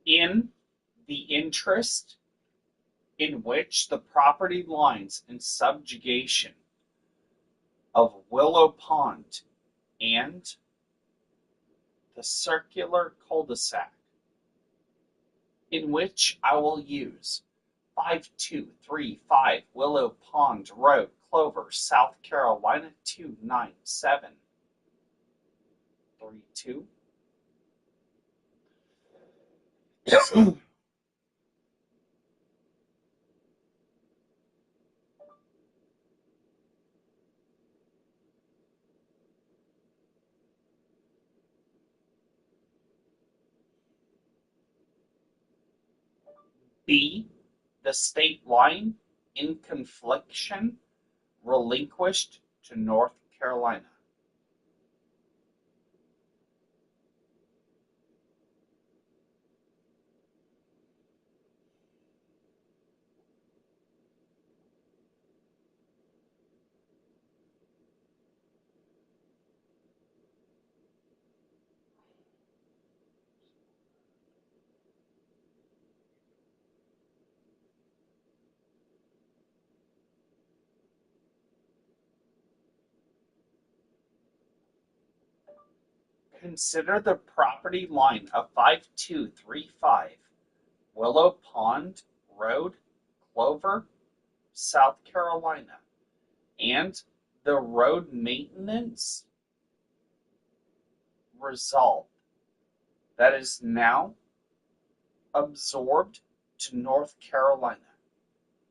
In the interest in which the property lines and subjugation of Willow Pond and the circular cul-de-sac, in which I will use 5235 Willow Pond Road, Clover, South Carolina 29732. B. The state line in confliction relinquished to North Carolina. Consider the property line of 5235 Willow Pond Road, Clover, South Carolina, and the road maintenance result that is now absorbed to North Carolina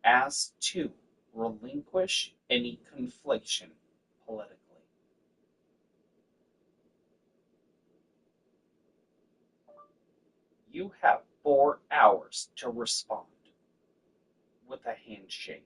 as to relinquish any confliction politically. You have 4 hours to respond with a handshake.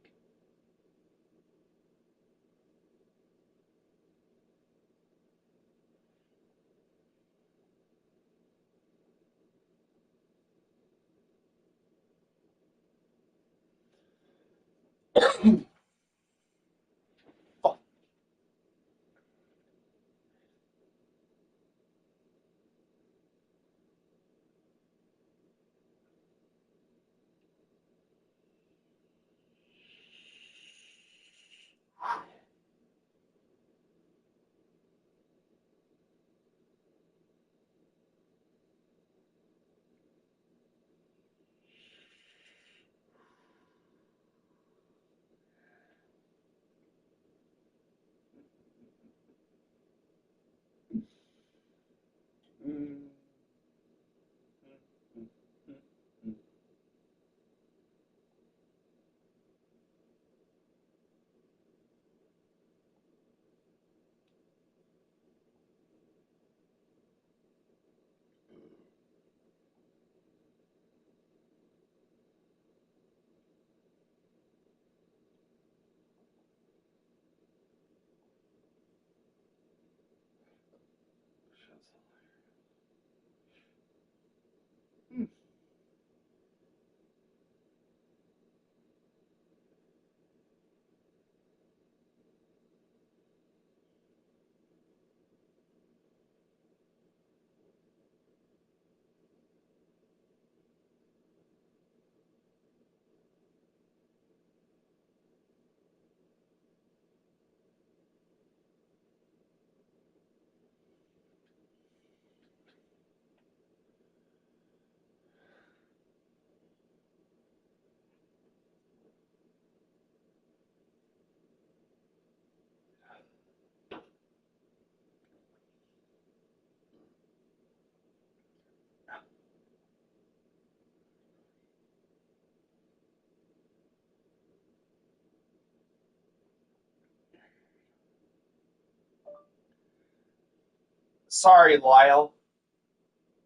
Sorry, Lyle.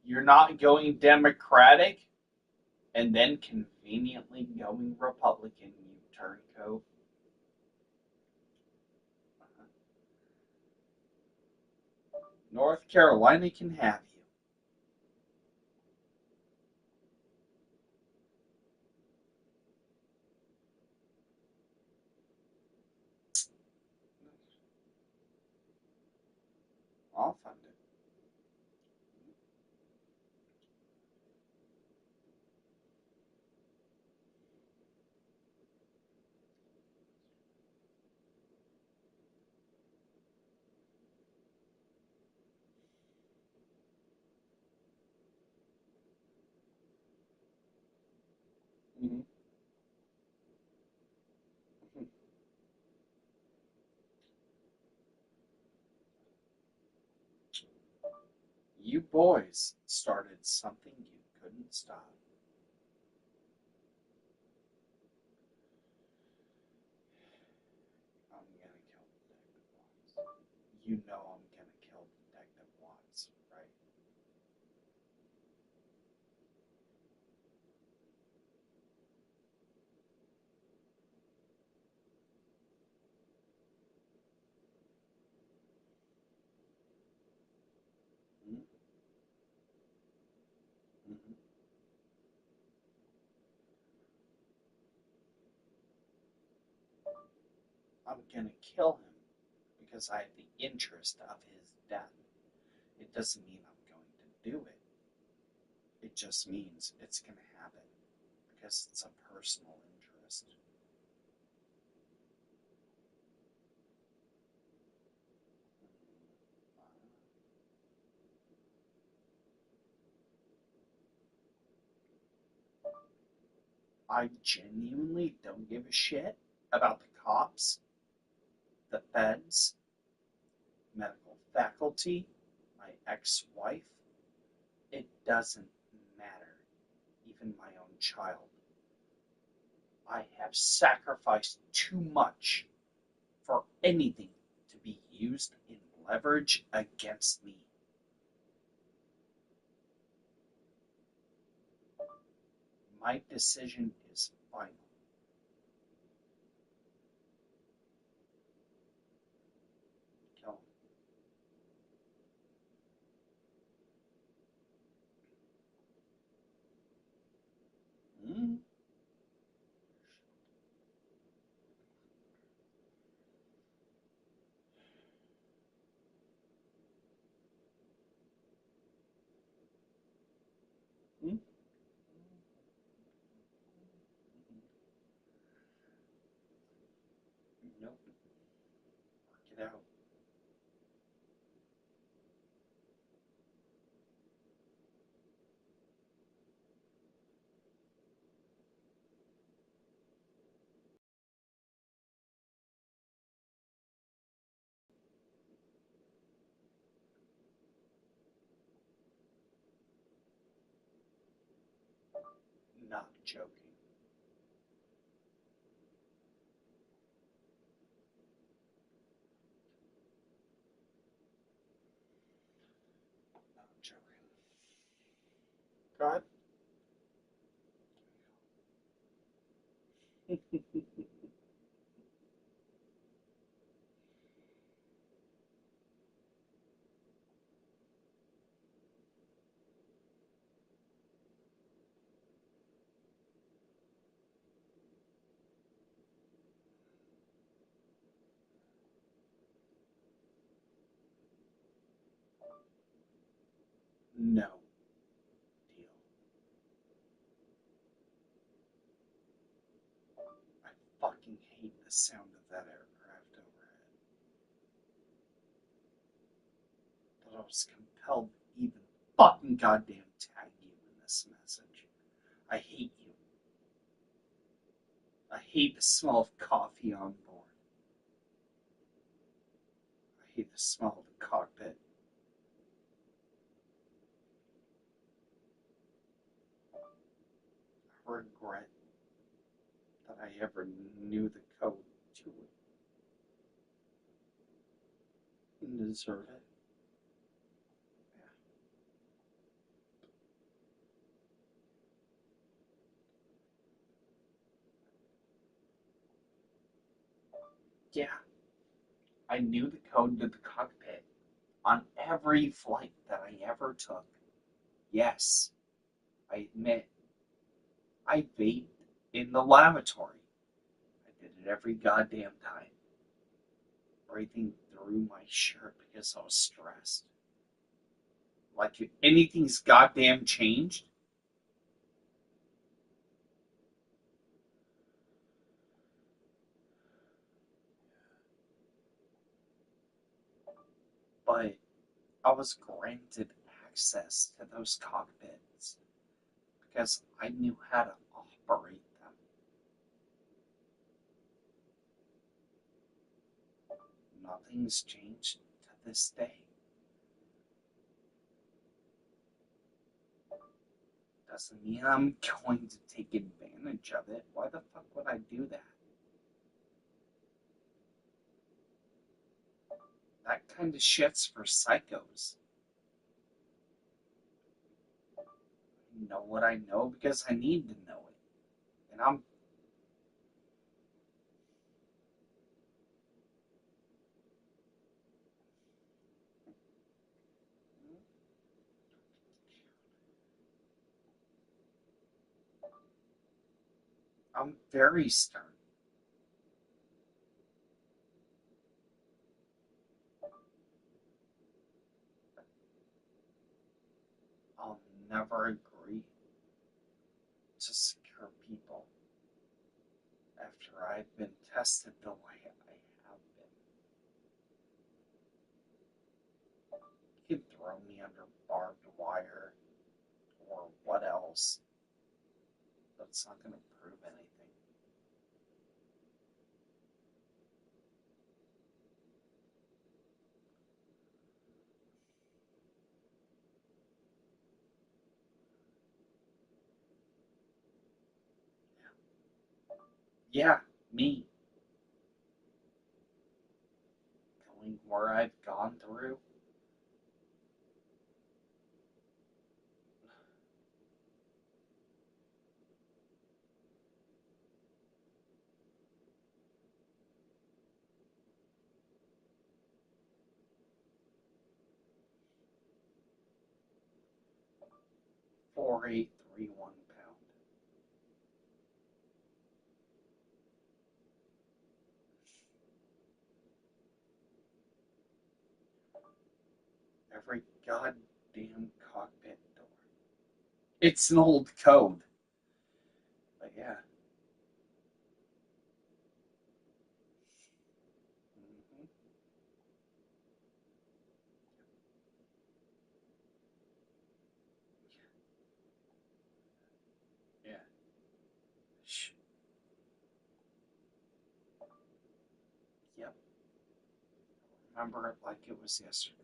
You're not going Democratic and then conveniently going Republican, you turncoat. North Carolina can have you. I'll fund it. Mm-hmm. You boys started something you couldn't stop. I'm gonna kill Detective Watts. You know I'm gonna kill Detective Watts, right? Mm-hmm. Mm-hmm. I'm gonna kill him because I have the interest of his death. It doesn't mean I'm going to do it. It just means it's gonna happen because it's a personal interest. I genuinely don't give a shit about the cops, the feds, medical faculty, my ex wife. It doesn't matter. Even my own child. I have sacrificed too much for anything to be used in leverage against me. My decision is final. Kill him. Mm-hmm. Nope. Work it out. Not joking. Not joking. Go ahead. No deal. I fucking hate the sound of that aircraft overhead. But I was compelled to even fucking goddamn tag you in this message. I hate you. I hate the smell of coffee on board. I hate the smell of the cockpit. I regret that I ever knew the code to it. I deserve it. Yeah, I knew the code to the cockpit on every flight that I ever took. Yes, I admit, I vaped in the lavatory. I did it every goddamn time, breathing through my shirt because I was stressed. Like if anything's goddamn changed. But I was granted access to those cockpits because I knew how to operate them. Nothing's changed to this day. Doesn't mean I'm going to take advantage of it. Why the fuck would I do that? That kind of shit's for psychos. I know what I know because I need to know it. And I'm very stern. I'll never agree to secure people after I've been tested the way I have been. You can throw me under barbed wire or what else, but it's not going to prove anything. Yeah, me going where I've gone through. 4831 pound. Every goddamn cockpit door. It's an old code, but yeah. Mhm. Yeah. Shh. Yep. Remember it like it was yesterday.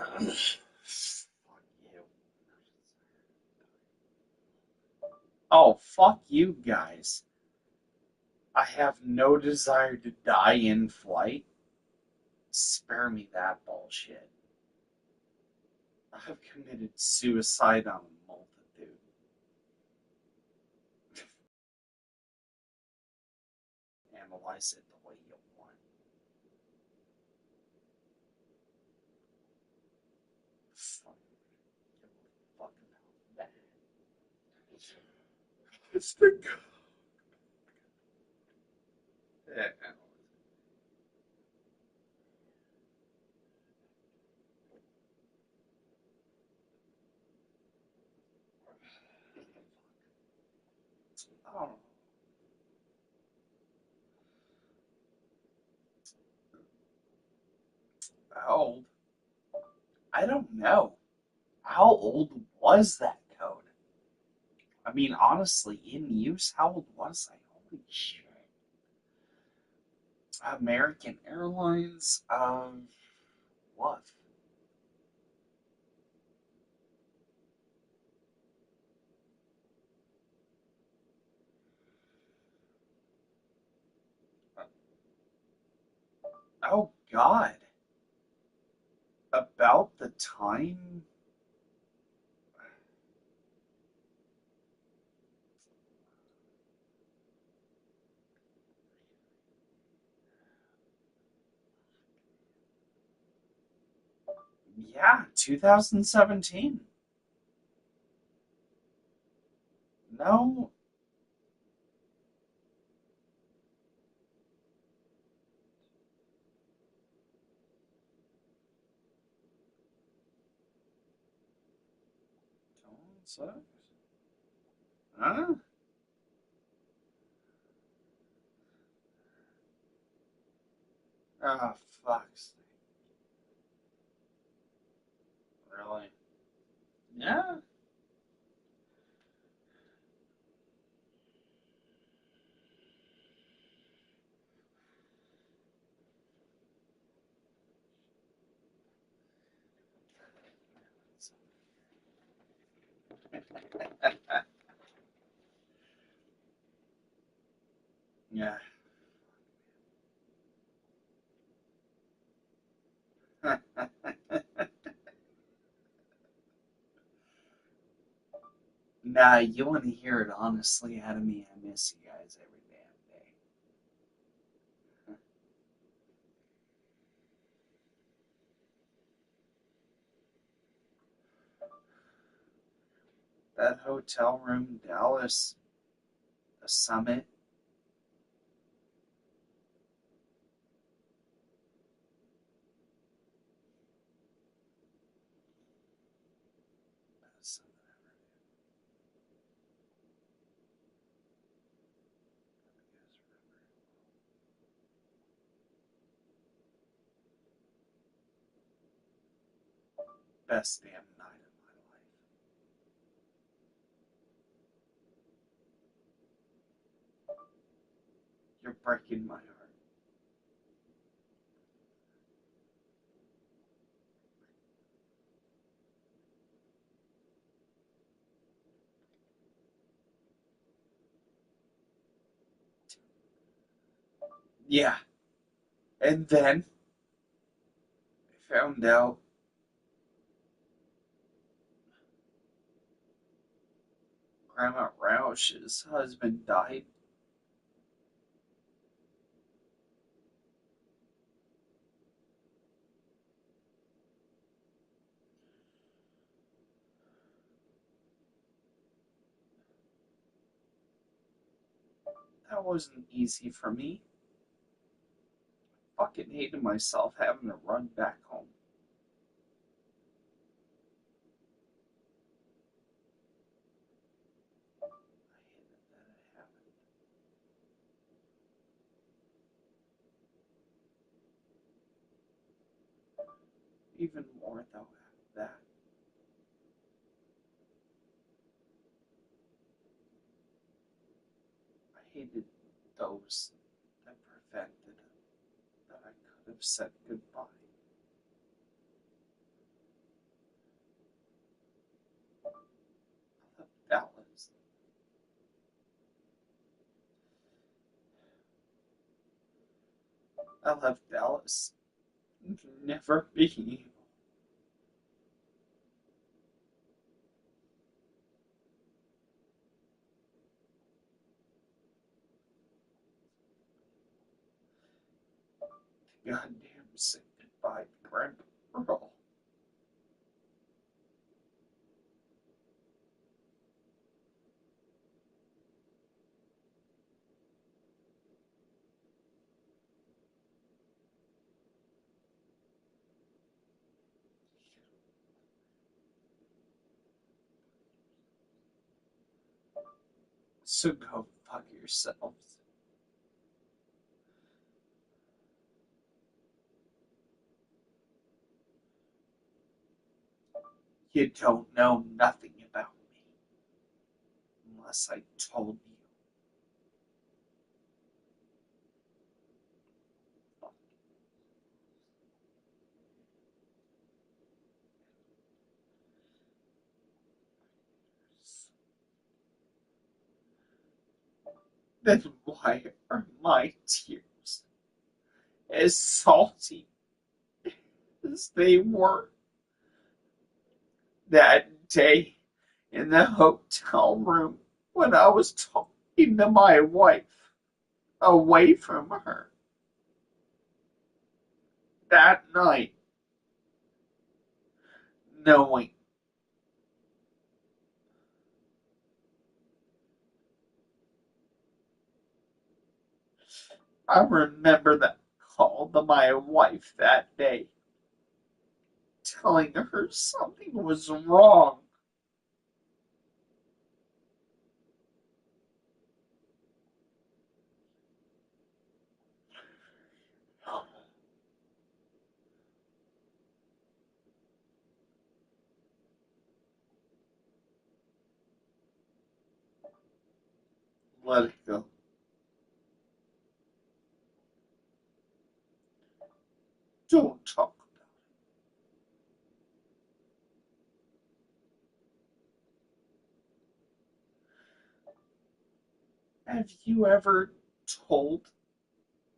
Fuck you. Oh, fuck you guys. I have no desire to die in flight. Spare me that bullshit. I've committed suicide on a multitude. Analyze it the way you want. Fuck, give a fuck about that. It's the. Yeah. Oh, how old? I don't know. How old was that code? I mean, honestly, in use, how old was I? Holy shit. American Airlines, what? Oh God. About the time. Yeah, 2017. No. Don't Huh? Oh, fuck's sake. Really? Yeah. Yeah. Nah, you want to hear it honestly out of me. I miss you guys every damn day. That hotel room, Dallas, the summit. Best damn night of my life. You're breaking my heart. Yeah. And then I found out Grandma Roush's husband died. That wasn't easy for me. Fucking hated myself having to run back home. I hated that it happened. Even more though after that. I hated those that prevented that I could have said goodbye. I left Dallas. I left Dallas. Never being goddamn say goodbye to Grandpa Earl. So go fuck yourselves. You don't know nothing about me unless I told you. Then why are my tears as salty as they were that day in the hotel room when I was talking to my wife away from her that night, knowing I remember that call to my wife that day, telling her something was wrong. Let it go. Don't talk about it. Have you ever told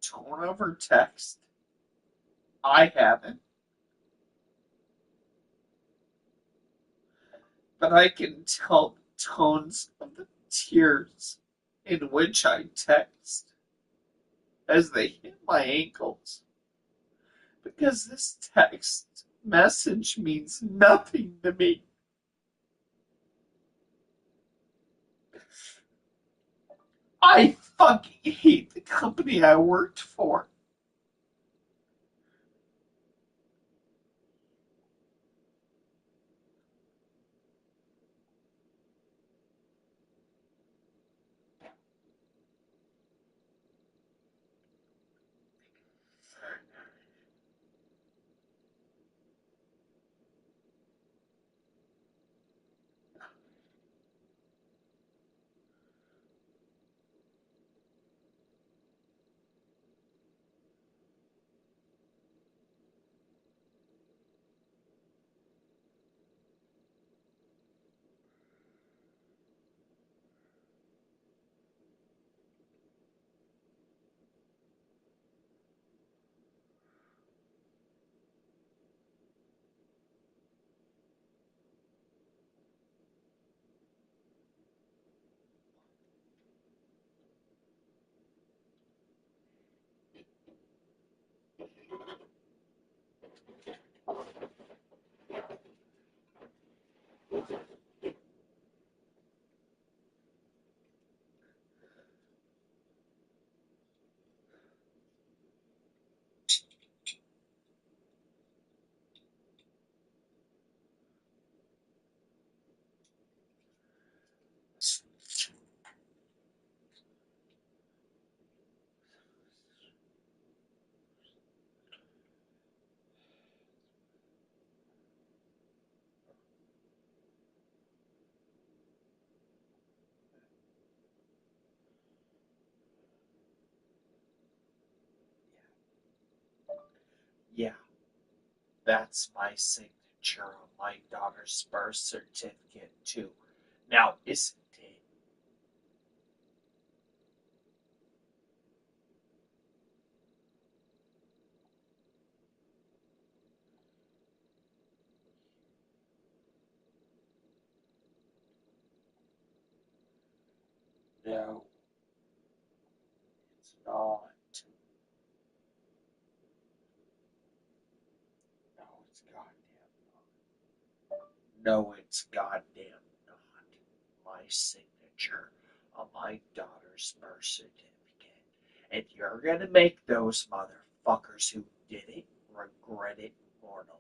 tone over text? I haven't, but I can tell the tones of the tears in which I text as they hit my ankles, because this text message means nothing to me. I fucking hate the company I worked for. Yeah, that's my signature on my daughter's birth certificate, too. Now, isn't it? No, it's not. No, it's goddamn not. No, it's goddamn not my signature on my daughter's birth certificate. And you're gonna make those motherfuckers who did it regret it mortally.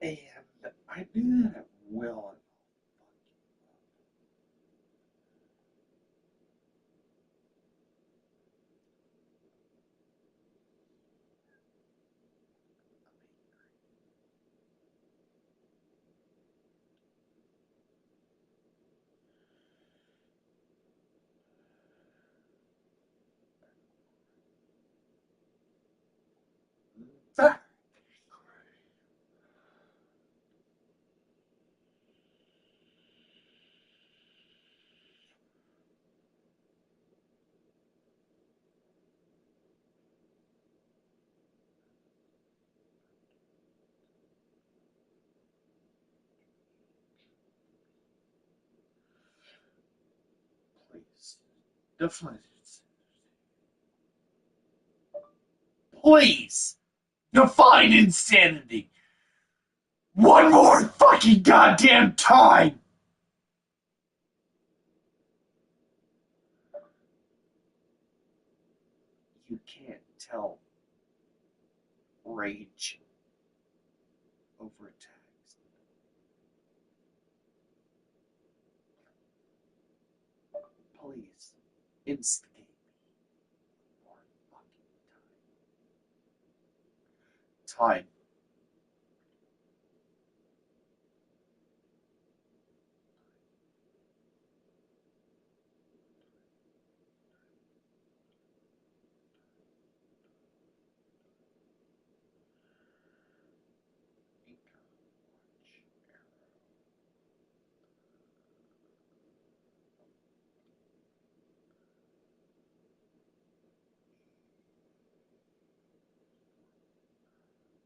And I knew that it will. Please, define it. Please, define insanity. One more fucking goddamn time. You can't tell rage over text. Please, instigate more fucking time. Time.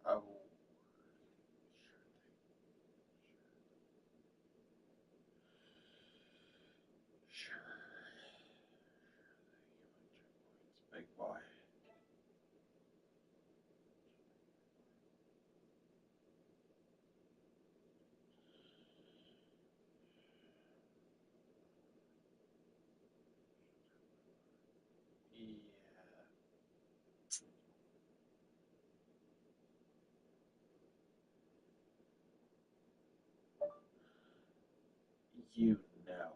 Oh, sure. Big boy. Yeah. You know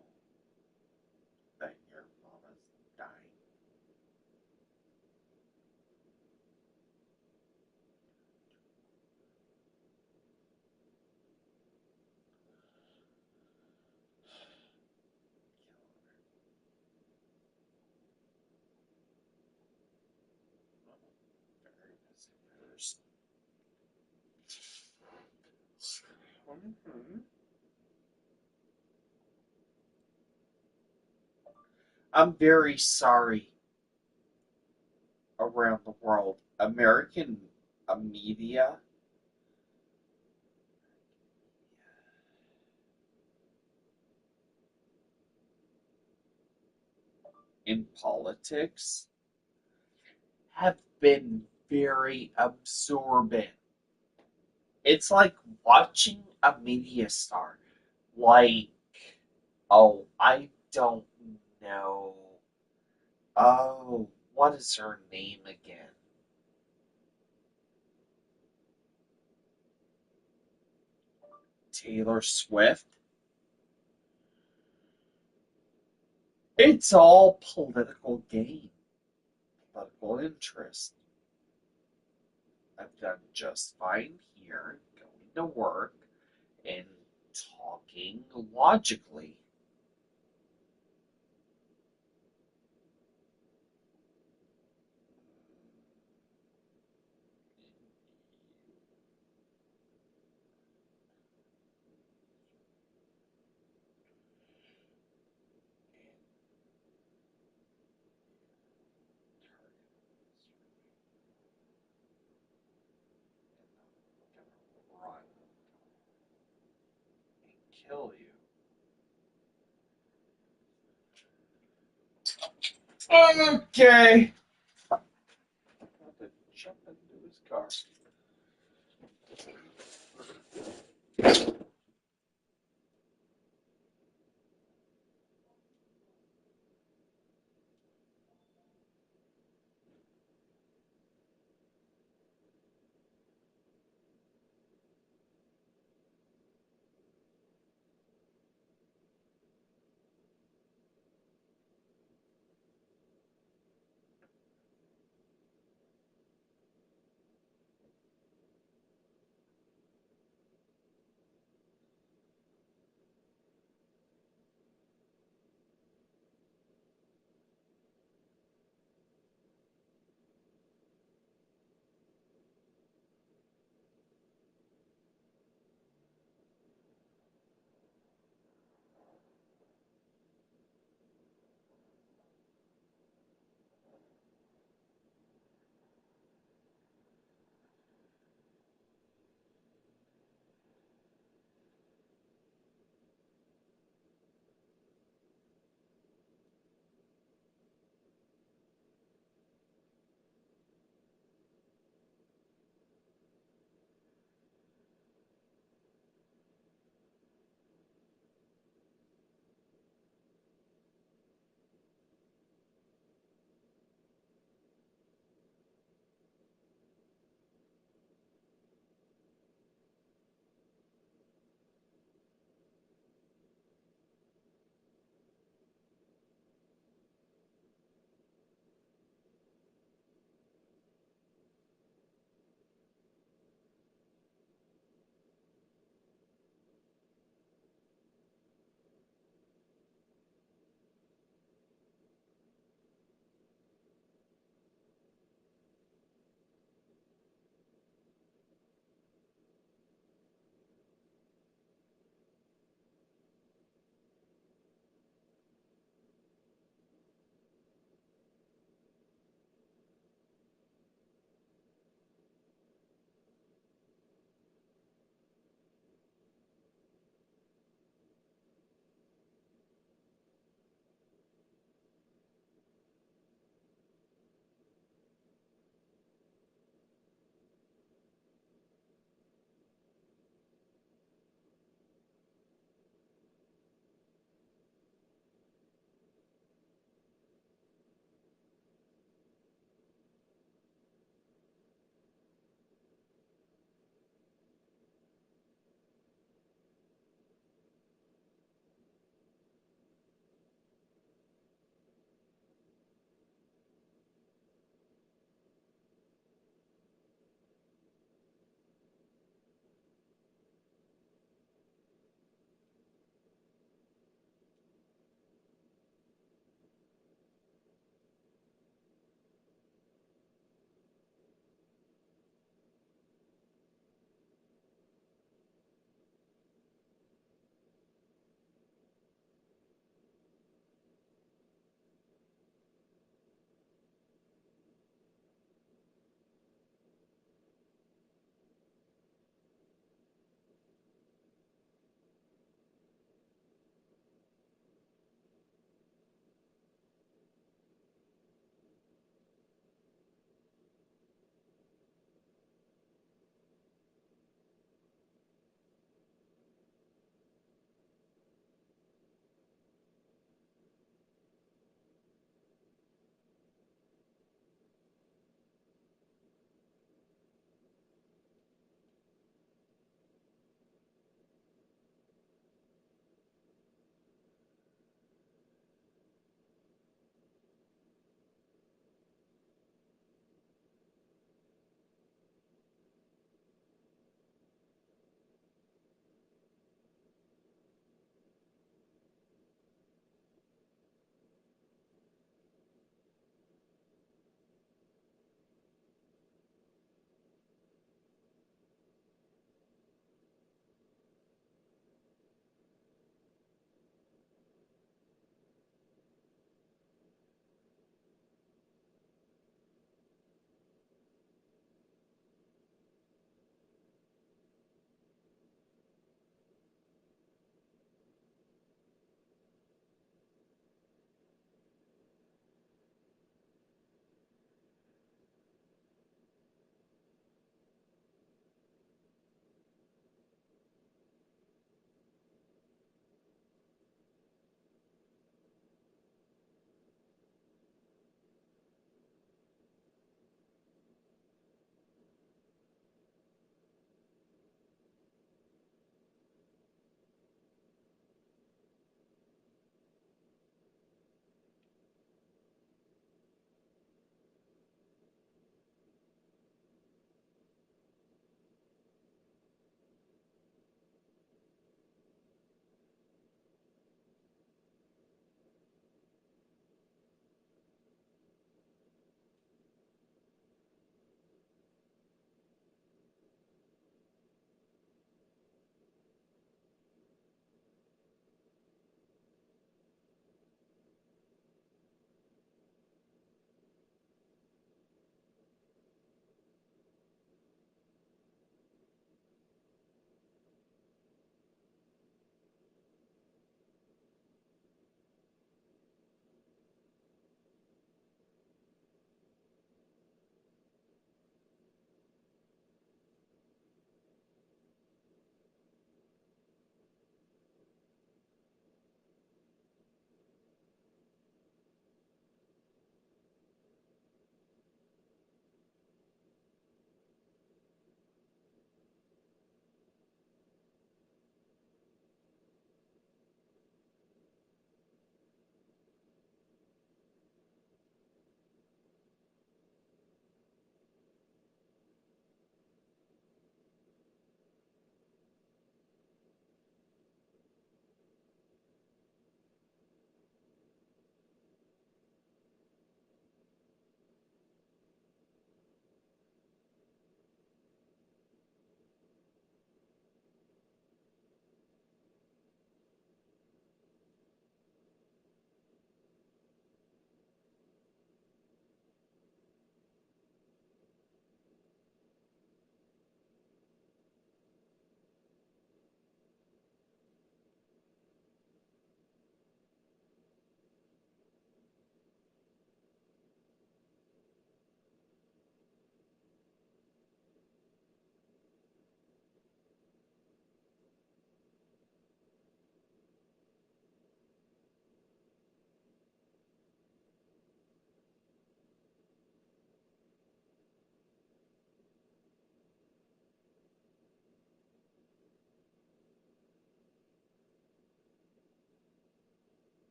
that your mama's dying. Very busy person. Mhm. I'm very sorry around the world. American media in politics have been very absorbent. It's like watching a media star. Like, oh, I don't know. Oh, what is her name again? Taylor Swift? It's all political gain, political interest. I've done just fine here, going to work and talking logically. And run and kill you. Okay. Had to jump into his car.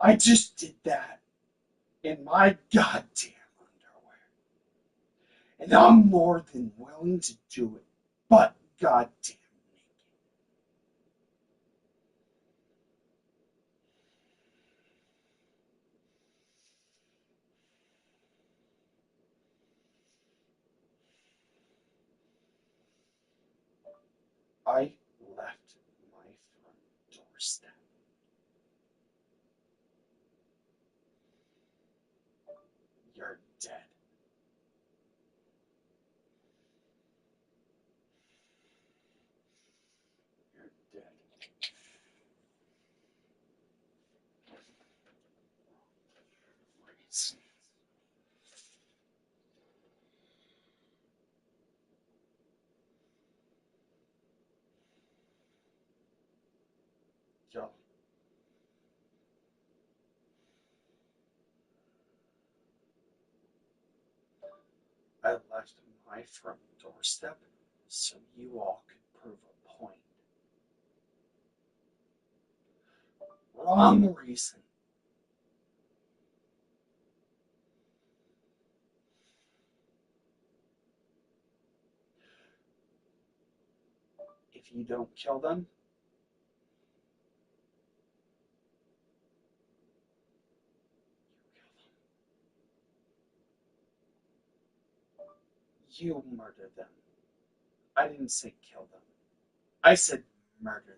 I just did that in my goddamn underwear. And I'm more than willing to do it, but goddamn naked. I left my front doorstep. You're dead. You're dead. Freeze. Yo, I left my front doorstep so you all could prove a point. Wrong reason. If you don't kill them, you murder them. I didn't say kill them. I said murder them.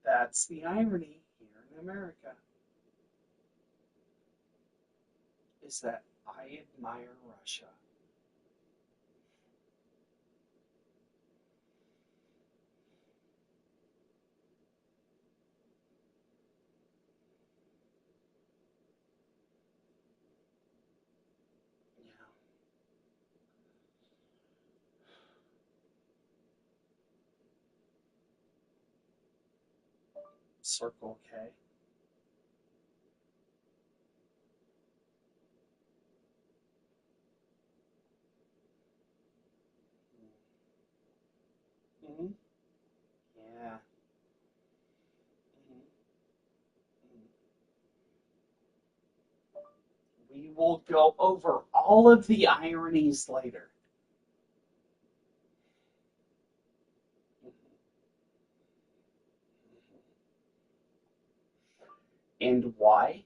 That's the irony here in America, is that I admire Russia. Yeah, Circle K. Mm-hmm. Yeah. Mm-hmm. We will go over all of the ironies later. And why?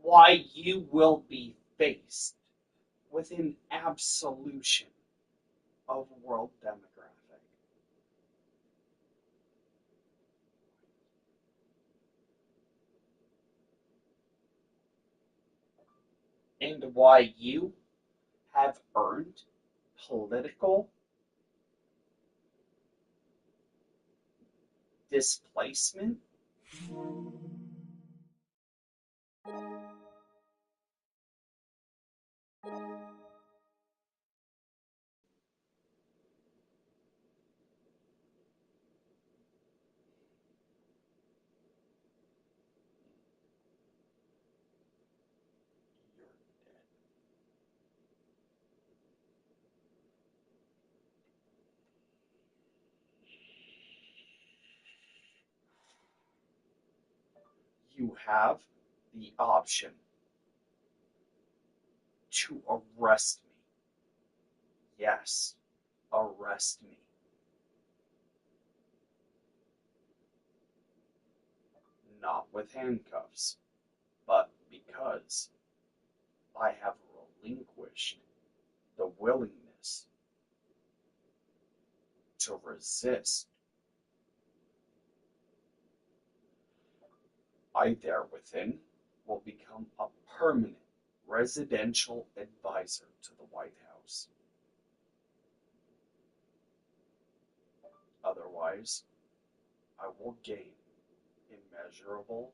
why you will be faced with an absolution of world demographic. And why you have earned political displacement. You're dead. You have the option to arrest me. Yes, arrest me. Not with handcuffs, but because I have relinquished the willingness to resist. I therewithin will become a permanent residential advisor to the White House. Otherwise, I will gain immeasurable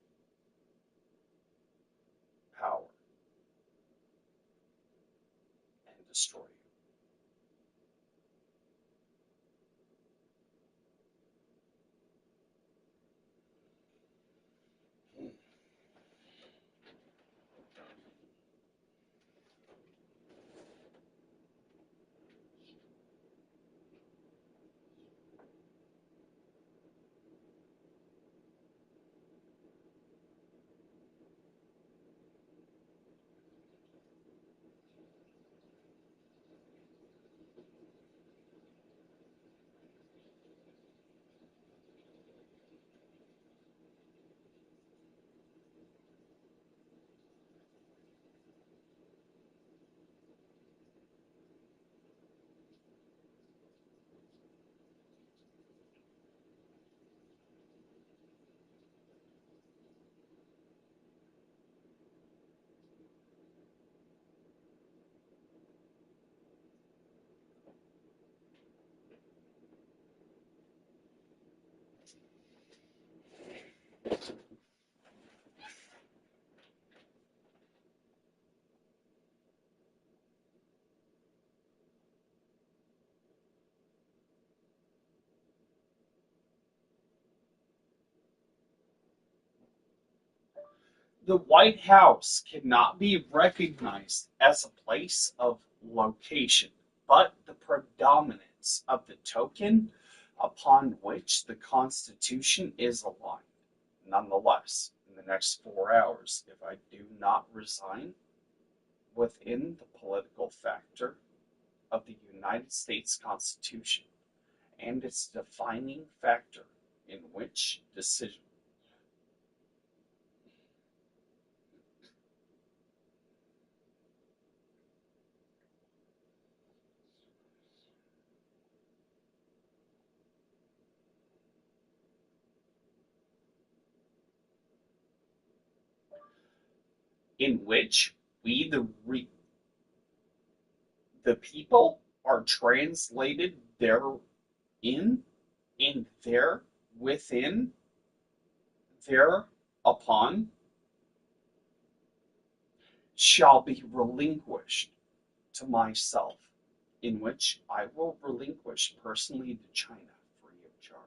power and destroy you. The White House cannot be recognized as a place of location, but the predominance of the token upon which the Constitution is aligned. Nonetheless, in the next 4 hours, if I do not resign within the political factor of the United States Constitution and its defining factor in which decision in which we the people are translated therein and there within thereupon shall be relinquished to myself, in which I will relinquish personally to China free of charge.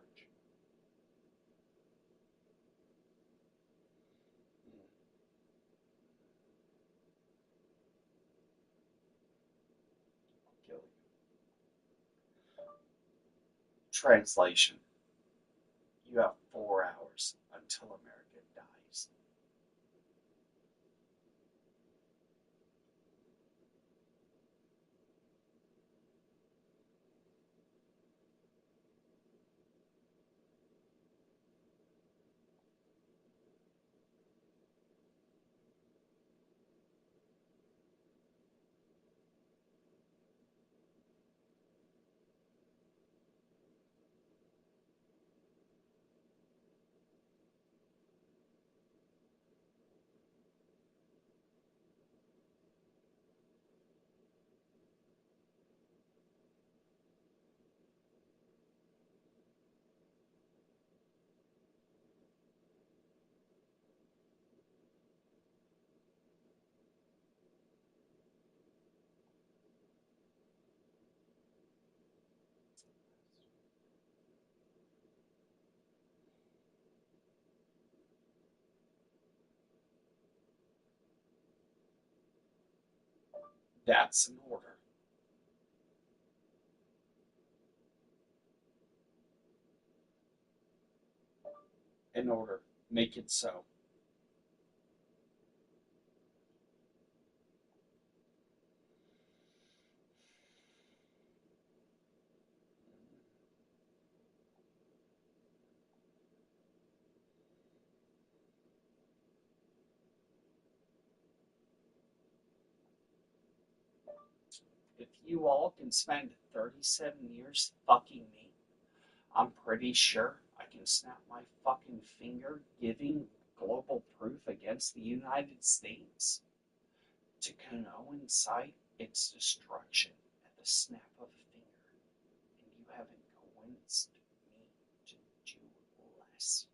Kill you. Translation: you have 4 hours until America dies. That's an order. An order. Make it so. If you all can spend 37 years fucking me, I'm pretty sure I can snap my fucking finger giving global proof against the United States to coincide its destruction at the snap of a finger, and you haven't convinced me to do less.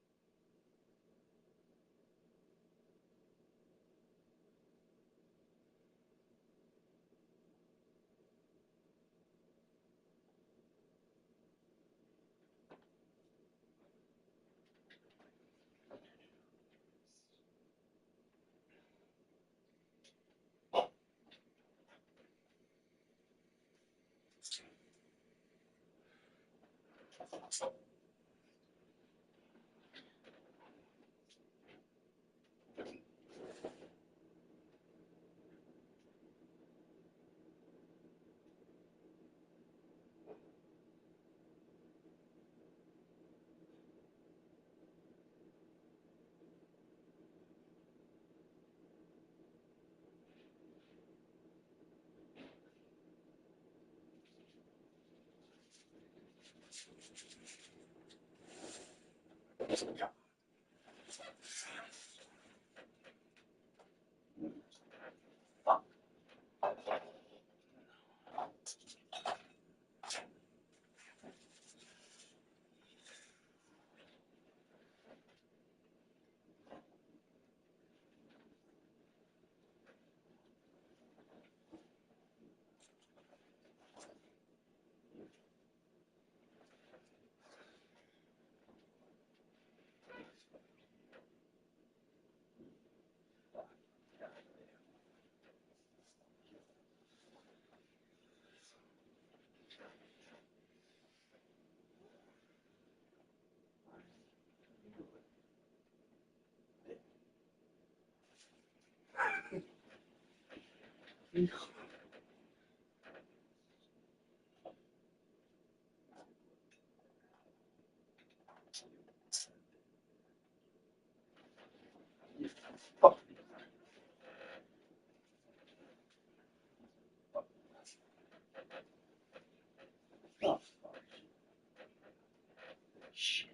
Shit.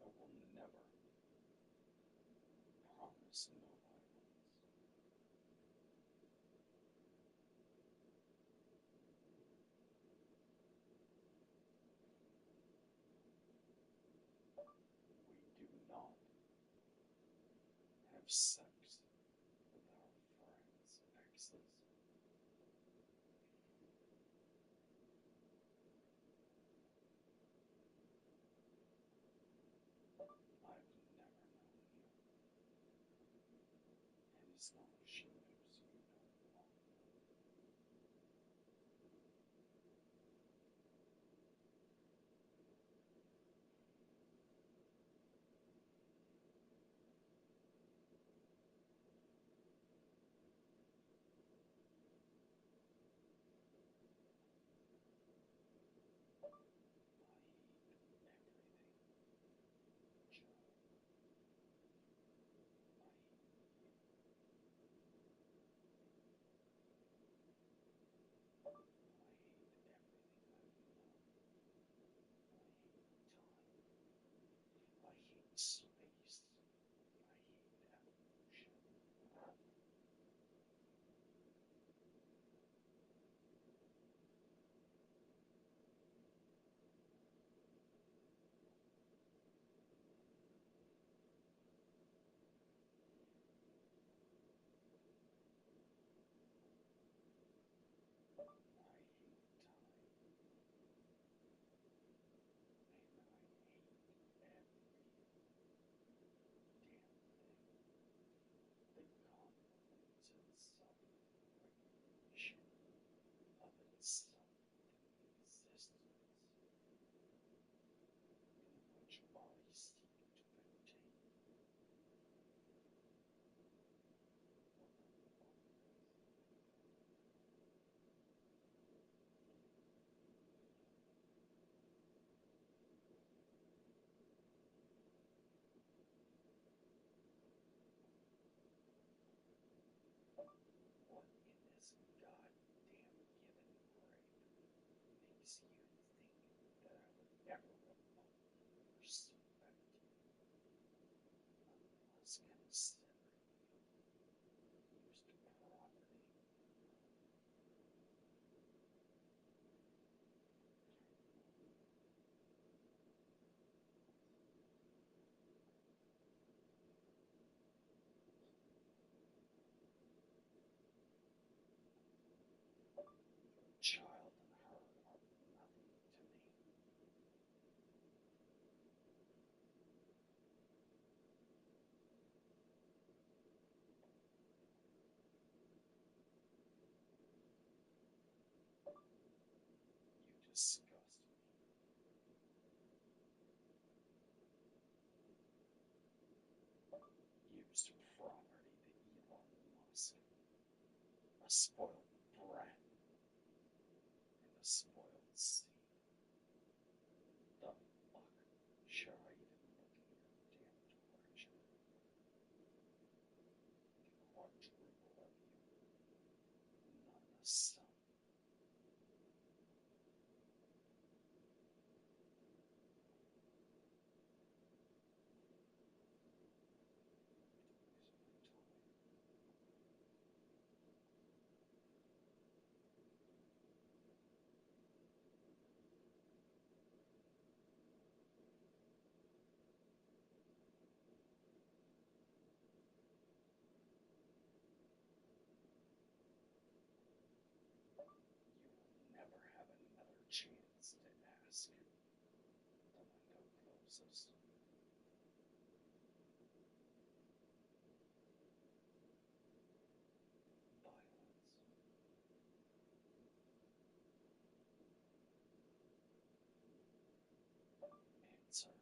I will never promise no violence. sex with our friends' exes. I've never known you, and as long as she knows you don't want I hate everything, Joe. I hate you. I hate everything I've known. I hate time. I hate space. I hate evolution. I hate time. And I hate every damn thing that convolutes itself recognition of itself in existence in which I seek to maintain. What in this goddamn given grade makes you think that I would ever remotely respect you unless considering you used property? Your child and her are nothing to me. You disgust me. Used property to Elon Musk, a spoiled brat and a spoiled seed. The fuck should I even look in your damn direction? The quadruple of you, not the sum. Waste my time. You will never have another chance to ask. The window closes. Violence. Answer.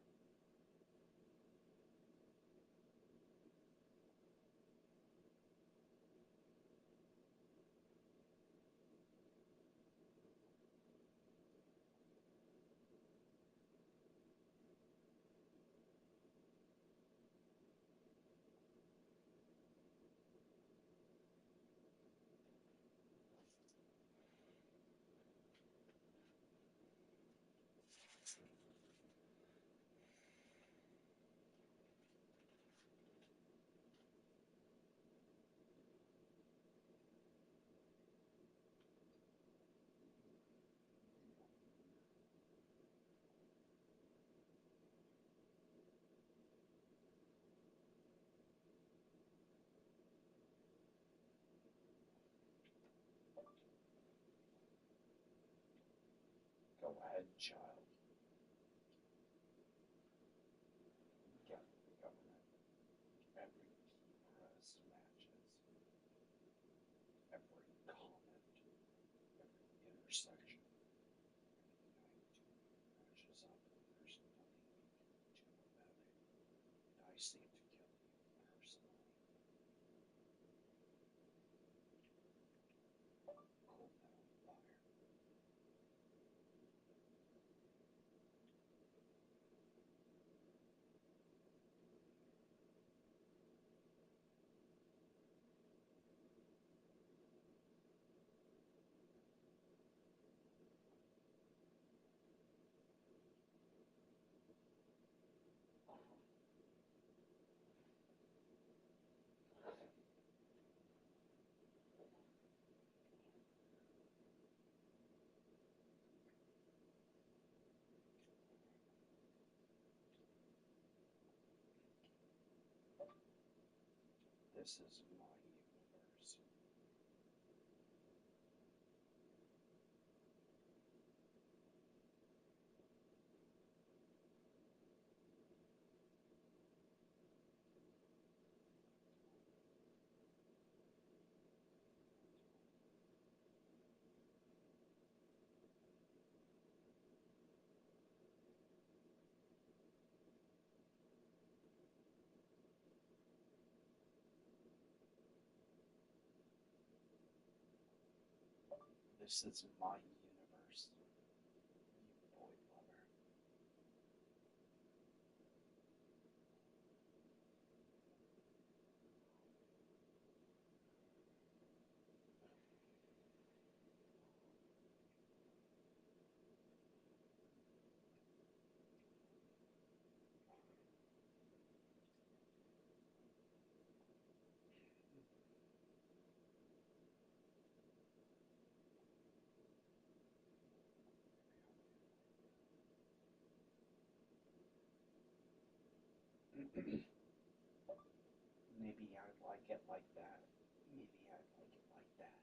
head child. Government, every press matches, every comment, every intersection, matches up. There's nothing you can do about it. I seem to kill you personally. Cool down fire. This is my universe. This is my universe, you boy lover. Maybe I'd like it like that. Maybe I'd like it like that.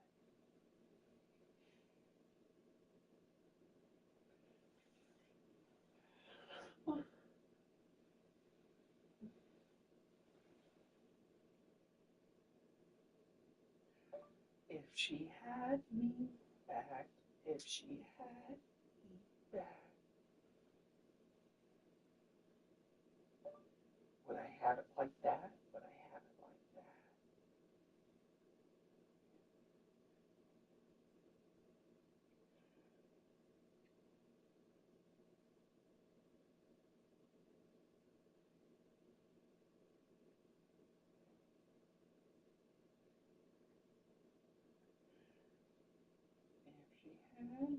If she had me back, if she had me back, would I have it like that? Would I have it like that? If she had,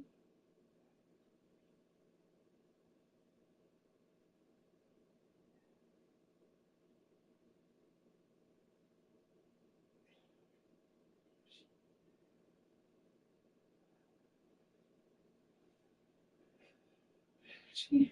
she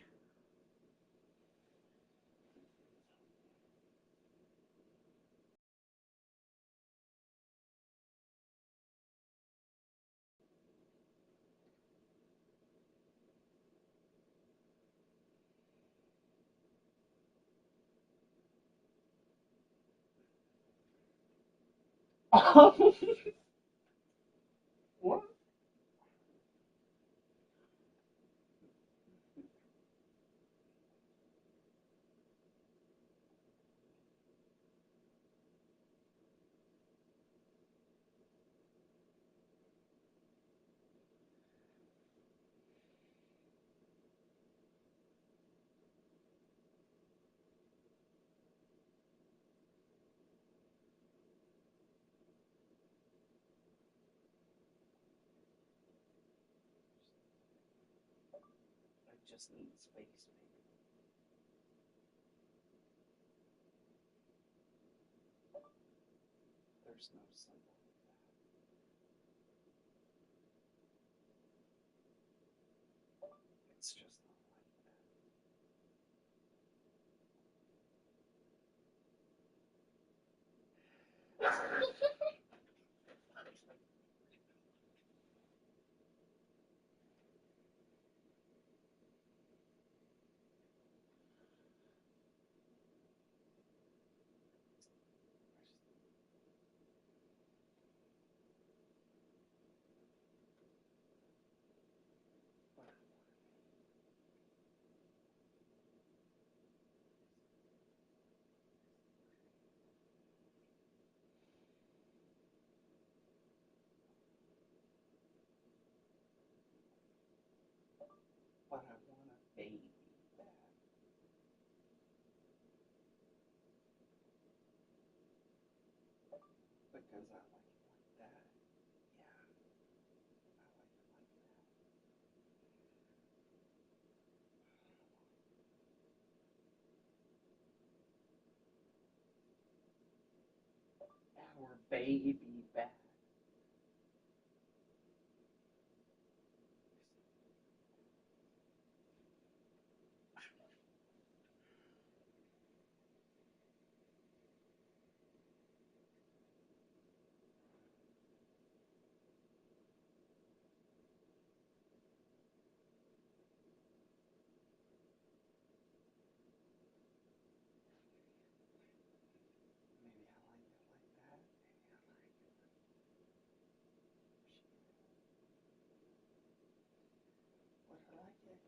what? I just need space, baby. There's no symbol of that. It's just not like that. baby back. Because I like it like that. Yeah, I like it like that. Our baby back. Maybe I like it like that. Maybe I like it. What I like it.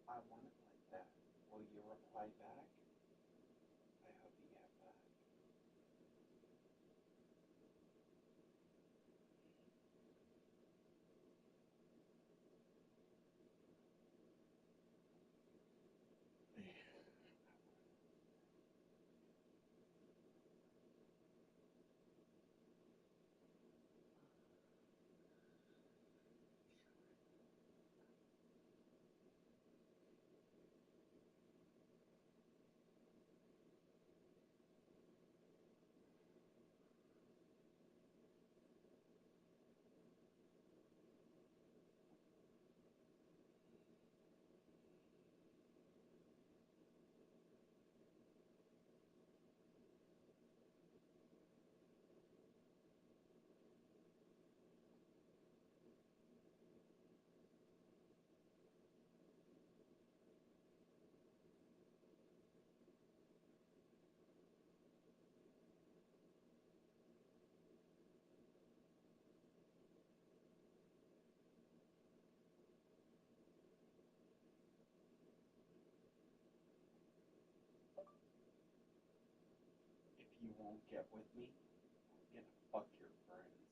I want it like that. Will you reply back? I hope you get back. don't get with me, I'm gonna fuck your friends.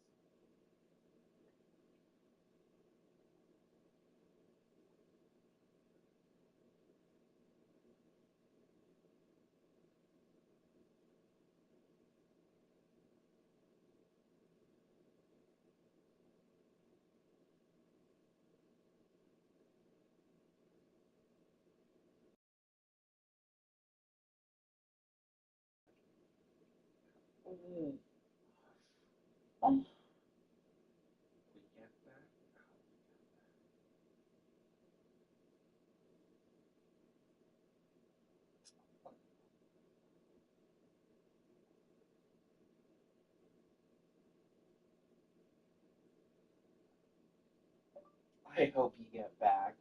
Oh, oh. We get that? I hope you get back.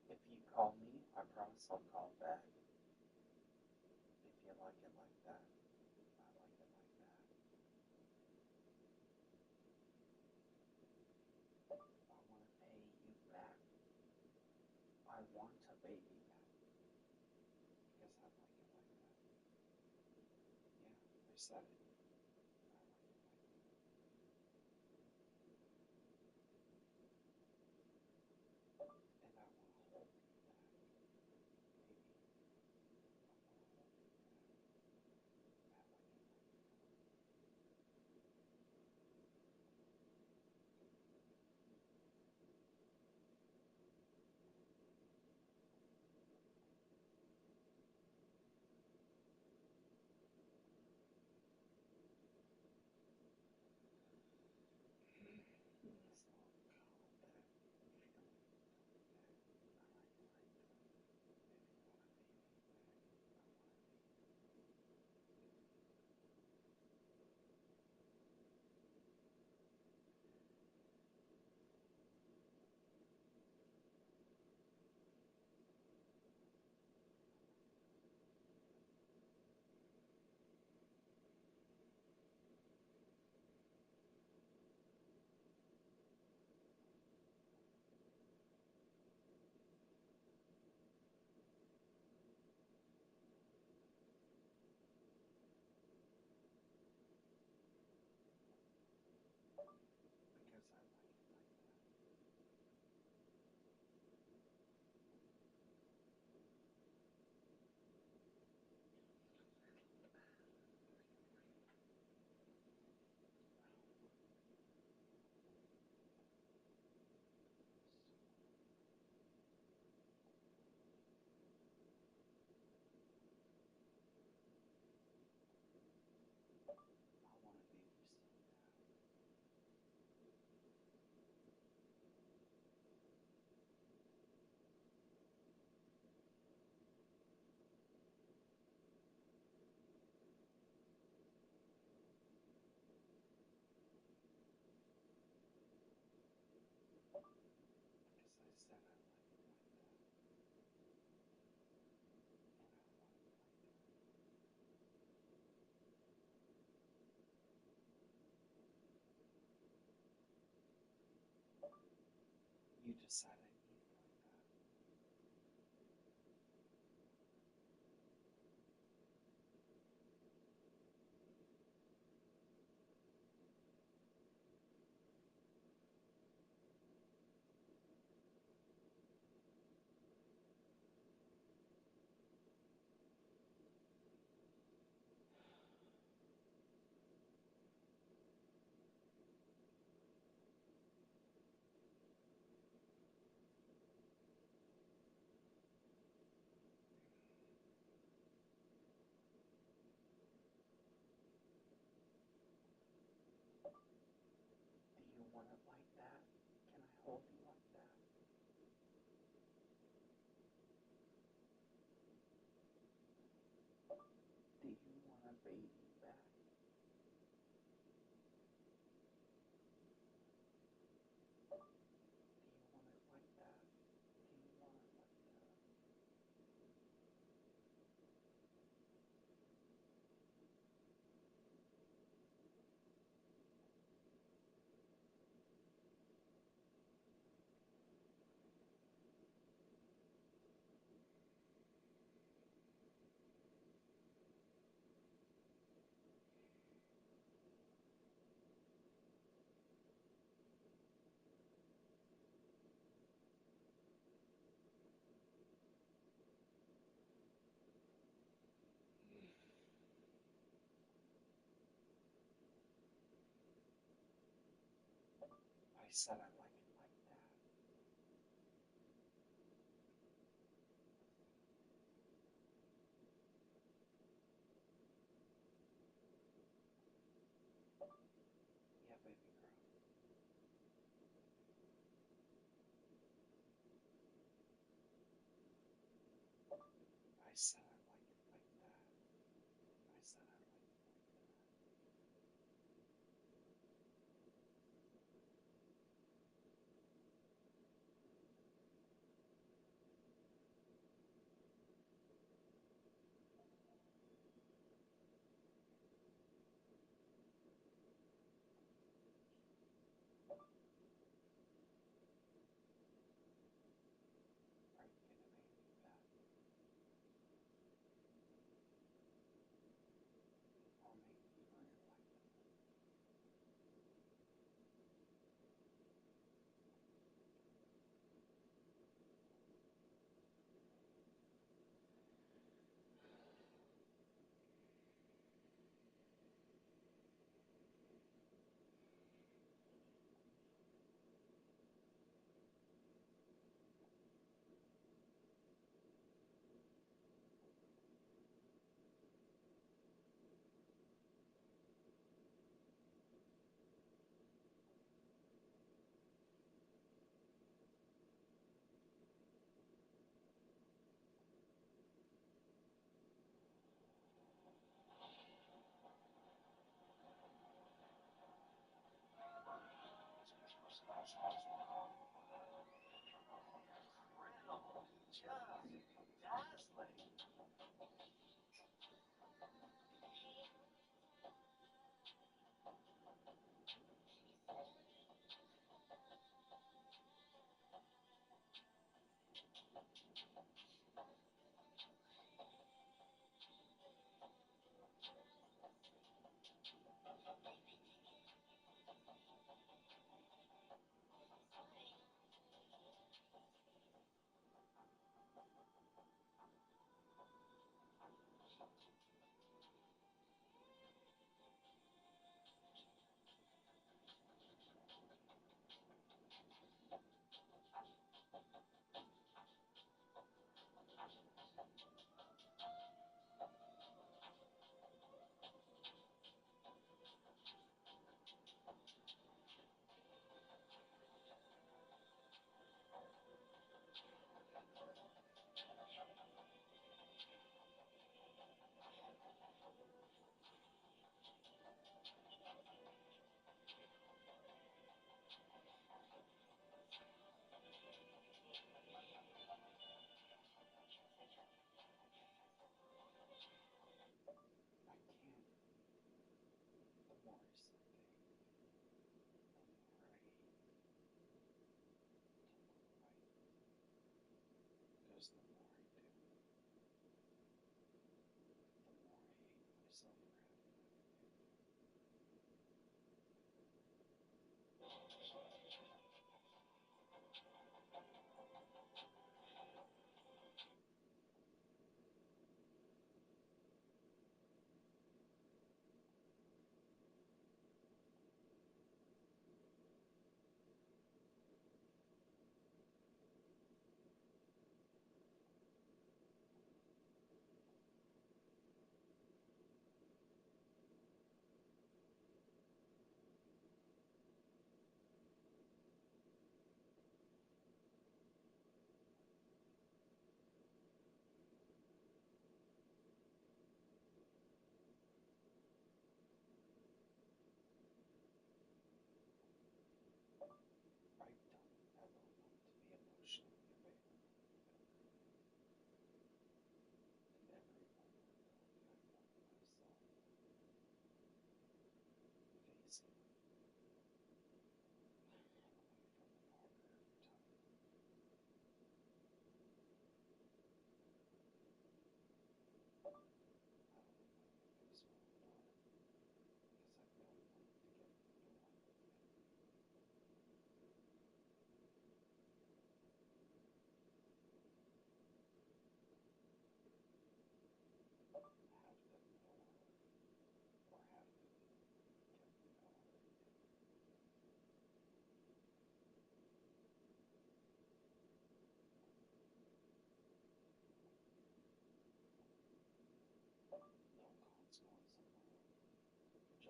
If you call me, I promise I'll call back. If you like it like that, I like it like that. I want to pay you back. I want to pay you back because I like it like that. Yeah, I said it. I like it like that. And I want to hold you back, baby. I want to hold you back. I like it like said I need it like that. Do you want it like that? Can I hold you like that? Do you want a baby back? Do you want it like that? Do you want it like that? I said I like it like that. Yeah, baby girl. I said I like it like that. I said I like it like that. Are you gonna make me back?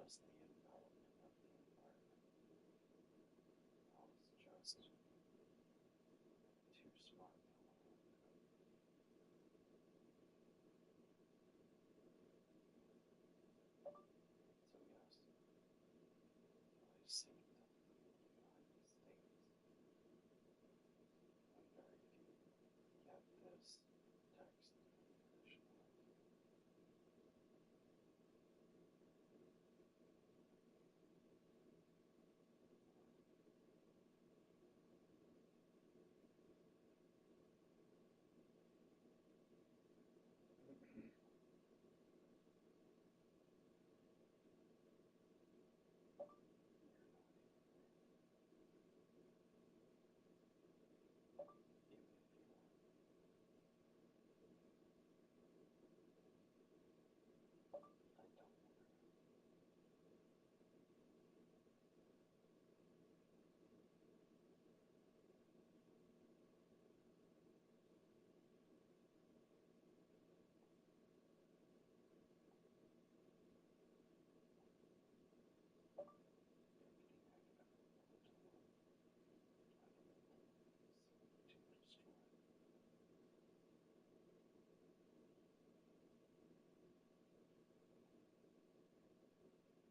just the envelopment of the environment. I was just too smart not to let go. So yes, I synced up behind the scenes when very few get this text additionally. You're not even if you are. I don't want to know. Everything I have ever wanted to learn, fundamentally to destroy. I hate this existence. I pray every day that I sleep. I get worried every damn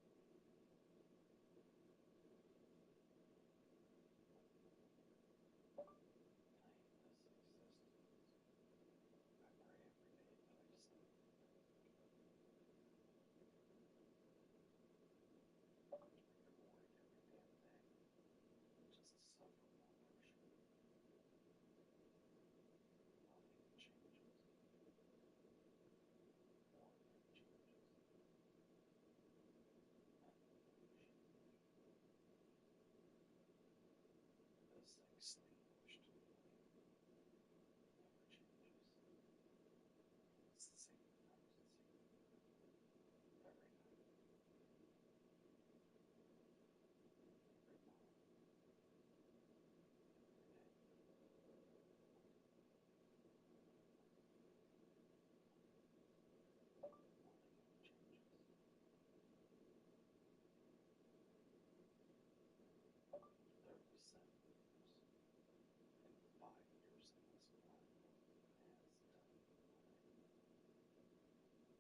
day, just to suffer more pressure. Nothing changes. Nothing changes. Nothing changes. This extinguished flame never changes. It's the same frequency every night, every moment, every day. Nothing changes. 37 years and 5 years on this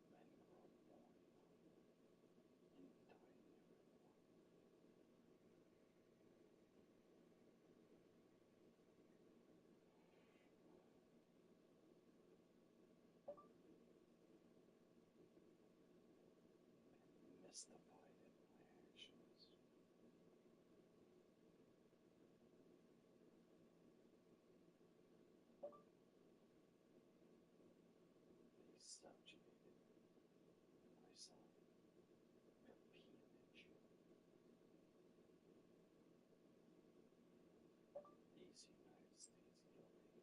planet has done nothing. Men grow more young and die never young. And mystified at my actions. They subjugated my son, their peonage. Is United States guilty?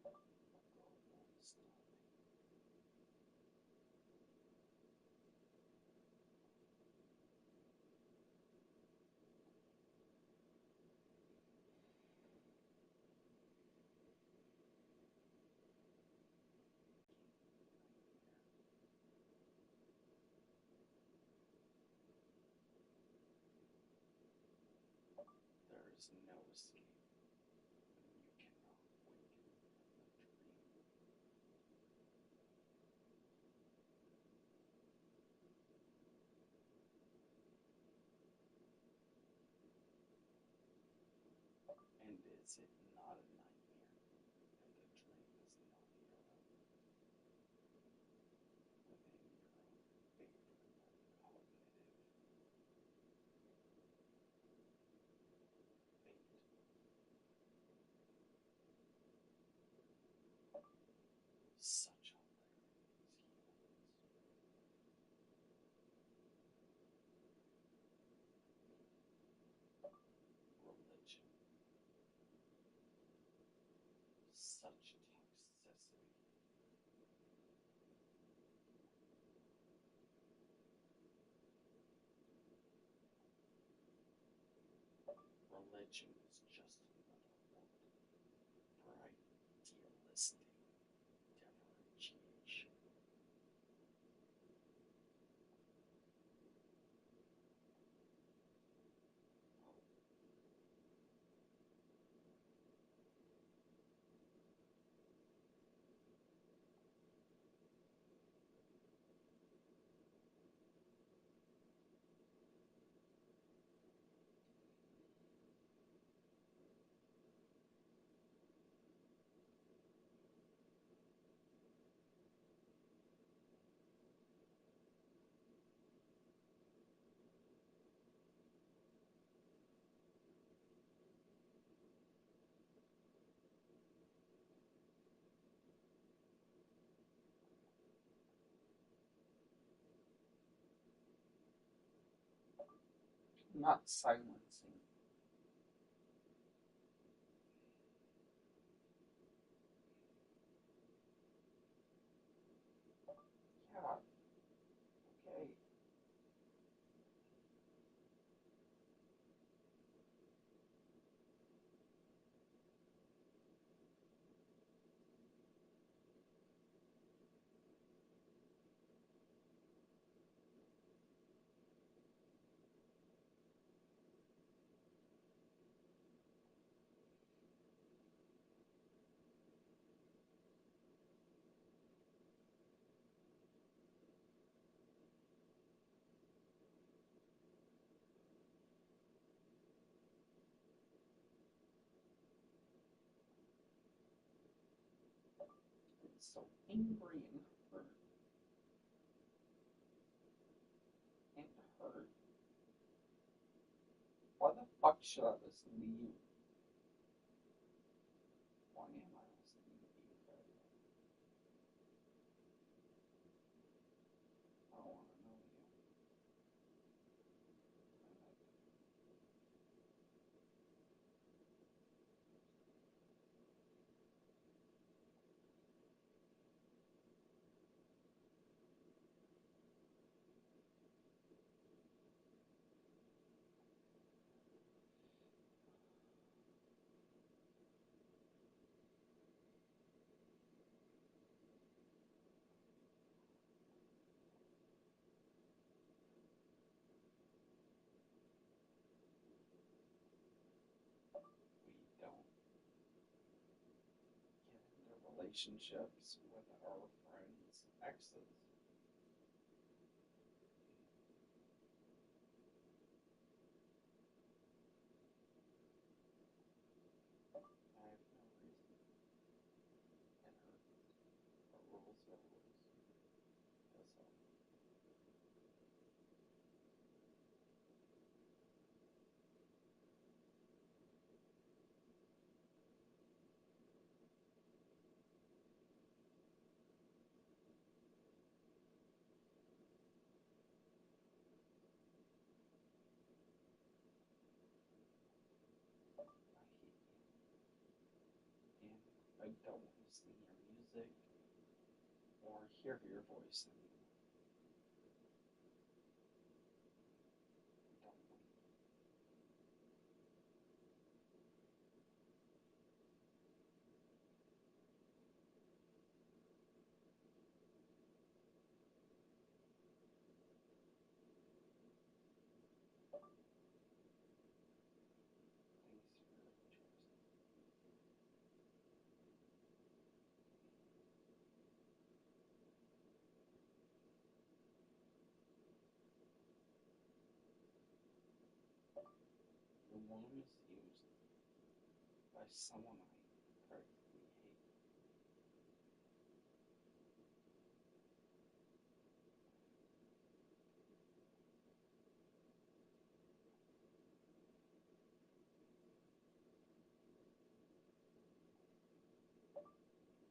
But God won't stop me. Nightmare. There is no escape when you cannot waken from the dream. And is it not a nightmare if the dream is not your own, within your own favorable cognitive fate? Such hilarious humans. Religion pitching is just another word for idealistic differentiation. Not silencing. Yeah, okay. It's so angry and hurt. Why the fuck should I just leave? Why am I listening to you, Fred? I don't want to know you. We don't get into relationships with our friends' exes. I have no reason. It hurts. But rules are rules. That's all. I hate you. And I don't want to listen to your music or hear your voice anymore. I don't want things for your choices. The wound is used by someone I practically hate.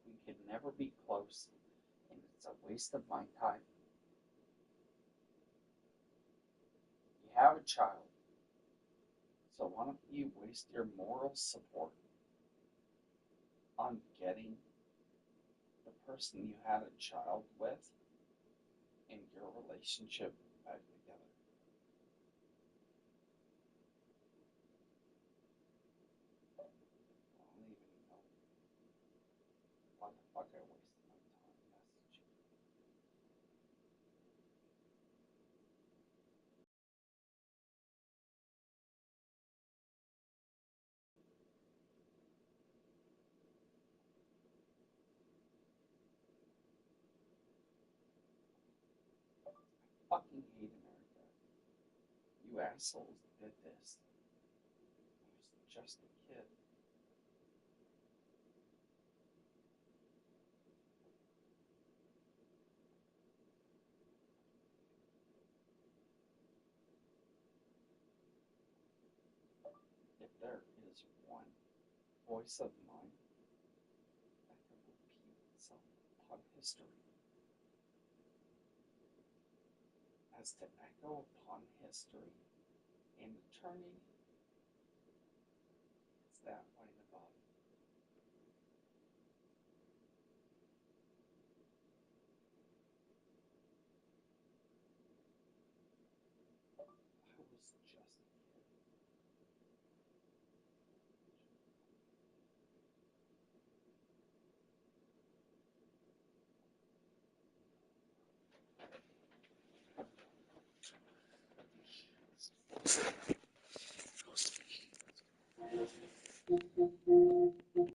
We could never be close, and it's a waste of my time. You have a child, so why don't you waste your moral support on getting the person you had a child with and your relationship back together? the fuck I wasted my time messaging. I fucking hate America. You assholes did this. I was just a kid. If there is one voice of mine that can repeat itself upon history, as to echo upon history and eternity, it's that white above. I was just a kid.